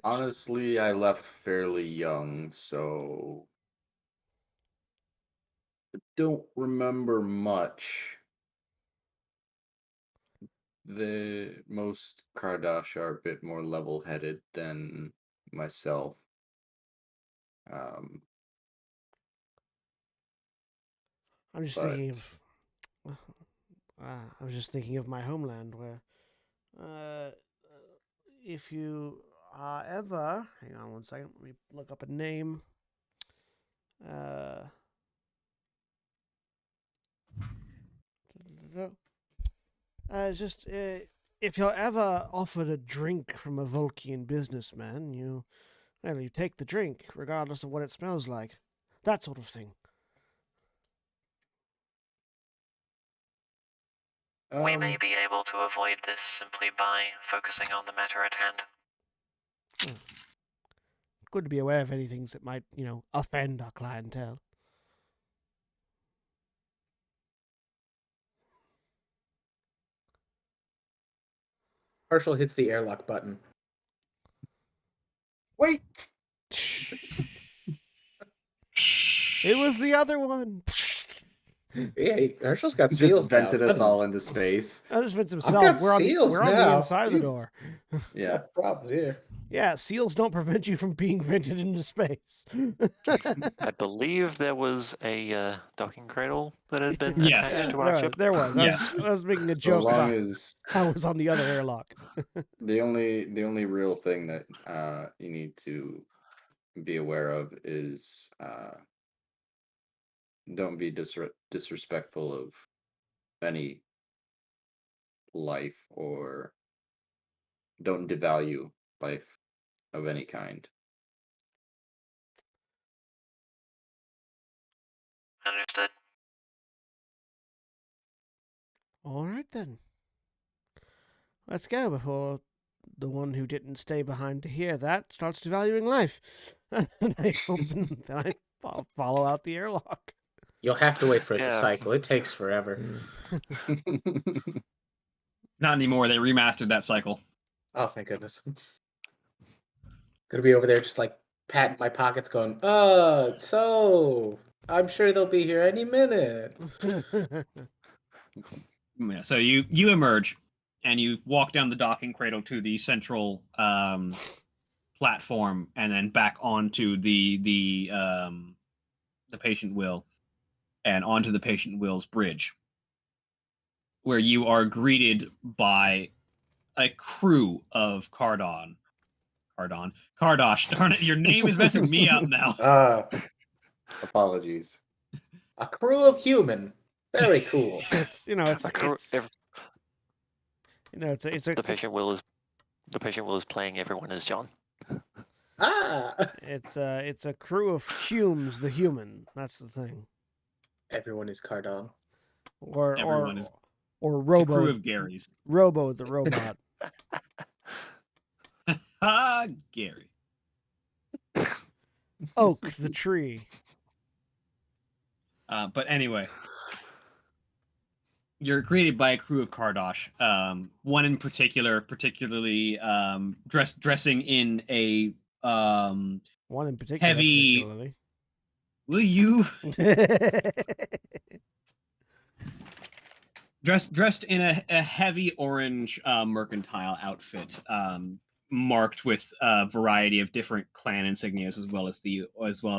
Honestly, I left fairly young, so I don't remember much. The most Kardash are a bit more level-headed than myself. Um, I'm just but thinking of. I was just thinking of my homeland, where, if you are ever, hang on one second, let me look up a name. It's just if you're ever offered a drink from a Volkian businessman, you take the drink regardless of what it smells like, that sort of thing. We may be able to avoid this simply by focusing on the matter at hand. Good to be aware of any things that might, offend our clientele. Herschel hits the airlock button. wait. It was the other one. Yeah, Herschel's got Just seals now. vented us all into space. That just fits I've himself. got We're on seals the now. inside of the door. Yeah. No problems here. Yeah, seals don't prevent you from being vented into space. I believe there was a docking cradle that had been Yes. attached to our ship. There was. Yes. I was making a So joke long about as how it was on the other airlock. the only real thing that you need to be aware of is don't be disrespectful of any life, or don't devalue life of any kind. Understood. All right then. Let's go before the one who didn't stay behind to hear that starts devaluing life. And I open, then I follow out the airlock. You'll have to wait for it to Yeah. cycle. It takes forever. Not anymore. They remastered that cycle. Oh, thank goodness. Gonna be over there just like patting my pockets going, so I'm sure they'll be here any minute. Yeah, so you emerge and you walk down the docking cradle to the central platform, and then back onto the patient wheel, and onto the patient wheel's bridge, where you are greeted by a crew of Kardosh. Darn it, your name is messing me up now. Apologies. A crew of human. Very cool. it's A crew- ev- it's a the patient will is playing everyone as John. it's a crew of Humes the human. That's the thing. Everyone is Cardon. Or Everyone is or it's a crew Robo of Garys. Robo the robot. Gary. Oak the tree. But anyway, you're greeted by a crew of Kardosh. One in particular, particularly dressing in a One in particular. heavy. Particularly. Will you dressed in a heavy orange mercantile outfit, marked with a variety of different clan insignias, as well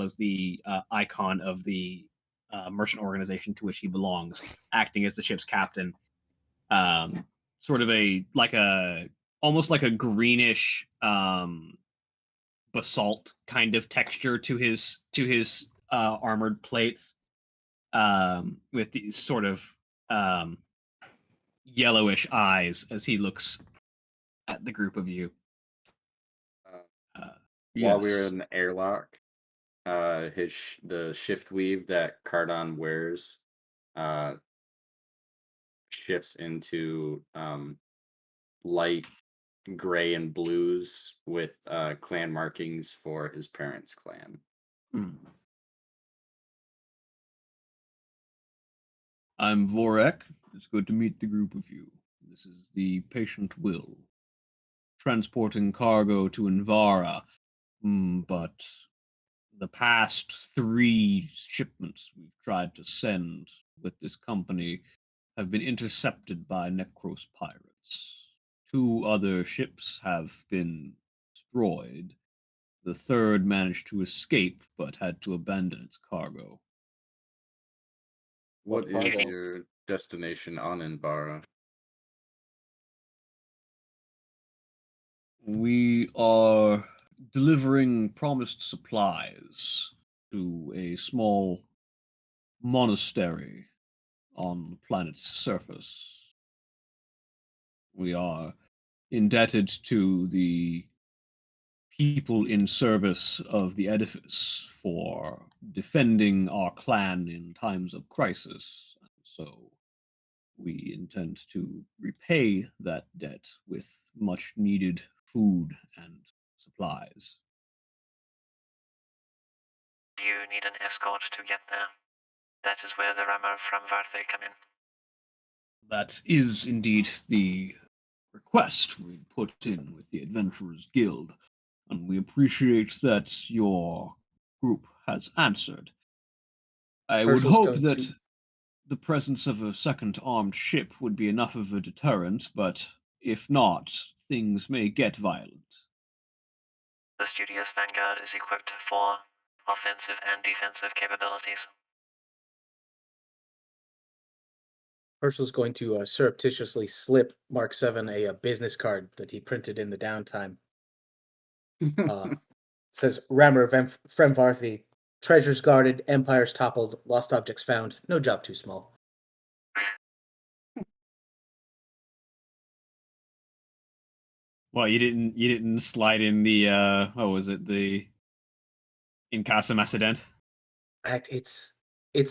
as the icon of the merchant organization to which he belongs, acting as the ship's captain. Sort of a almost like a greenish basalt kind of texture to his armored plates, with these sort of um, yellowish eyes as he looks at the group of you. Uh, Yes. While we were in the airlock, the shift weave that Cardon wears shifts into light gray and blues with clan markings for his parents' clan. I'm Vorek. It's good to meet the group of you. This is the Patient Will, transporting cargo to Invara, but the past 3 shipments we've tried to send with this company have been intercepted by Necros pirates. 2 other ships have been destroyed. The third managed to escape, but had to abandon its cargo. What is cargo? your destination on Invara? We are delivering promised supplies to a small monastery on the planet's surface. We are indebted to the people in service of the edifice for defending our clan in times of crisis. So we intend to repay that debt with much needed food and supplies. Do you need an escort to get there? That is where the Rammer from Varthe come in. That is indeed the request we put in with the Adventurers Guild, and we appreciate that your group has answered. I would Herschel's hope going that to- the presence of a second armed ship would be enough of a deterrent, but if not, things may get violent. The Studios Vanguard is equipped for offensive and defensive capabilities. Herschel's going to surreptitiously slip Mark 7 a business card that he printed in the downtime. Says Rammer Fremvarthi, treasures guarded, empires toppled, lost objects found, no job too small. Well, you didn't slide in the what was it, the in Casa Macedent? Fact, it's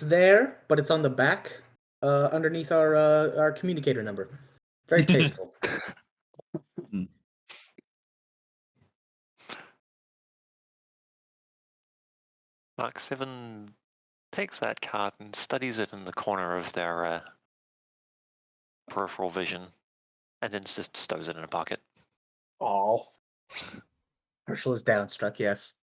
there, but it's on the back, underneath our communicator number. Very tasteful. Mark 7 takes that card and studies it in the corner of their peripheral vision, and then just stows it in a pocket. Oh, Herschel is downstruck. Yes.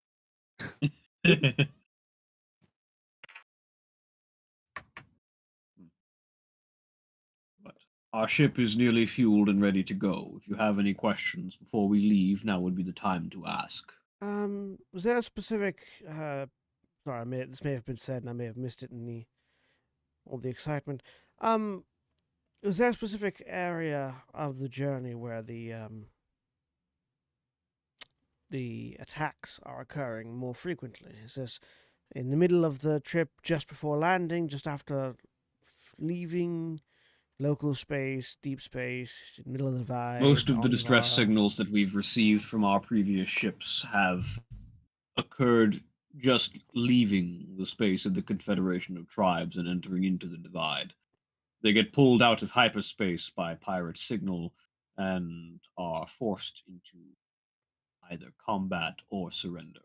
But our ship is nearly fueled and ready to go. If you have any questions before we leave, now would be the time to ask. Was there a specific? Sorry, this may have been said, and I may have missed it in all the excitement. Was there a specific area of the journey where the attacks are occurring more frequently? Is this in the middle of the trip, just before landing, just after leaving, local space, deep space, middle of the divide? Most of the distress Onvar? signals that we've received from our previous ships have occurred just leaving the space of the Confederation of Tribes and entering into the divide. They get pulled out of hyperspace by pirate signal and are forced into either combat or surrender.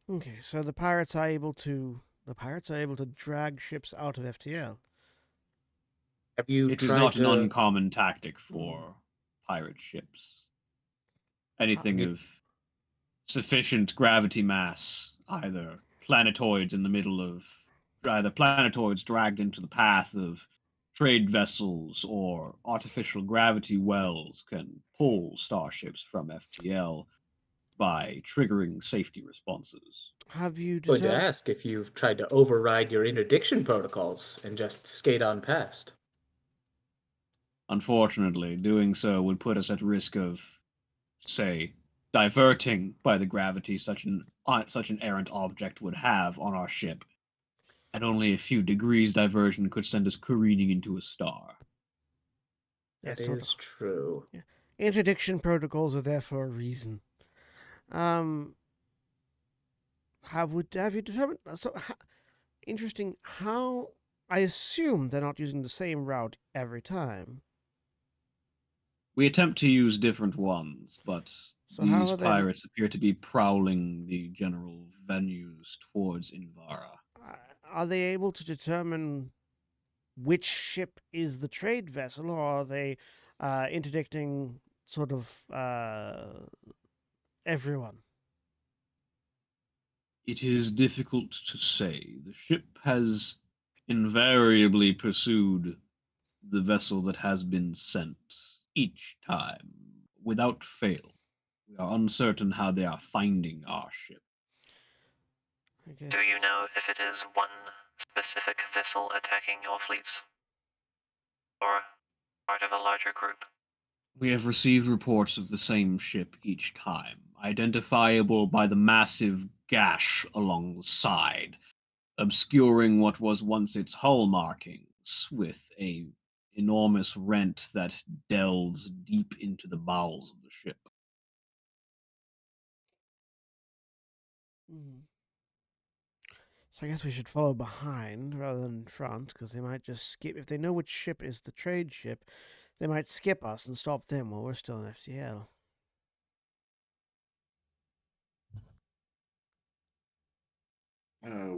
Okay, so the pirates are able to drag ships out of FTL. Have you It is tried not an to? uncommon tactic for pirate ships. Anything of sufficient gravity mass, either planetoids in the middle of, either planetoids dragged into the path of trade vessels or artificial gravity wells, can pull starships from FTL by triggering safety responses. Have you Going to determined? ask if you've tried to override your interdiction protocols and just skate on past. Unfortunately, doing so would put us at risk of, say, diverting by the gravity such an errant object would have on our ship, and only a few degrees diversion could send us careening into a star. Yeah, That sort of. is true. Yeah. Interdiction protocols are there for a reason. Um, have you determined? Interesting. How I assume they're not using the same route every time. We attempt to use different ones, but So how these are they? pirates appear to be prowling the general venues towards Invara. Are they able to determine which ship is the trade vessel, or are they interdicting sort of everyone? It is difficult to say. The ship has invariably pursued the vessel that has been sent each time, without fail. We are uncertain how they are finding our ship. I guess. Do you know if it is one specific vessel attacking your fleets? Or part of a larger group? We have received reports of the same ship each time, identifiable by the massive gash along the side, obscuring what was once its hull markings, with a enormous rent that delves deep into the bowels of the ship. Mhm. So I guess we should follow behind rather than in front, because they might just skip. If they know which ship is the trade ship, they might skip us and stop them while we're still in FTL.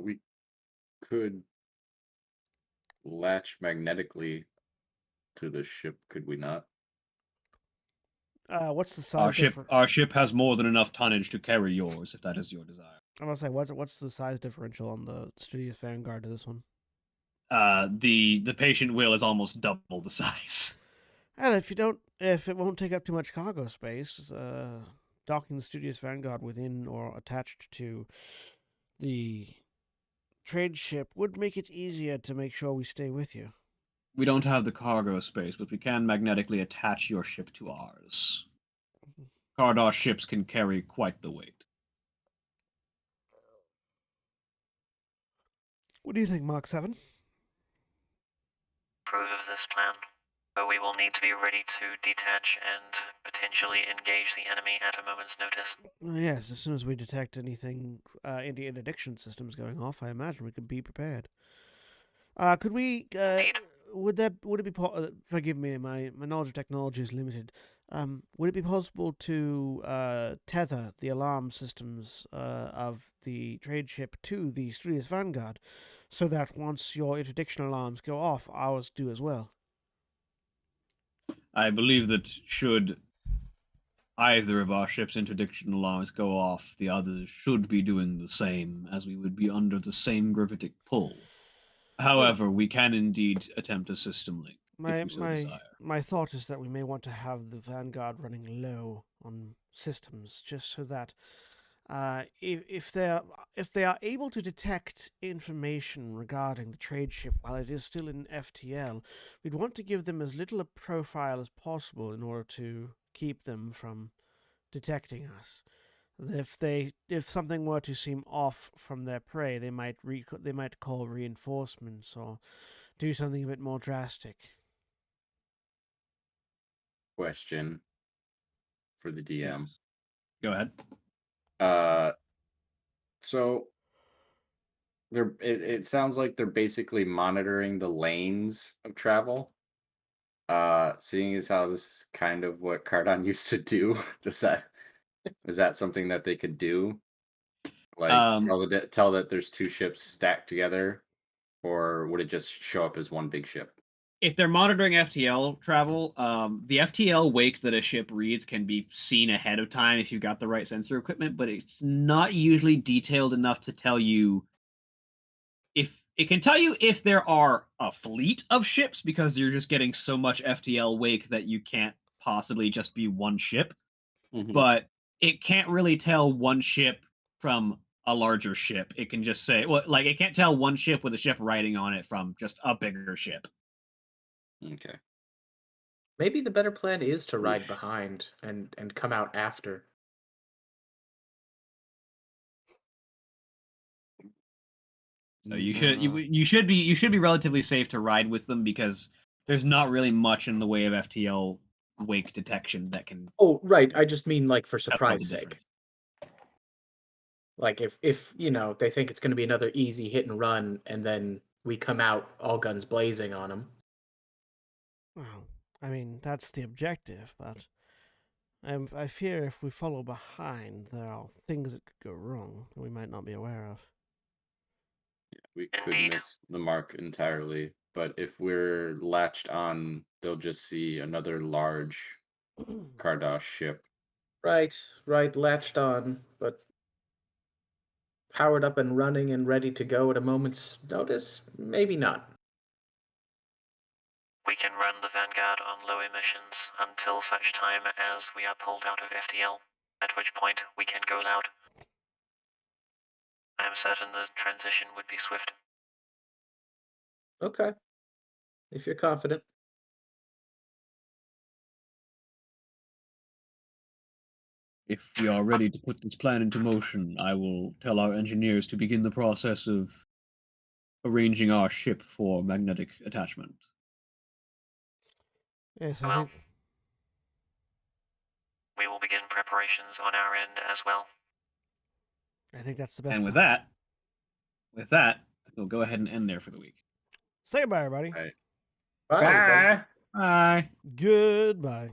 We could latch magnetically to the ship, could we not? What's the Our size ship, difference? our ship has more than enough tonnage to carry yours, if that is your desire. I must say, what's the size differential on the Studious Vanguard to this one? The patient will is almost double the size. And if it won't take up too much cargo space, docking the Studious Vanguard within or attached to the trade ship would make it easier to make sure we stay with you. We don't have the cargo space, but we can magnetically attach your ship to ours. Kardar's ships can carry quite the weight. What do you think, Mark 7? Approve of this plan, but we will need to be ready to detach and potentially engage the enemy at a moment's notice. Yes, as soon as we detect anything, any interdiction systems going off, I imagine we could be prepared. Could we? Indeed. Would it be? Forgive me, my knowledge of technology is limited. Would it be possible to tether the alarm systems of the trade ship to the Studious Vanguard, so that once your interdiction alarms go off, ours do as well? I believe that should either of our ship's interdiction alarms go off, the others should be doing the same, as we would be under the same gravitic pull. However, we can indeed attempt a system link, if My you so my desire. my thought is that we may want to have the Vanguard running low on systems, just so that if they are able to detect information regarding the trade ship while it is still in FTL, we'd want to give them as little a profile as possible in order to keep them from detecting us. If something were to seem off from their prey, they might call reinforcements or do something a bit more drastic. Question for the DM. Yes. Go ahead. Uh, so it sounds like they're basically monitoring the lanes of travel. Seeing as how this is kind of what Cardon used to do, is that something that they could do? Like Um, tell that there's two ships stacked together, or would it just show up as one big ship? if they're monitoring FTL travel, the FTL wake that a ship reads can be seen ahead of time if you've got the right sensor equipment, but it's not usually detailed enough to tell you if it can tell you if there are a fleet of ships because you're just getting so much FTL wake that you can't possibly just be one ship, Mhm. but it can't really tell one ship from a larger ship. It can just say, well, like it can't tell one ship with a ship riding on it from just a bigger ship. Okay. Maybe the better plan is to ride Oof. behind and come out after. So you should be relatively safe to ride with them because there's not really much in the way of FTL wake detection that can Oh, right. I just mean like for tell surprise the sake. difference. Like if they think it's going to be another easy hit and run, and then we come out all guns blazing on them. Well, I mean, that's the objective, but I fear if we follow behind, there are things that could go wrong that we might not be aware of. We could Indeed. miss the mark entirely, but if we're latched on, they'll just see another large Kardash ship. Right, latched on, but powered up and running and ready to go at a moment's notice? Maybe not. We can run the Vanguard on low emissions until such time as we are pulled out of FTL, at which point we can go loud. I am certain the transition would be swift. Okay, if you're confident. If we are ready to put this plan into motion, I will tell our engineers to begin the process of arranging our ship for magnetic attachment. Yes, I Well, think we will begin preparations on our end as well. that's the best. And with plan. that, we'll go ahead and end there for the week. Say goodbye, everybody. Right. Bye, everybody. Bye. Goodbye.